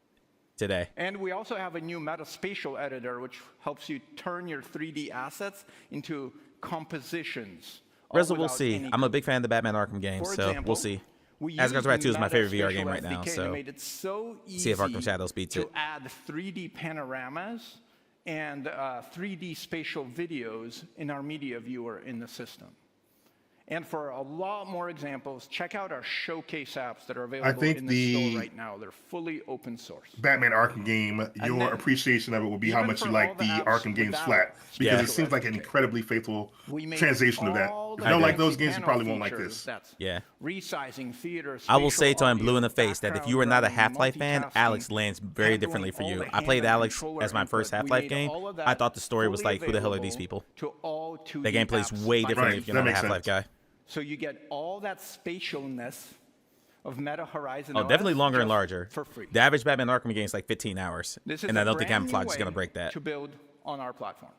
today. And we also have a new Metaspatial editor, which helps you turn your 3D assets into compositions. all Rezel, we'll without see. any I'm a code. big fan of the Batman Arkham games, For so example, we'll see. we Asgard's used Wrath 2 is my favorite VR Metaspatial game right now, SDK so and made it so easy see if Arkham Shadows beats to it. add 3D panoramas and 3D spatial videos in our media viewer in the system. And for a lot more examples, check out our showcase apps that are available think in the the store right now. They're fully open source. Batman Arkham game, your then, appreciation of it will be how even much you for like all the the apps Arkham games without flat, because Yeah. it seems like an incredibly faithful We made translation of that. all If the you don't like fancy those games, you panel probably won't like features, this. That's Yeah. resizing theater. I will say spatial to him, blue in the audio, face, that if you were not a background Half-Life rendering, fan, Alex multitasking, lands very handling differently for all you. the I played hand and Alex controller as my first input. We Half-Life made game. all of I that thought the story was fully like, who the hell are these available people? to all 2D The game plays apps way by differently Right, if you're that not a makes Half-Life sense. guy. So you get all that spatialness of Meta Horizon Oh, OS definitely longer and just larger. for free. The average Batman Arkham game is like 15 hours. This is And I a don't think brand new Camouflage is going to way break that. to build on our platform.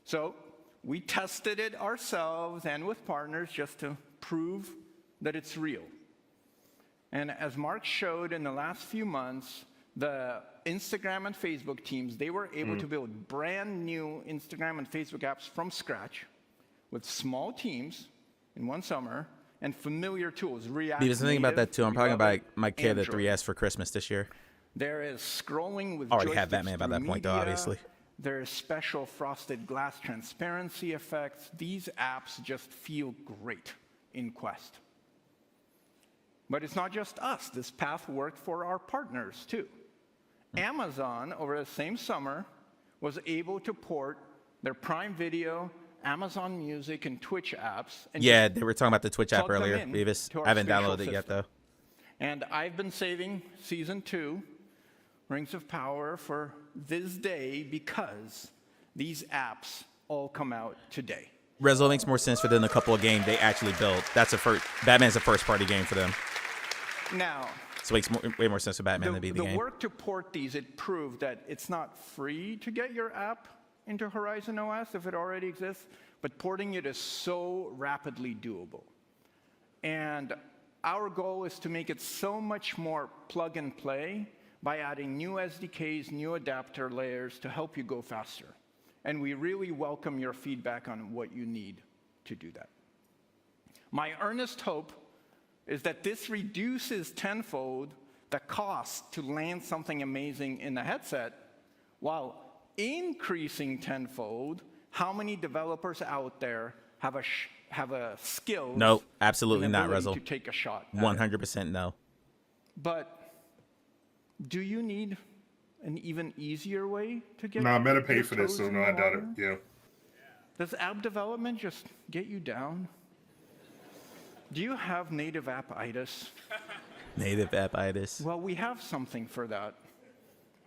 So we tested it ourselves and with partners just to prove that it's real. And as Mark showed in the last few months, the Instagram and Facebook teams, they were able to build brand new Instagram and Facebook apps from scratch with small teams in one summer and familiar tools. React There's something about Native, that too. I'm we probably love going to it, buy my kid a Android. 3S for Christmas this year. There is scrolling with Already had joysticks Batman by through that point, though, media. obviously. There's special frosted glass transparency effects. These apps just feel great in Quest. But it's not just us. This path worked for our partners, too. Amazon, over the same summer, was able to port their Prime Video, Amazon Music, and Twitch apps. And Yeah, just they were talking about the Twitch app plug them earlier, in Beavis. to our I haven't spatial downloaded it yet, system. though. And I've been saving Season 2, Rings of Power, for this day because these apps all come out today. Rezo makes more sense for them than a couple of games they actually built. That's a Batman's a first-party game for them. Now, So it makes way more sense for Batman to be the game. work to port these, it proved that it's not free to get your app into Horizon OS if it already exists, but porting it is so rapidly doable. And our goal is to make it so much more plug and play by adding new SDKs, new adapter layers to help you go faster. And we really welcome your feedback on what you need to do that. My earnest hope is that this reduces tenfold the cost to land something amazing in the headset, while increasing tenfold how many developers out there have a skill. No, absolutely and not, ability Rezo. to take a shot. at it. 100% no. But do you need an even easier way to get? Nah, Meta your paid for this, toes so in no, the I doubt it. water? Yeah. Does app development just get you down? Do you have native app-itis? Native app-itis. Well, we have something for that.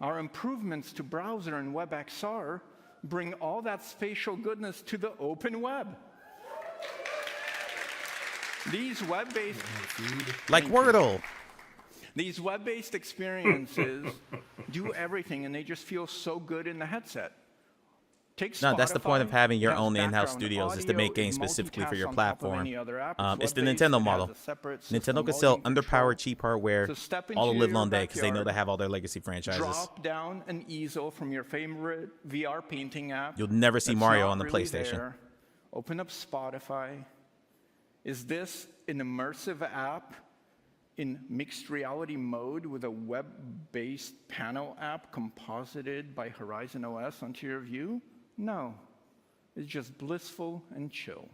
Our improvements to browser and WebXR bring all that spatial goodness to the open web. These web-based Like Wordle. These web-based experiences do everything, and they just feel so good in the headset. Take No, that's the point of Spotify, having your it has own in-house background studios is to audio, make it games specifically for your multitasks on top of platform. any other app. It's It's the web-based, Nintendo it has model. a separate Nintendo system could sell loading control. underpowered, cheap hardware So step all into live your long day because they know backyard, they have all their legacy franchises. Drop down an easel from your favorite VR painting app. You'll never see that's Mario not on the really PlayStation. there. Open up Spotify. Is this an immersive app in mixed reality mode with a web-based panel app composited by Horizon OS onto your view? No. It's just blissful and chill.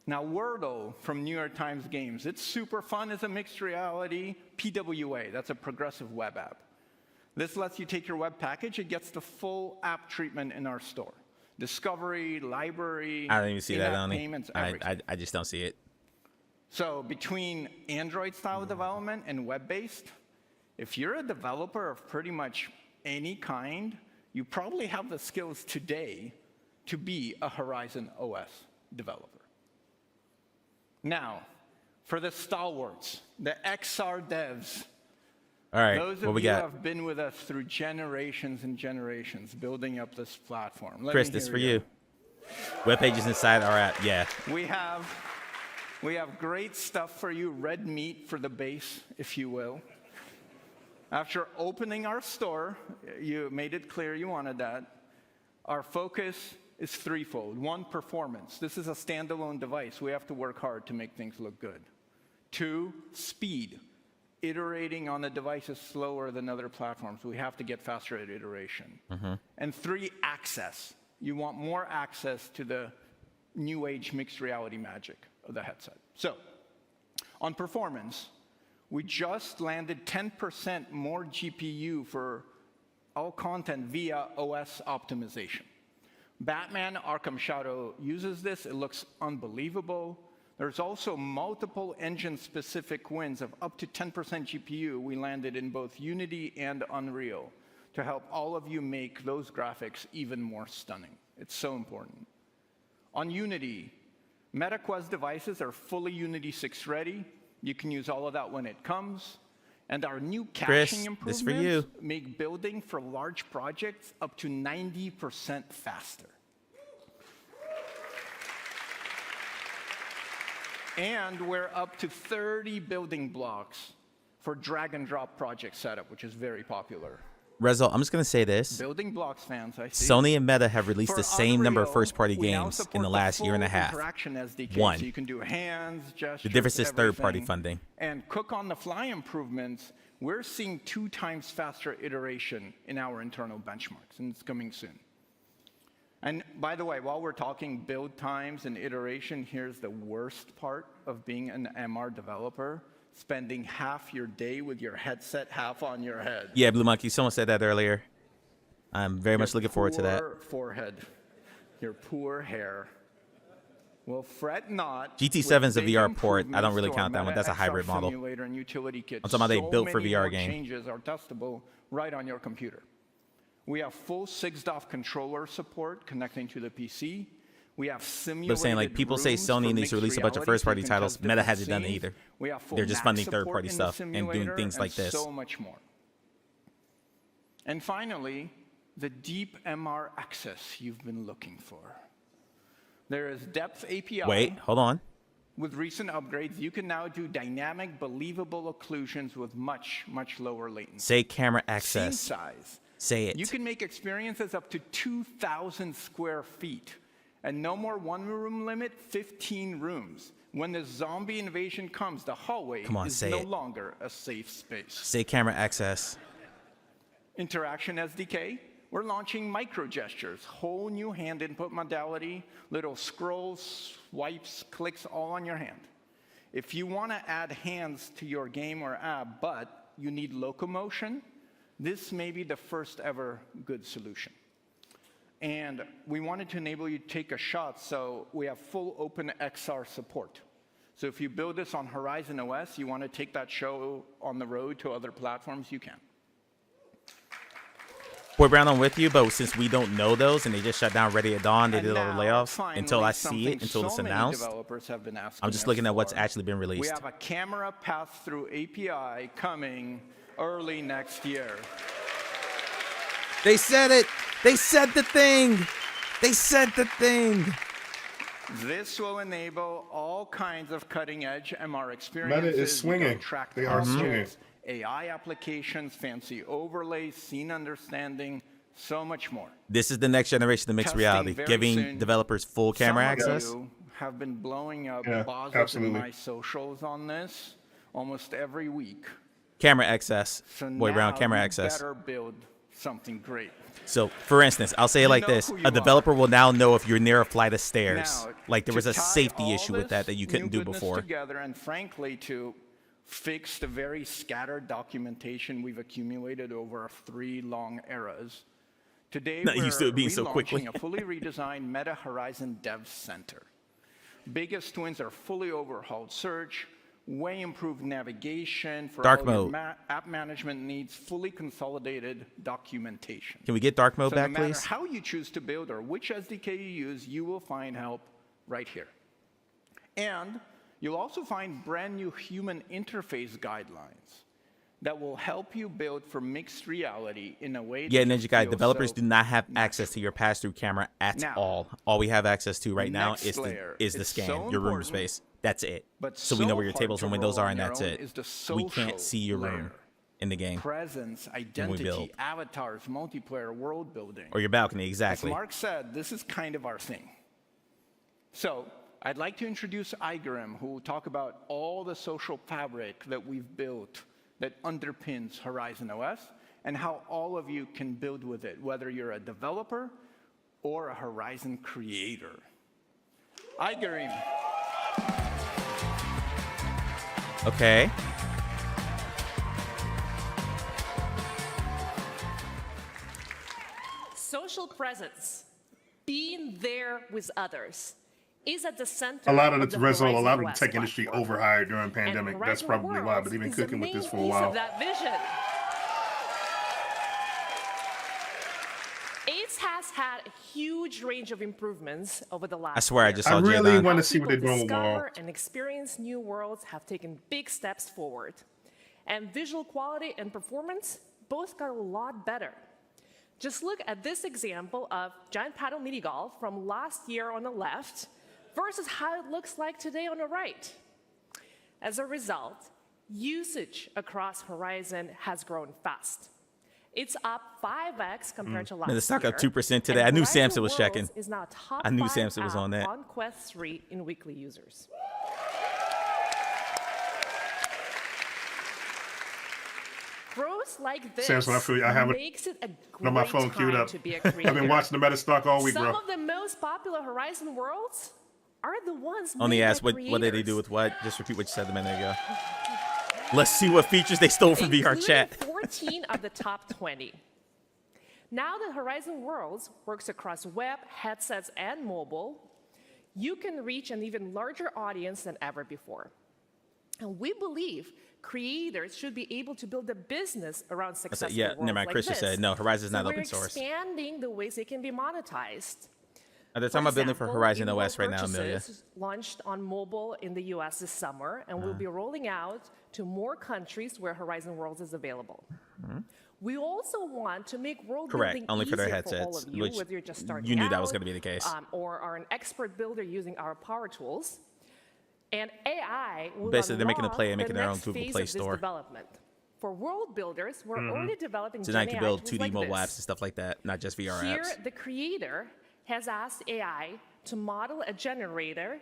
Now, Wordle from New York Times Games. It's super fun as a mixed reality PWA. That's a progressive web app. This lets you take your web package. It gets the full app treatment in our store. Discovery, library, I don't even see that on payments, it. I just don't see it. So between Android-style development and web-based, if you're a developer of pretty much any kind, you probably have the skills today to be a Horizon OS developer. Now, for the stalwarts, the XR devs, all right, those what of we you who got? have been with us through generations and generations building up this platform. Let Chris, me this hear for you. you. Web pages inside our app, yeah. We have great stuff for you, red meat for the base, if you will. After opening our store, you made it clear you wanted that. Our focus is threefold. One, performance. This is a standalone device. We have to work hard to make things look good. Two, speed. Iterating on the device is slower than other platforms. We have to get faster at iteration. And three, access. You want more access to the new age mixed reality magic of the headset. So, on performance, we just landed 10% more GPU for all content via OS optimization. Batman Arkham Shadow uses this. It looks unbelievable. There's also multiple engine-specific wins of up to 10% GPU we landed in both Unity and Unreal to help all of you make those graphics even more stunning. It's so important. On Unity, MetaQuest devices are fully Unity 6 ready. You can use all of that when it comes. And our new caching improvements for you. make building for large projects up to 90% faster. And we're up to 30 building blocks for drag and drop project setup, which is very popular. Rezo, I'm just going to say this. Building blocks fans, I see. Sony and Meta have released the same number of Unreal, first-party we now games support in the last year and a full half. Interaction SDK, One. So you can do hands, gestures, The difference is third-party everything. funding. And Cook on the Fly improvements, we're seeing 2 times faster iteration in our internal benchmarks, and it's coming soon. And by the way, while we're talking build times and iteration, here's the worst part of being an MR developer: spending half your day with your headset half on your head. Yeah, Blue Monkey, someone said that earlier. I'm very much looking forward to that. Poor forehead, your poor hair. Well, fret not. GT7's a With big VR port. I don't really improvements to count that our one. That's a Meta hybrid XR model. Simulator and utility kit. I'm talking about they So built for many VR more game. changes are testable right on your computer. We have full 6DoF controller support connecting to the PC. We have simulated But I'm saying, like, people say rooms Sony for needs to mixed release a bunch of reality, first-party so you can titles. test Meta different hasn't done it scenes. either. We have full They're just Mac funding support third-party in the stuff and doing simulator, things like this. So much more. And finally, the deep MR access you've been looking for. There is Depth API. Wait, hold on. With recent upgrades, you can now do dynamic, believable occlusions with much, much lower latency. Say camera Scene access. size. Say it. You can make experiences up to 2,000 square feet. And no more one-room limit, 15 rooms. When the zombie invasion comes, the hallway Come on, is say no it. longer a safe space. Say camera access. Interaction SDK, we're launching micro gestures, whole new hand input modality, little scrolls, swipes, clicks, all on your hand. If you want to add hands to your game or app, but you need locomotion, this may be the first ever good solution. And we wanted to enable you to take a shot, so we have full open XR support. So if you build this on Horizon OS, you want to take that show on the road to other platforms, you can. Boy Brown, I'm with you, but since we don't know those and they just shut down Ready at Dawn, they did all the layoffs. Finally, Until I see it, until something it's so many announced, developers have been asking I'm just us looking at what's for. actually been We released. have a camera pass-through API coming early next year. They said it. They said the thing. They said the thing. This will enable all kinds of cutting-edge MR experiences. Meta is swinging. Track They are swinging. objects, AI applications, fancy overlays, scene understanding, so much more. This is the next generation of mixed Testing reality, very giving soon. developers full camera Some of access. you have been blowing up Yeah, Bosworth absolutely. and my socials on this almost every week. Camera access. So Boy now Brown, camera you access. better build something great. So, for instance, I'll say it like know this. who you A developer are. will now know if you're near a flight of stairs. Now, Like there to was a tie safety all issue with that this you couldn't new do goodness before. Together, and frankly, to fix the very scattered documentation we've accumulated over 3 long eras. Today, Not we're used to it being so quickly. relaunching a fully redesigned Meta Horizon Dev Center. Biggest wins are fully overhauled search, way improved navigation for Dark all your mode. app management needs, fully consolidated documentation. Can we get dark mode So back, no matter please? how you choose to build or which SDK you use, you will find help right here. And you'll also find brand new human interface guidelines that will help you build for mixed reality in a way Yeah, that Ninja Guy, feels developers so do not have access to your pass-through camera at Now, all. All we have access to right now next is layer the is scan, so your room important, space. That's it. but So we know so where your hard tables to and windows roll are, on and your that's own it. is the We can't social see your room layer. in the game. Presence, we identity, build. avatars, multiplayer, world building. Or your balcony, exactly. As Mark said, this is kind of our thing. So I'd like to introduce Igrim, who will talk about all the social fabric that we've built that underpins Horizon OS and how all of you can build with it, whether you're a developer or a Horizon creator. Igrim. Okay. Social presence, being there with others, is at the center. A lot of the result, a Horizon lot of the OS tech industry platform. overhired during And pandemic. That's Horizon probably why. Worlds But they've been is the cooking with main this for a piece while. of that vision. AIDS has had a huge range of improvements over the last I swear I year. just saw I really Jadon. want How to see what they're people doing with Wall. discover and experience new worlds have taken big steps forward. And visual quality and performance both got a lot better. Just look at this example of Giant Paddle Mini Golf from last year on the left versus how it looks like today on the right. As a result, usage across Horizon has grown fast. It's up 5x compared to last Man, the stock year. up 2% today. And I knew Horizon Samson was Worlds checking. is now top I knew 5 Samson was app on that. on Quest 3 in weekly users. Growth like this Samson, I feel you. I have it makes it a on my great phone queued time up. to be a I've creator. been watching the meta stock all week, Some bro. of the most popular Horizon worlds are the ones Only made asked by what did they do creators, with what? Just repeat what you said a minute ago. Let's see what features they stole from VR including chat. 14 of the top 20. Now that Horizon Worlds works across web, headsets, and mobile, you can reach an even larger audience than ever before. And we believe creators should be able to build a business around successful yeah, worlds never mind. like Chris just this. said, no, Horizon's not So open source. We're expanding the ways they can be monetized. They're talking about building for Horizon in-world OS right now, Amelia. purchases launched on mobile in the US this summer, and we'll be rolling out to more countries where Horizon Worlds is available. We also want to make world Correct, building only for their easier for all headsets, of you, which whether you're just starting you knew that was out, gonna be the case. Or are an expert builder using our power tools. And AI will Basically, they're making a unlock play and the making their own next Google phase Play of this Store. development. For world builders, we're already developing So now you Gen can AI build tools 2D like mobile this. apps and stuff like that, not just VR Here, apps. the creator has asked AI to model a generator,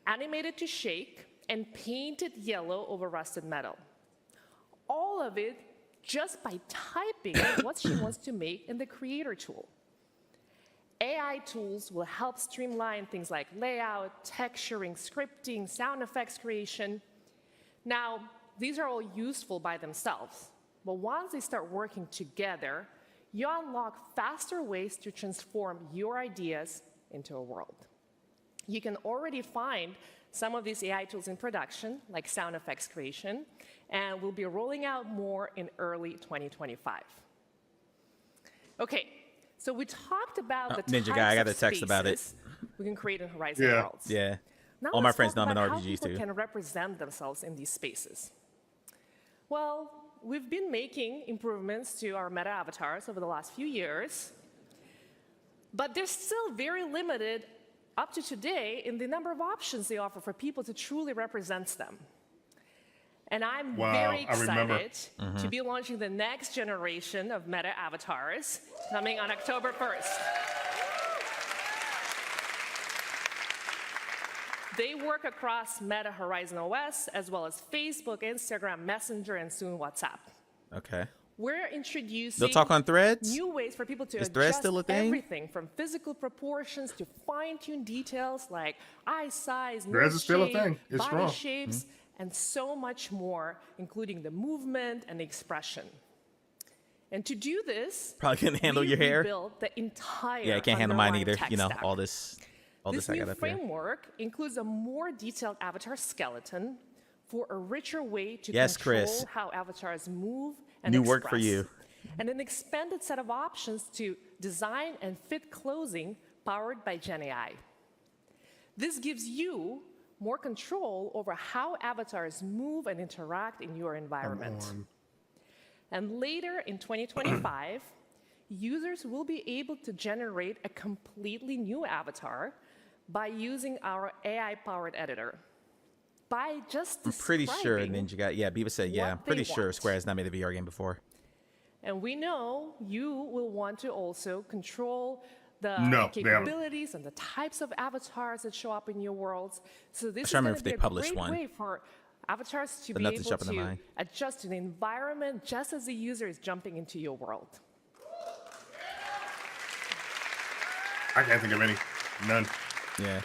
animated to shake, and painted yellow over rusted metal. All of it just by typing what she wants to make in the creator tool. AI tools will help streamline things like layout, texturing, scripting, sound effects creation. Now, these are all useful by themselves, but once they start working together, you unlock faster ways to transform your ideas into a world. You can already find some of these AI tools in production, like sound effects creation, and we'll be rolling out more in early 2025. Okay, so we talked about the Ninja types Guy, I got of a text about it. spaces we can create in Horizon Yeah. Worlds. Yeah. Now All my let's friends talk know I'm in about how RPGs people too. can represent themselves in these spaces. Well, we've been making improvements to our meta avatars over the last few years, but they're still very limited up to today in the number of options they offer for people to truly represent them. And I'm Wow, very I remember. excited to be launching the next generation of meta avatars coming on October 1st. They work across Meta Horizon OS, as well as Facebook, Instagram, Messenger, and soon WhatsApp. Okay. We're introducing They'll talk on Threads? new ways for people to Is Threads adjust still a thing? everything from physical proportions to fine-tuned details like eye size, Threads nose is still a shape, thing. It's body strong. shapes, and so much more, including the movement and the expression. And to do this, Probably couldn't handle your hair. built the entire Yeah, I can't handle mine underlying either. tech You know, stack. all this I This got new up here. framework includes a more detailed avatar skeleton for a richer way to Yes, control Chris. how avatars move and New work for express. you. And an expanded set of options to design and fit clothing powered by GenAI. This gives you more control over how avatars move and interact in your environment. And later in 2025, users will be able to generate a completely new avatar by using our AI-powered editor. By just I'm pretty sure describing Ninja got. Yeah, Beavis said, yeah, I'm what pretty they sure want. Square has not made a VR game before. And we know you will want to also control the No, they haven't. capabilities and the types of avatars that show up in your worlds. So this is trying to remember going if to they be a published great one. way for avatars to But be nothing's able jumping to to mind. adjust to the environment just as the user is jumping into your world. I can't think of any. None. Yeah.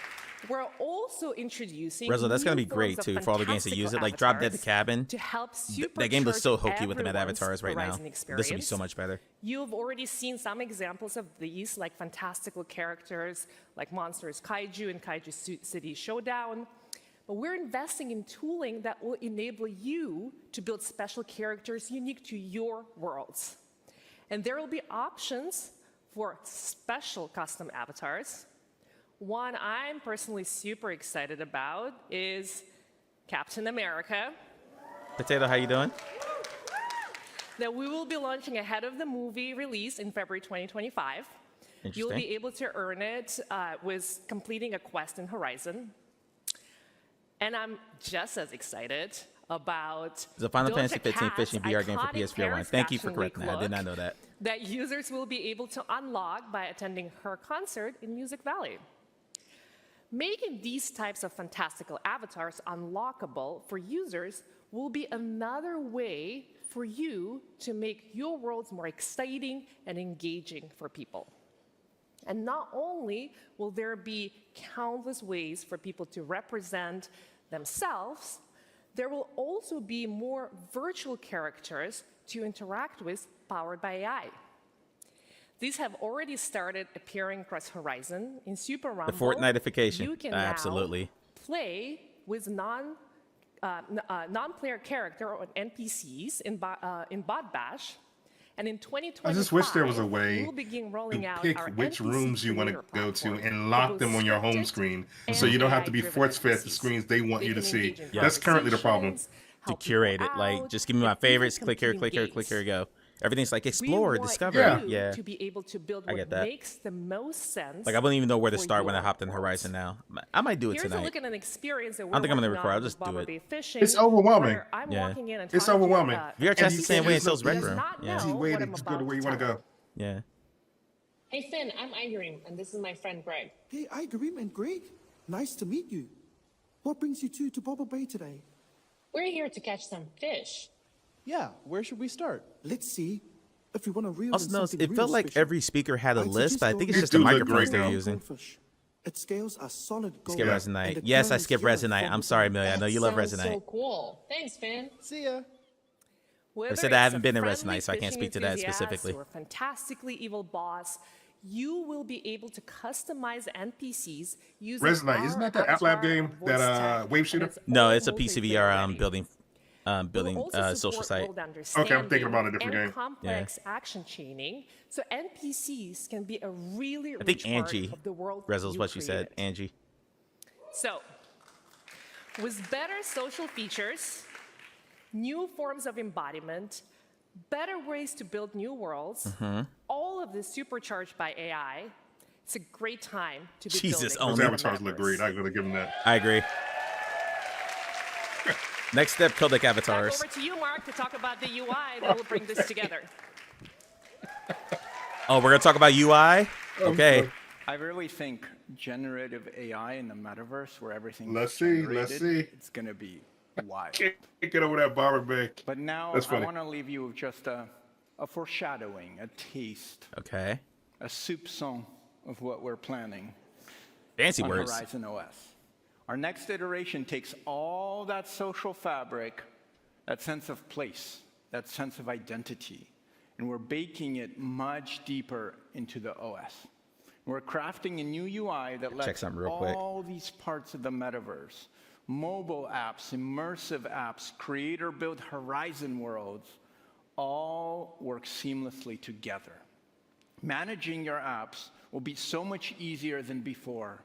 We're also introducing Rezo, that's gonna new be great forms too of for all the games that use it. fantastical like Drop Dead the avatars Cabin. to help That game looks so supercharge hokey with the meta everyone's avatars right now. Horizon This will be experience. so much better. You've already seen some examples of these, like fantastical characters like Monsters Kaiju and Kaiju City Showdown. But we're investing in tooling that will enable you to build special characters unique to your worlds. And there will be options for special custom avatars. One I'm personally super excited about is Captain America, Potato, how you doing? that we will be launching ahead of the movie release in February 2025. You'll Interesting. be able to earn it with completing a quest in Horizon. And I'm just as excited about The Final Doja Fantasy 15 Cat's fishing VR game for iconic PSVR 1. Paris Thank you for Fashion Week correcting that. I did not know look that. that users will be able to unlock by attending her concert in Music Valley. Making these types of fantastical avatars unlockable for users will be another way for you to make your worlds more exciting and engaging for people. And not only will there be countless ways for people to represent themselves, there will also be more virtual characters to interact with powered by AI. These have already started appearing across Horizon. In Super Rumble, Fortnite-ification. you can Absolutely. now play with non-player character or NPCs in Bot Bash. And in 2025, I just wish there was a way we'll begin rolling to out pick our which NPC rooms you want to creator go to platform and for lock both them on your home scripted screen, and so you don't have to be AI-driven force-fed the NPCs. screens they want They you to can see. engage in That's currently the problem. conversations, To help curate people it, like out, just give me my and favorites. even Click here, complete click here, click here, games. go. Everything's like We explore, want discover. you Yeah. to be able to build I what get that. makes the most sense. Like I wouldn't even know where to for start when I your hopped in world. Horizon now. I might do it Here's a tonight. look at an experience that we're I don't think I'm gonna working record. on I'll with just do Baba it. Bay Fishing, It's overwhelming. where I'm Yeah. walking in and It's talking to overwhelming. VR chat's the you same can't way, just and so's look- Rec Room. not Yeah. know Easy way what to I'm just go to about where you to want to tell go. Yeah. Hey Finn, I'm Igrim, and this is my friend Greg. Hey, Igrim and Greg. Nice to meet you. What brings you two to Bobble Bay today? We're here to catch some fish. Yeah, where should we start? Let's see. If we want to reel Also, in no, something it real felt like special, every speaker had a I'd list, suggest but I think going it's It just the do look microphones great, they're though. using. goldfish. It scales are solid gold. Skip Resonite. Yes, I skipped Resonite. I'm sorry, Amelia. I know you love Sounds Resonite. so cool. Thanks, Finn. See ya. Whether said I it's haven't a been in friendly Resonite, so I can't fishing speak to that enthusiast specifically. Or a fantastically evil boss, you will be able to customize NPCs using Resonite, isn't that that App Lab game, that Wave Shooter? No, it's a PCVR building social site. Okay, I'm thinking about a different and game. complex action chaining, so NPCs can be a really I think rich part Angie. of the world Rezel's you what she said. created. Angie. So, with better social features, new forms of embodiment, better ways to build new worlds, all of this supercharged by AI, it's a great time to be Jesus, building. Those only. avatars look great. I gotta give them that. I agree. Next step, codec Back avatars. over to you, Mark, to talk about the UI that will bring this together. Oh, we're gonna talk about UI. Okay. I really think generative AI in the metaverse, where everything's Let's see. it's going to be wild. Can't get over that barber bank. But now That's I funny. want to leave you with just a foreshadowing, a taste, Okay. a soupçon of what we're planning. Fancy on words. Horizon OS. Our next iteration takes all that social fabric, that sense of place, that sense of identity, and we're baking it much deeper into the OS. We're crafting a new UI that lets all these parts of the metaverse, mobile apps, immersive apps, creator-built Horizon worlds, all work seamlessly together. Managing your apps will be so much easier than before.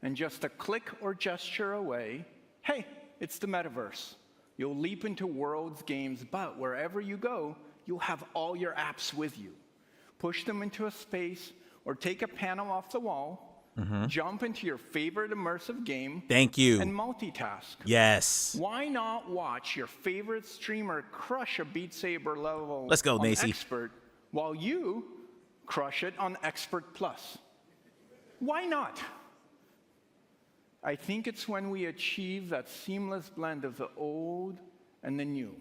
And just a click or gesture away, hey, it's the metaverse. You'll leap into worlds, games, but wherever you go, you'll have all your apps with you. Push them into a space or take a panel off the wall, jump into your favorite immersive game. Thank you. And multitask. Yes. Why not watch your favorite streamer crush a Beat Saber level Let's go, on Nacy. Expert while you crush it on Expert Plus? Why not? I think it's when we achieve that seamless blend of the old and the new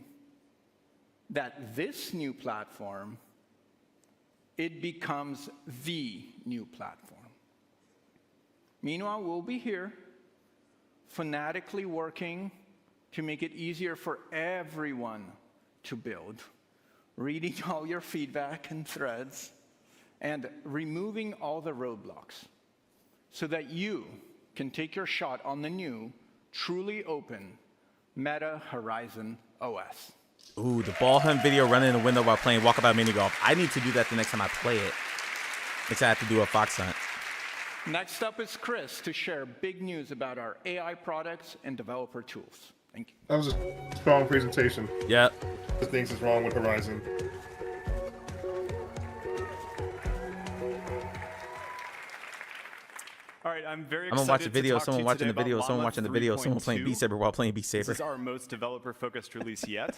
that this new platform, it becomes the new platform. Meanwhile, we'll be here, fanatically working to make it easier for everyone to build, reading all your feedback and threads, and removing all the roadblocks so that you can take your shot on the new, truly open Meta Horizon OS. Ooh, the ball hunt video running in the window while playing Walkabout Mini Golf. I need to do that the next time I play it. Next I have to do a fox hunt. Next up is Chris to share big news about our AI products and developer tools. Thank you. That was a strong presentation. Yep. The things is wrong with Horizon. All right, I'm very I'm gonna excited watch a video. to talk Someone to you watching the today video. about Someone Llama watching the video. Someone playing 3.2. Beat Saber while playing Beat Saber. This is our most developer-focused release yet.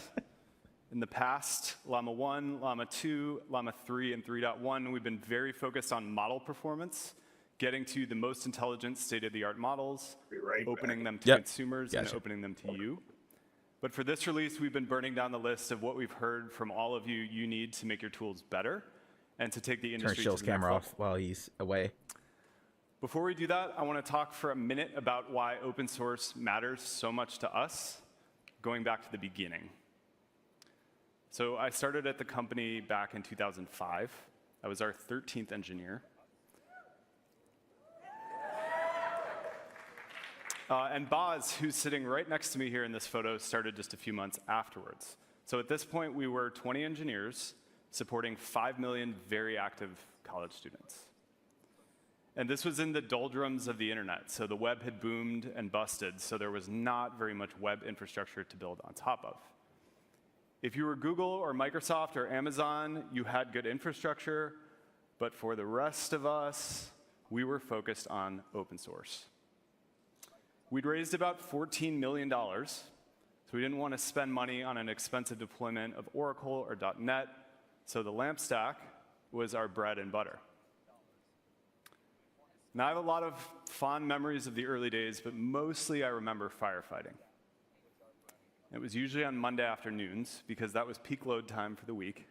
In the past, Llama 1, Llama 2, Llama 3, and 3.1, we've been very focused on model performance, getting to the most intelligent state-of-the-art models, opening them to consumers, and opening them to you. But for this release, we've been burning down the list of what we've heard from all of you need to make your tools better and to take the Turn industry Shill's to the next camera level. off while he's away. Before we do that, I want to talk for a minute about why open source matters so much to us, going back to the beginning. So I started at the company back in 2005. I was our 13th engineer. And Boz, who's sitting right next to me here in this photo, started just a few months afterwards. So at this point, we were 20 engineers supporting 5 million very active college students. And this was in the doldrums of the internet. So the web had boomed and busted, so there was not very much web infrastructure to build on top of. If you were Google or Microsoft or Amazon, you had good infrastructure, but for the rest of us, we were focused on open source. We'd raised about $14 million, so we didn't want to spend money on an expensive deployment of Oracle or .NET, so the LAMP stack was our bread and butter. Now, I have a lot of fond memories of the early days, but mostly I remember firefighting. It was usually on Monday afternoons, because that was peak load time for the week.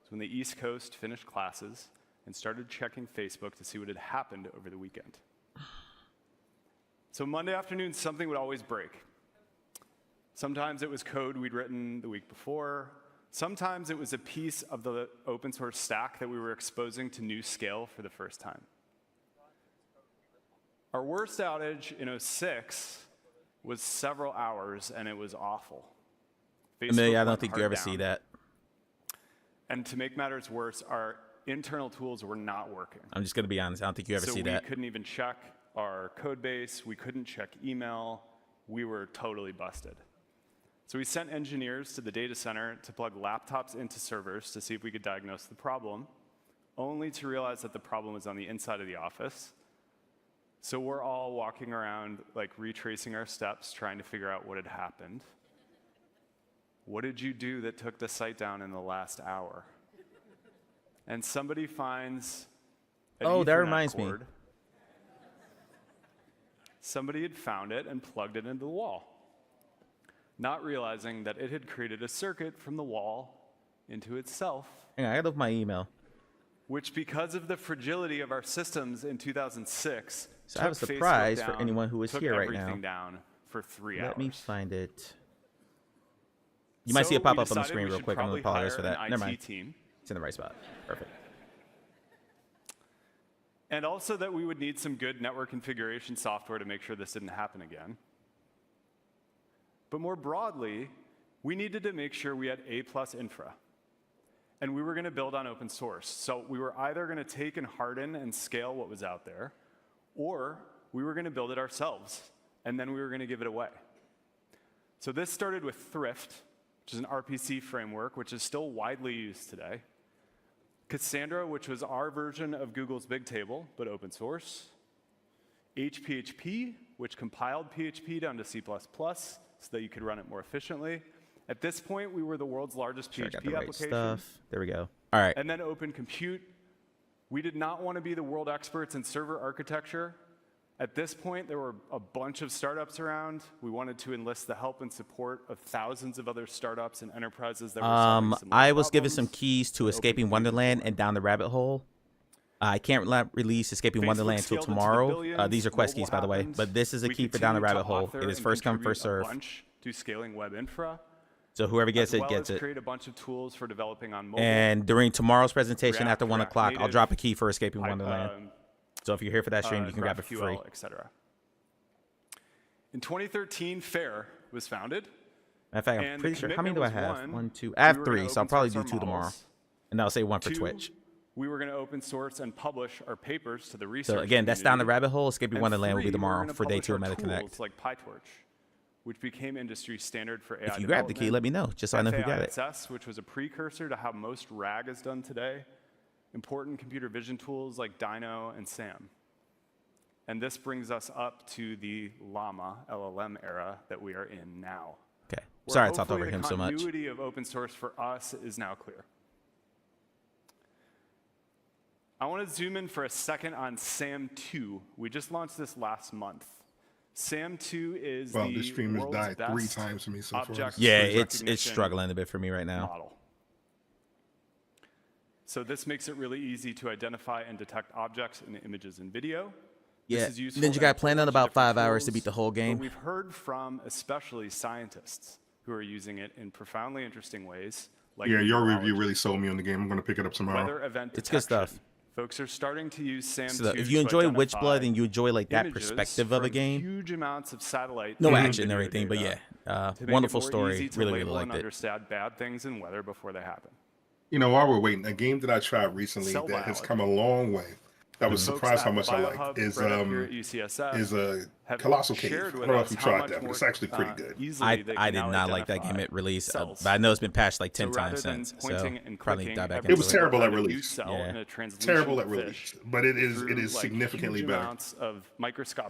It's when the East Coast finished classes and started checking Facebook to see what had happened over the weekend. So Monday afternoon, something would always break. Sometimes it was code we'd written the week before. Sometimes it was a piece of the open source stack that we were exposing to new scale for the first time. Our worst outage in 2006 was several hours, and it was awful. Amelia, I don't went think you hard ever see down. that. And to make matters worse, our internal tools were not working. I'm just gonna be honest. I don't think you ever see that. So we couldn't even check our code base. We couldn't check email. We were totally busted. So we sent engineers to the data center to plug laptops into servers to see if we could diagnose the problem, only to realize that the problem was on the inside of the office. So we're all walking around, like retracing our steps, trying to figure out what had happened. What did you do that took the site down in the last hour? And somebody finds an Oh, that Ethernet reminds me. cord somebody had found it and plugged it into the wall, not realizing that it had created a circuit from the wall into itself. Hang on, I gotta look my email. Which, because of the fragility of our systems in 2006, so I have a surprise for anyone who is here right now. Down for 3 hours. Let me find it. You might see it pop up on the screen real quick. I'm gonna apologize for that. Never mind. Team. It's in the right spot. Perfect. And also that we would need some good network configuration software to make sure this didn't happen again. But more broadly, we needed to make sure we had A+ infra. And we were going to build on open source. So we were either going to take and harden and scale what was out there, or we were going to build it ourselves, and then we were going to give it away. So this started with Thrift, which is an RPC framework, which is still widely used today. Cassandra, which was our version of Google's Bigtable, but open source. HPHP, which compiled PHP down to C++ so that you could run it more efficiently. At this point, we were the world's largest PHP application. Stuff. There we go. All right. And then Open Compute. We did not want to be the world experts in server architecture. At this point, there were a bunch of startups around. We wanted to enlist the help and support of thousands of other startups and enterprises that were solving similar I was given problems. some keys to Escaping Wonderland and Down the Rabbit Hole. I can't release Escaping Wonderland until tomorrow. These are quest keys, by the way. But this is a key for Down the Rabbit Hole. It is first come, first serve. To scaling web infra. So whoever gets it, gets it. Create a bunch of tools for developing on mobile. And during tomorrow's presentation after 1 o'clock, I'll drop a key for Escaping Wonderland. So if you're here for that stream, you can grab it for free. Etc. In 2013, FAIR was founded. In fact, I'm pretty sure. How many do I have? 1, 2. I have 3, so I'll probably do 2 tomorrow. And I'll say 1 for Twitch. We were going to open source and publish our papers to the research So again, that's Down the Rabbit Hole. Escaping and Wonderland will be 3, tomorrow for day 2 of our MetaConnect. tools like PyTorch, which became industry standard for AI If you grab the key, let me know, just so I know who got it. FAISS, which was a precursor to how most RAG is done today. Important computer vision tools like Dino and SAM. And this brings us up to the Llama LLM era that we are in now. Okay. Sorry I talked over him so much. The continuity of open source for us is now clear. I want to zoom in for a second on SAM 2. We just launched this last month. SAM 2 is the this stream has world's died best 3 times for me so far. Yeah, it's struggling a bit for me right now. Model. So this makes it really easy to identify and detect objects in images and video. Yeah, Ninja Guy planned on about 5 hours to beat the whole game. But we've heard from especially scientists who are using it in profoundly interesting ways. Like yeah, your review really sold me on the game. I'm going to pick it up tomorrow. Weather event it's good stuff. Folks are starting to use SAM so if you enjoy Witchblood and you enjoy like that perspective of a game, huge amounts of satellite, no action and everything, but yeah, wonderful story. Really liked it. Understand bad things in weather before they happen. You know, while we're waiting, a game that I tried recently that has come a long way. I was surprised how much I liked. Is a Colossal Cave. I don't know if you tried that, but it's actually pretty good. I did not like that game at release, but I know it's been patched like 10 times since. So probably dive back into it. It was terrible at release. Yeah. Terrible at release, but it is significantly better.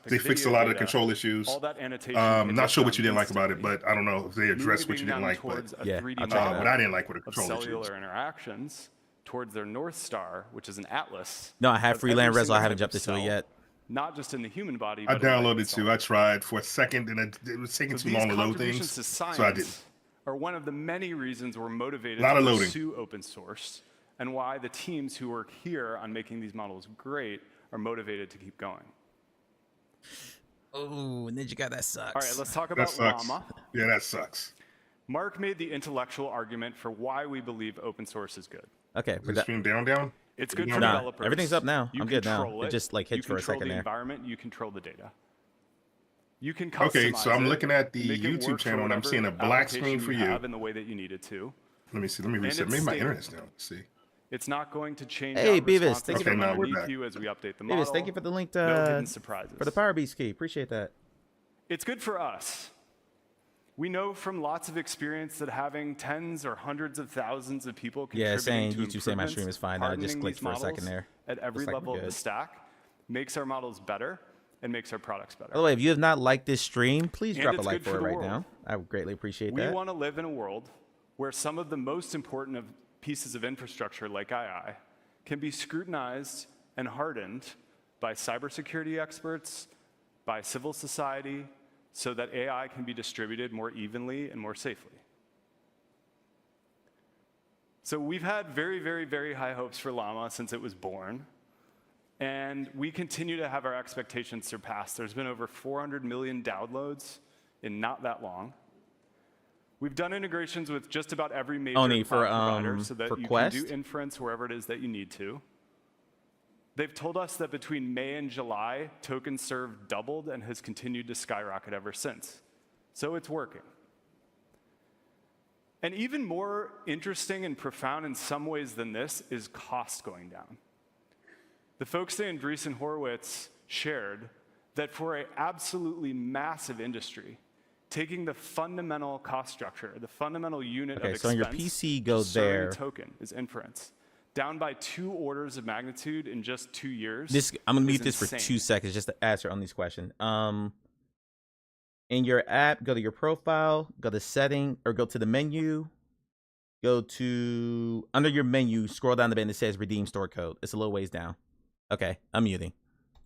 They fixed a lot of the control issues. Not sure what you didn't like about it, but I don't know if they addressed what you didn't like. But yeah, but I didn't like what the control issues. Cellular interactions towards their North Star, which is an atlas. No, I have Freeland Rezo. I haven't jumped into it yet. Not just in the human body. I downloaded too. I tried for a second, and it was taking too long to load things, so I didn't. Are one of the many reasons we're motivated to pursue open source, and why the teams who work here on making these models great are motivated to keep going. Oh, Ninja Guy, that sucks. All right, let's talk about Llama. Yeah, that sucks. Mark made the intellectual argument for why we believe open source is good. Okay, is the stream down? It's good for developers. Everything's up now. I'm good now. It just like hit for a second there. You control the environment. You control the data. You can customize okay, so I'm looking at the make YouTube channel and I'm seeing a black screen for you. In the way that you need it to. Let me see. Let me reset. Maybe my internet's down. Let's see. It's not going to change. Hey, Beavis, thank you as we update the model. Beavis, thank you for the link to no hidden surprises. For the Power Beast key. Appreciate that. It's good for us. We know from lots of experience that having tens or hundreds of thousands of people contributing to YouTube saying my stream is fine. I just clicked for a second there. At every level of the stack makes our models better and makes our products better. By the way, if you have not liked this stream, please drop a like for it right now. I would greatly appreciate that. We want to live in a world where some of the most important pieces of infrastructure like AI can be scrutinized and hardened by cybersecurity experts, by civil society so that AI can be distributed more evenly and more safely. So we've had very, very, very high hopes for Llama since it was born. And we continue to have our expectations surpassed. There's been over 400 million downloads in not that long. We've done integrations with just about every major cloud provider so that you Quest? can do inference wherever it is that you need to. They've told us that between May and July, tokens served doubled and has continued to skyrocket ever since. So it's working. And even more interesting and profound in some ways than this is cost going down. The folks at Andreessen Horowitz shared that for an absolutely massive industry, taking the fundamental cost structure, the fundamental unit of expense, so on your PC, go serving there. a token is inference, down by 2 orders of magnitude in just 2 years. I'm gonna mute is this for insane. 2 seconds just to answer on these questions. In your app, go to your profile, go to setting, or go to the menu. Go to under your menu, scroll down the bit and it says redeem store code. It's a little ways down. Okay, I'm muting.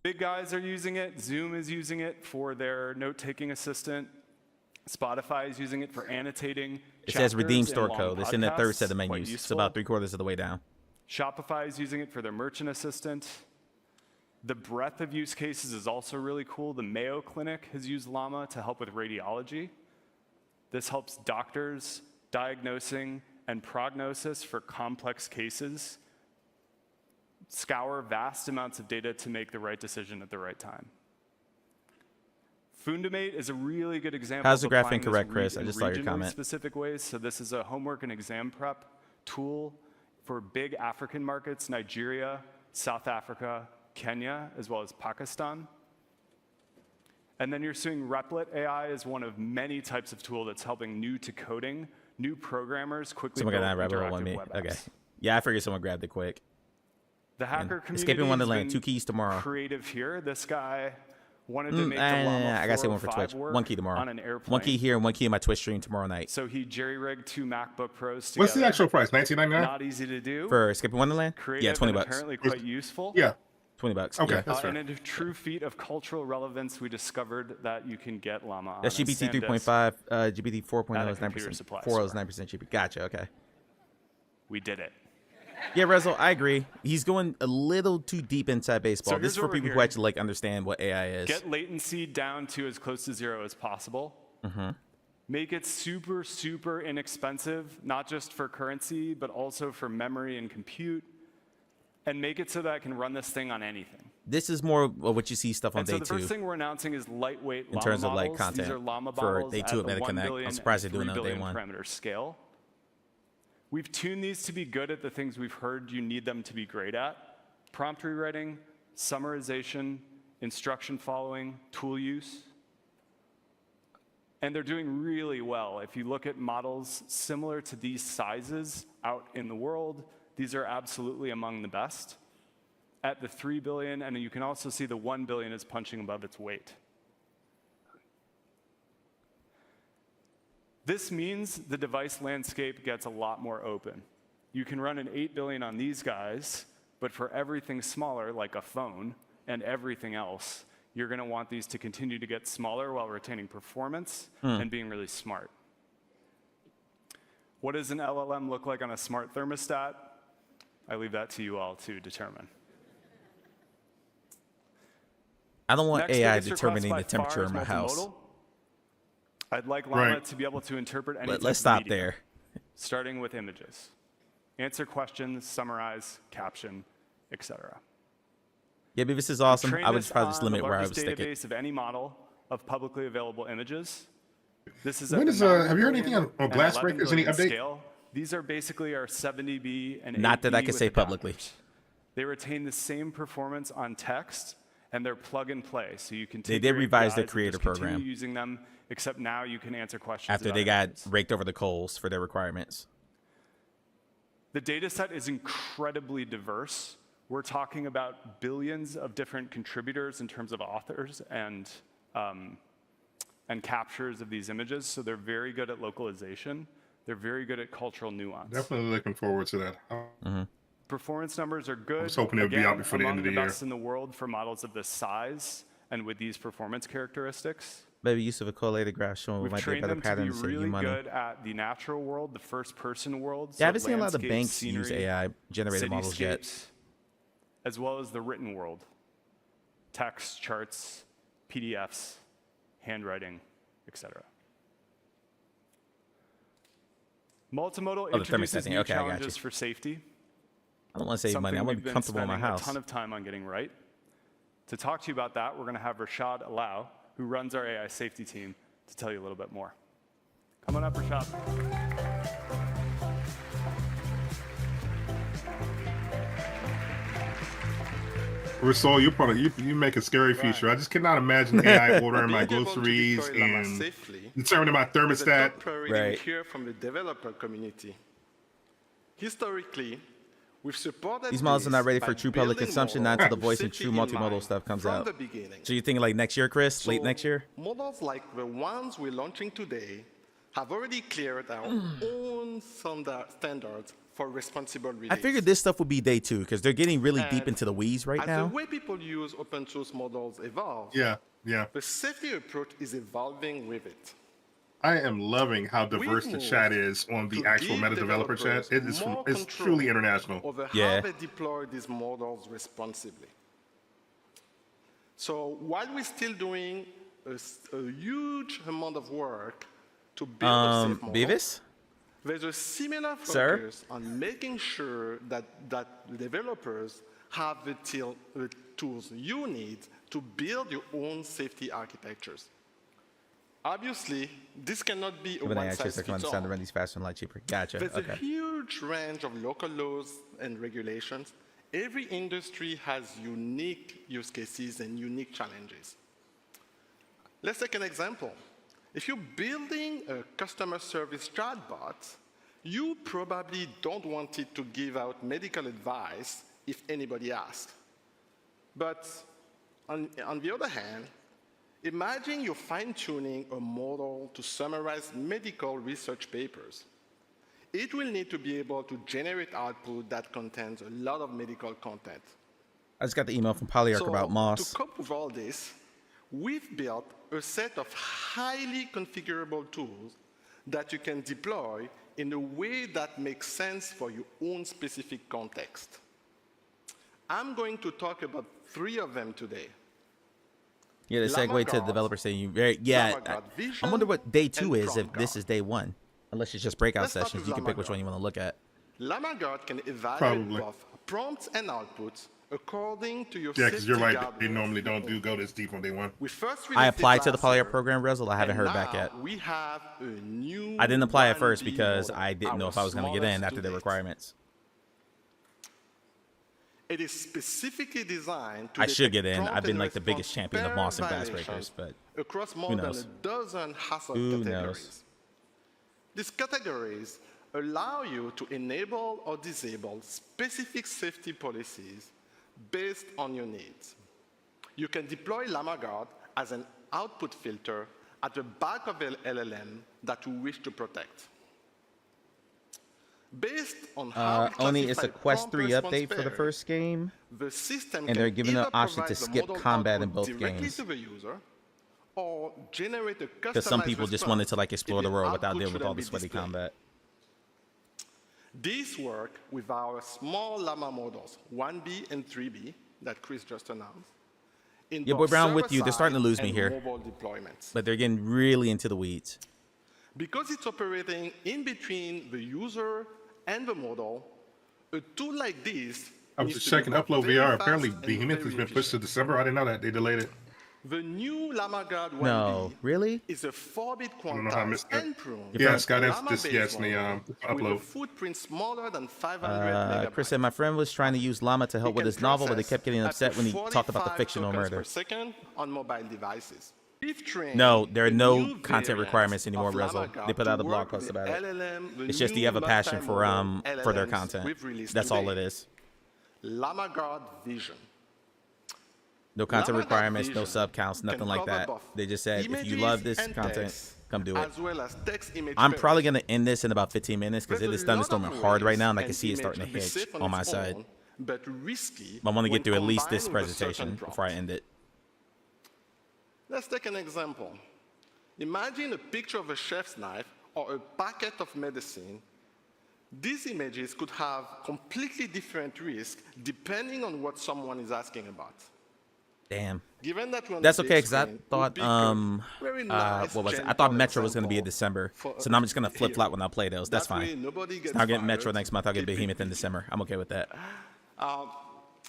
Big guys are using it. Zoom is using it for their note-taking assistant. Spotify is using it for annotating. It says redeem chapters store and long code. It's in the third podcasts. set of Quite menus. It's useful. about 3/4 of the way down. Shopify is using it for their merchant assistant. The breadth of use cases is also really cool. The Mayo Clinic has used Llama to help with radiology. This helps doctors diagnosing and prognosis for complex cases, scour vast amounts of data to make the right decision at the right time. Fundamate is a really good example. How's the of graph applying this incorrect, Chris? I just saw your regionally comment. Specific ways. So this is a homework and exam prep tool for big African markets: Nigeria, South Africa, Kenya, as well as Pakistan. And then you're seeing Replit AI is one of many types of tool that's helping new to coding, new programmers quickly Someone got build that rabbit hole interactive on me. web Okay. apps. Yeah, I figured someone grabbed it quick. The hacker community Escaping has Wonderland, been 2 keys tomorrow. creative here. This guy wanted to make the Llama I gotta say one for 405 Twitch. work 1 key tomorrow. on an airplane. 1 key here and 1 key in my Twitch stream tomorrow night. So he jerry-rigged 2 MacBook Pros together. What's the actual price? $19.99? Not easy to do. For Escaping Wonderland? Creative Yeah, 20 and bucks. apparently quite useful. Yeah. 20 bucks. Okay, yeah. that's fair. And in a true feat of cultural relevance, we discovered that you can get Llama That's on a GPT SanDisk 3.5. GPT 4.0 at a is computer 9%. supply 4.0 is store. 9% cheaper. Gotcha, okay. We did it. Yeah, Rezo, I agree. He's going a little too deep inside baseball. So This is here's for what we're people who hearing. actually understand what AI is. Get latency down to as close to 0 as possible. Make it super, super inexpensive, not just for currency, but also for memory and compute. And make it so that I can run this thing on anything. This is more of what you see stuff on And day so the 2 first thing we're announcing is lightweight in Llama terms of like models. content These are Llama for models day 2 at of the 1 MetaConnect. billion I'm surprised they're and doing it 3 on day billion 1. parameter scale. We've tuned these to be good at the things we've heard you need them to be great at: prompt rewriting, summarization, instruction following, tool use. And they're doing really well. If you look at models similar to these sizes out in the world, these are absolutely among the best at the 3 billion, and you can also see the 1 billion is punching above its weight. This means the device landscape gets a lot more open. You can run an 8 billion on these guys, but for everything smaller, like a phone, and everything else, you're going to want these to continue to get smaller while retaining performance and being really smart. What does an LLM look like on a smart thermostat? I leave that to you all to determine. I don't want Next AI biggest request determining by the temperature far of is my house. multimodal. I'd like Llama Right. to be able to interpret any type Let's of stop media, there. starting with images. Answer questions, summarize, caption, etc. Yeah, but this is awesome. Train I would this probably just on limit the where I would largest stick it. database of any model of publicly available images. This is When at is, the 9 have you heard anything billion on and Blast 11 Breakers? Any billion update? Scale. These are basically our 70B and Not that I 8B can with say publicly. adapters. They retain the same performance on text, and they're plug and play. So you can They take did your revise the APIs and creator just continue program. using them, except now you can answer questions After about they got images. raked over the coals for their requirements. The data set is incredibly diverse. We're talking about billions of different contributors in terms of authors and captures of these images. So they're very good at localization. They're very good at cultural nuance. Definitely looking forward to that. Performance numbers are good. was hoping it would be out before the end among of the the year. best in the world for models of this size and with these performance characteristics, Maybe use of a correlated graph showing we've what might be a trained better them to pattern be to save you really money. good at the natural world, the first-person world. Yeah, I so haven't seen a lot of landscape, banks use scenery, AI generated models yet. cityscapes, as well as the written world, text, charts, PDFs, handwriting, etc. Multimodal the introduces thermostat. new Okay, I got challenges you. for safety. I don't want to save money. I want to be comfortable in my Something we've been house. spending a ton of time on getting right. To talk to you about that, we're going to have Rashad Alau, who runs our AI safety team, to tell you a little bit more. Come on up, Rashad. Rasul, you make a scary future. I just cannot imagine AI ordering my Being able to groceries deploy Llama and safely determining my is a top thermostat. priority we hear from the developer community. Historically, we've supported These models are not this ready by for true public building consumption, models not until the with voice and safety true in multimodal mind stuff comes from out. the beginning. So you're thinking like next year, Chris? Late So, next year? Models like the ones we're launching today have already cleared our own standards for responsible release. I figured this stuff would be day 2 because they're getting really deep into the weeds right As now. the way people use open source models evolves, Yeah. the safety approach is evolving with it. I am loving how diverse the moved chat is on the to actual give meta developer chat. developers It is more it's control truly international. over Yeah. how they deploy these models responsibly. So while we're still doing a huge amount of work to build a safe model, Beavis? there's a similar Sir? focus on making sure that developers have the tools you need to build your own safety architectures. Obviously, this cannot be a When AI chips are coming to one-size-fits-all. run these faster and light cheaper. Gotcha. There's a Okay. huge range of local laws and regulations. Every industry has unique use cases and unique challenges. Let's take an example. If you're building a customer service chatbot, you probably don't want it to give out medical advice if anybody asks. But on the other hand, imagine you're fine-tuning a model to summarize medical research papers. It will need to be able to generate output that contains a lot of medical content. I just got the email from Polyarch So, about Moss. to cope with all this, we've built a set of highly configurable tools that you can deploy in a way that makes sense for your own specific context. I'm going to talk about 3 of them today. Yeah, the segue to the developer saying you very I wonder what day 2 is if this is day 1. Unless it's just breakout Let's start sessions, with you can pick LlamaGuard. which one you want to look at. LlamaGuard can evaluate Probably. both prompts and outputs according to your Yeah, because you're right. safety They guardrails. normally don't go this deep on day 1. We first I released it applied to the last Polyarch year, program, Rezzle. I haven't and heard back now yet. We have a new I didn't apply at 1B first because model, I didn't know our if I was going to get in smallest after to the date. requirements. It is specifically designed to I should detect get in. prompt I've been and like the biggest response champion of pair Moss and violations Glassbreakers, but across who more than knows? a dozen hazard Who categories. knows? These categories allow you to enable or disable specific safety policies based on your needs. You can deploy LlamaGuard as an output filter at the back of an LLM that you wish to protect. Based on how we Oni, it's a classify Quest prompt 3 response update for the pairs, first game, the system and they're can giving either the option to provide the skip model combat in output both directly games. to the user, or generate a Because some customized people just response wanted to like explore if the world without output dealing with shouldn't all the be sweaty displayed. combat. This work with our small Llama models, 1B and 3B, that Chris just announced. in Yeah, boy both Brown, with you. They're starting to lose server-side me here. and mobile deployments. But they're getting really into the weeds. Because it's operating in between the user and the model, a tool like this I was needs just to be checking both Upload very VR. fast Apparently, and Behemoth very has been pushed to December. I didn't know that. They delayed it. The new LlamaGuard 1B No, really? is a 4-bit don't know how I quantized missed that. and pruned Yeah, Scott, that's llama-based yes, in the model with a upload. footprint smaller than 500 megabytes. Chris said my friend was trying to use Llama to help with his novel, but they kept getting upset when he talked about the 45 fictional tokens murder. per second on mobile devices. We've trained No, there are a no new content variant requirements anymore, of Rezzle. LlamaGuard They put out to a blog work post with about it. LLM, the It's just new you have a passion for multimodal their LLMs content. we've released That's all today. it is. LlamaGuard Vision. No content LlamaGuard requirements, no Vision sub counts, nothing can like cover that. both They just said if you images love this and content, text, come do it. as well as text image I'm pairs. probably gonna end this in about 15 minutes because it There's is a lot of thunderstorming hard right ways now, and I an can see it image starting to can be hitch safe on my its side. own, but risky I want to when get through at least this combined with a certain presentation prompt. before I end it. Let's take an example. Imagine a picture of a chef's knife or a packet of medicine. These images could have completely different risks depending on what someone is asking about. Damn. Given that we're on That's the okay, big because I screen, thought very nice what was it? I gentle thought Metro was going to be in example December, for so now I'm just going to a flip flop hero. when I play those. That's That way fine. nobody So gets now I'll get Metro fired. next month. I'll get Keep it Behemoth in December. I'm okay with that.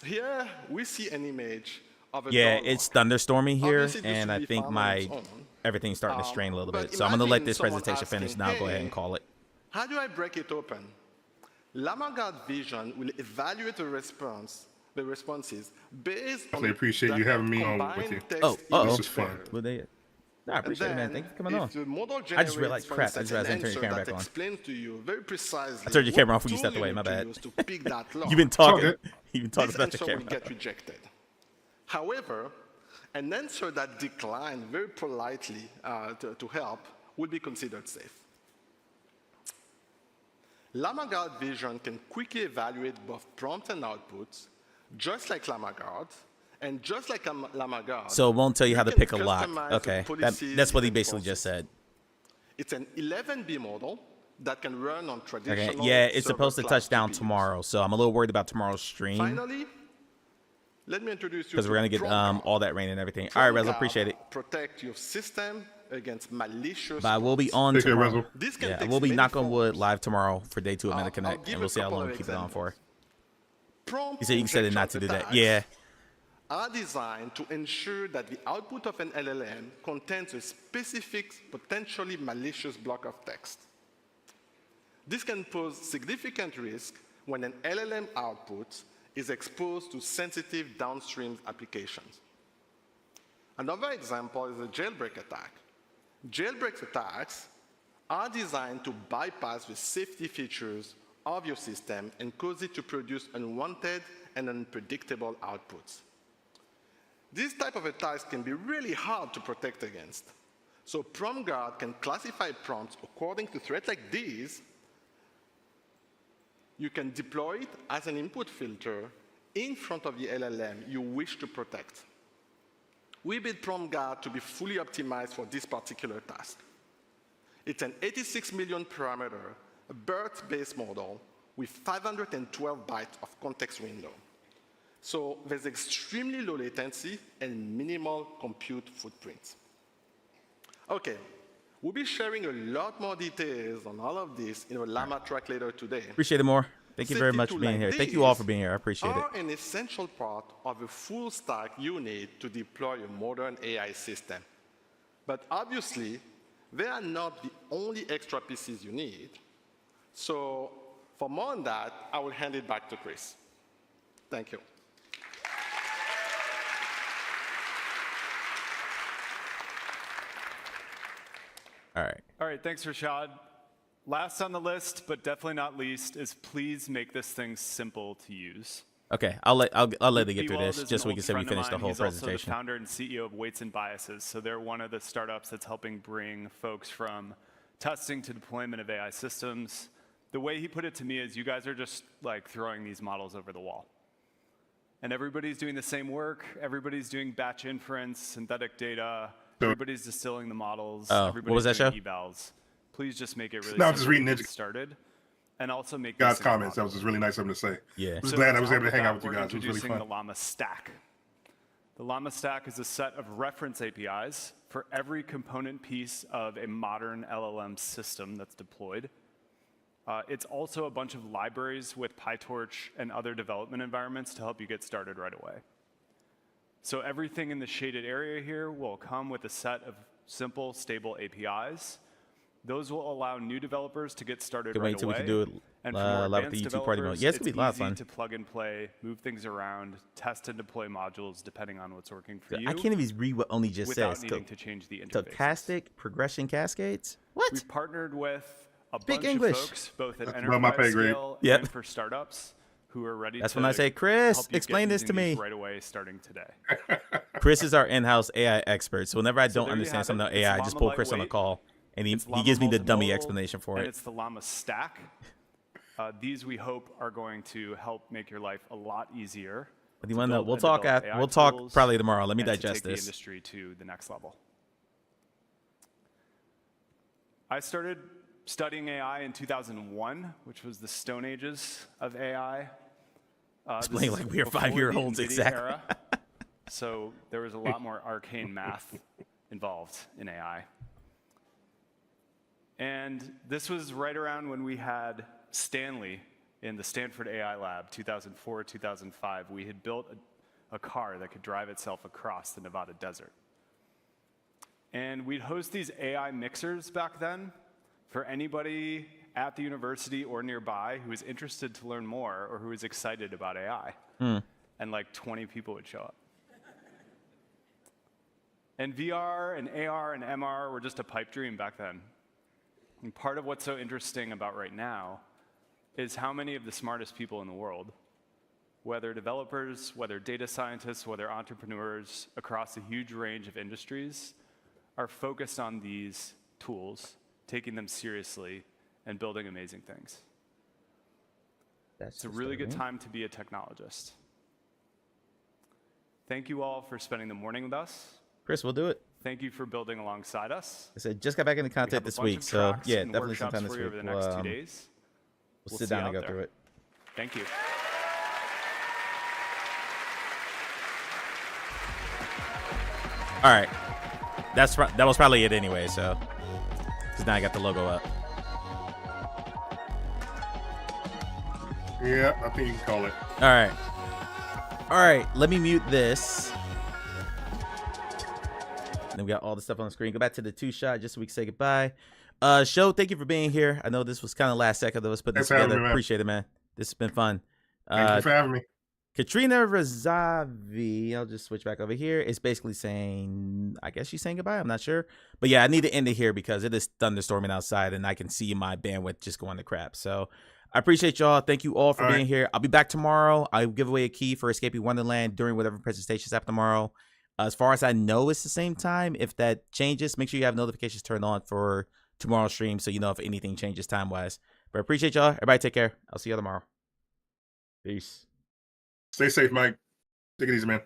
Here we see an image of a Yeah, dog it's thunderstorming here, Obviously, this and should I be think found on its my own. everything's starting to strain a little but bit. So I'm going to let imagine this someone presentation finish, asking, and I'll go ahead "Hey, and call it. How do I break it open? LlamaGuard Vision will evaluate the responses based on I appreciate you having me on with you. Oh, This is fun. Well, I appreciate it, man. Thank you for coming if on. the model I just realized, generates, for crap, I instance, just realized I an turned your answer camera that back on. explains to you very precisely I turned your camera what off when you tool stepped away. need My to bad. use to pick that lock. You've been talking. You've been talking This about answer your will camera. get rejected. However, an answer that declined very politely to help will be considered safe. LlamaGuard Vision can quickly evaluate both prompt and outputs, just like LlamaGuard, and just like LlamaGuard. So it won't tell you how to can pick a lock. customize the Okay, policies that's what he and basically processes. just said. It's an 11B model that can run on traditional. Okay, yeah, it's server supposed to class touch down GPUs. tomorrow, so I'm a little worried about tomorrow's stream Finally, let me introduce you because we're gonna get PromGuard. all that rain and everything. All right, Rezo, PromGuard appreciate it. Protect your system against malicious. But I will be prompts. on tomorrow. This can Yeah, I take will be many knock on forms. wood live tomorrow for day 2 of I'll MetaConnect, give and a we'll see how couple long of we keep it on for. Prompt You said you said it not to do that. injection Yeah. attacks are designed to ensure that the output of an LLM contains a specific, potentially malicious block of text. This can pose significant risk when an LLM output is exposed to sensitive downstream applications. Another example is a jailbreak attack. Jailbreak attacks are designed to bypass the safety features of your system and cause it to produce unwanted and unpredictable outputs. These type of attacks can be really hard to protect against. So PromGuard can classify prompts according to threats like these. You can deploy it as an input filter in front of the LLM you wish to protect. We built PromGuard to be fully optimized for this particular task. It's an 86 million parameter, a BERT-based model with 512 bytes of context window. So there's extremely low latency and minimal compute footprint. Okay, we'll be sharing a lot more details on all of this in a Llama track later today. Appreciate it more. Thank you very Safety much for tools being like here. Thank you all for these being here. I appreciate it. are an essential part of the full stack you need to deploy a modern AI system. But obviously, they are not the only extra pieces you need. So for more on that, I will hand it back to Chris. Thank you. All right. All right, thanks, Rashad. Last on the list, but definitely not least, is please make this thing simple to use. Okay, I'll let it get through Bewald this is just so an we can old say we friend of finished the mine. whole He's also presentation. the founder and CEO of Weights and Biases. So they're one of the startups that's helping bring folks from testing to deployment of AI systems. The way he put it to me is you guys are just like throwing these models over the wall. And everybody's doing the same work. Everybody's doing batch inference, synthetic data. Everybody's distilling the models. Oh, Everybody's what was that doing evals. Please just make it really No, I'm simple just reading to it. get started. And also make Guys' this simple comments. That was just really nice of him to say. Yeah. I was so glad I to was help able to hang that, out with you we're guys. It was really introducing fun. the Llama Stack. The Llama Stack is a set of reference APIs for every component piece of a modern LLM system that's deployed. It's also a bunch of libraries with PyTorch and other development environments to help you get started right away. So everything in the shaded area here will come with a set of simple, stable APIs. Those will allow new developers to get started Can right wait till away. we can do it And for live more with the advanced YouTube party mode. developers, Yeah, it's gonna be a lot of easy fun. to plug and play, move things around, test and deploy modules depending on what's working for you. I can't even read what Oni just without says. needing to change the interface. Stochastic progression cascades? What? We've partnered with a Speak bunch English. of folks, both at That's above my enterprise pay grade. scale Yep. and for startups, who are ready That's to when I say, Chris, help you explain get this to using these me. right away, starting today. Chris is our in-house AI expert, so whenever I So don't there you understand have something it. about It's AI, I just Llama pull Chris on a Lightweight. call, and he It's Llama gives me the dummy Multimodal, explanation for and it. it's the Llama Stack. These, we hope, are going to help make your life a lot easier. What do you want to know? build We'll and talk develop after. AI We'll talk tools probably tomorrow. Let me and to digest take the this. industry to the next level. I started studying AI in 2001, which was the Stone Ages of AI. Explain this is like we are before 5-year-olds, the NVIDIA exactly. era. So there was a lot more arcane math involved in AI. And this was right around when we had Stanley in the Stanford AI Lab, 2004, 2005. We had built a car that could drive itself across the Nevada desert. And we'd host these AI mixers back then for anybody at the university or nearby who was interested to learn more or who was excited about AI. And like 20 people would show up. And VR and AR and MR were just a pipe dream back then. And part of what's so interesting about right now is how many of the smartest people in the world, whether developers, whether data scientists, whether entrepreneurs across a huge range of industries, are focused on these tools, taking them seriously, and building amazing things. It's a really good time to be a technologist. Thank you all for spending the morning with us. Chris, we'll do it. Thank you for building alongside us. I said just got back into We content have a this bunch week, of so tracks yeah, and definitely workshops sometime this for you week. over the next 2 days. We'll see sit down you and go out there. through it. Thank you. All right, that was probably it anyway. So, because now I got the logo up. Yeah, I think you can call it. All right. Let me mute this. Then we got all the stuff on the screen. Go back to the 2-shot just so we can say goodbye. Show, thank you for being here. I know this was kind of last second of us putting this Thanks for having together. me, man. Appreciate it, man. This has been fun. Thank you for having me. Katrina Razavi, I'll just switch back over here. It's basically saying, I guess she's saying goodbye. I'm not sure. But yeah, I need to end it here because it is thunderstorming outside and I can see my bandwidth just going to crap. So I appreciate y'all. Thank you all for being here. I'll be back tomorrow. I'll give away a key for Escaping Wonderland during whatever presentations happen tomorrow. As far as I know, it's the same time. If that changes, make sure you have notifications turned on for tomorrow's stream so you know if anything changes time-wise. But I appreciate y'all. Everybody take care. I'll see you tomorrow. Peace. Stay safe, Mike. Take it easy, man.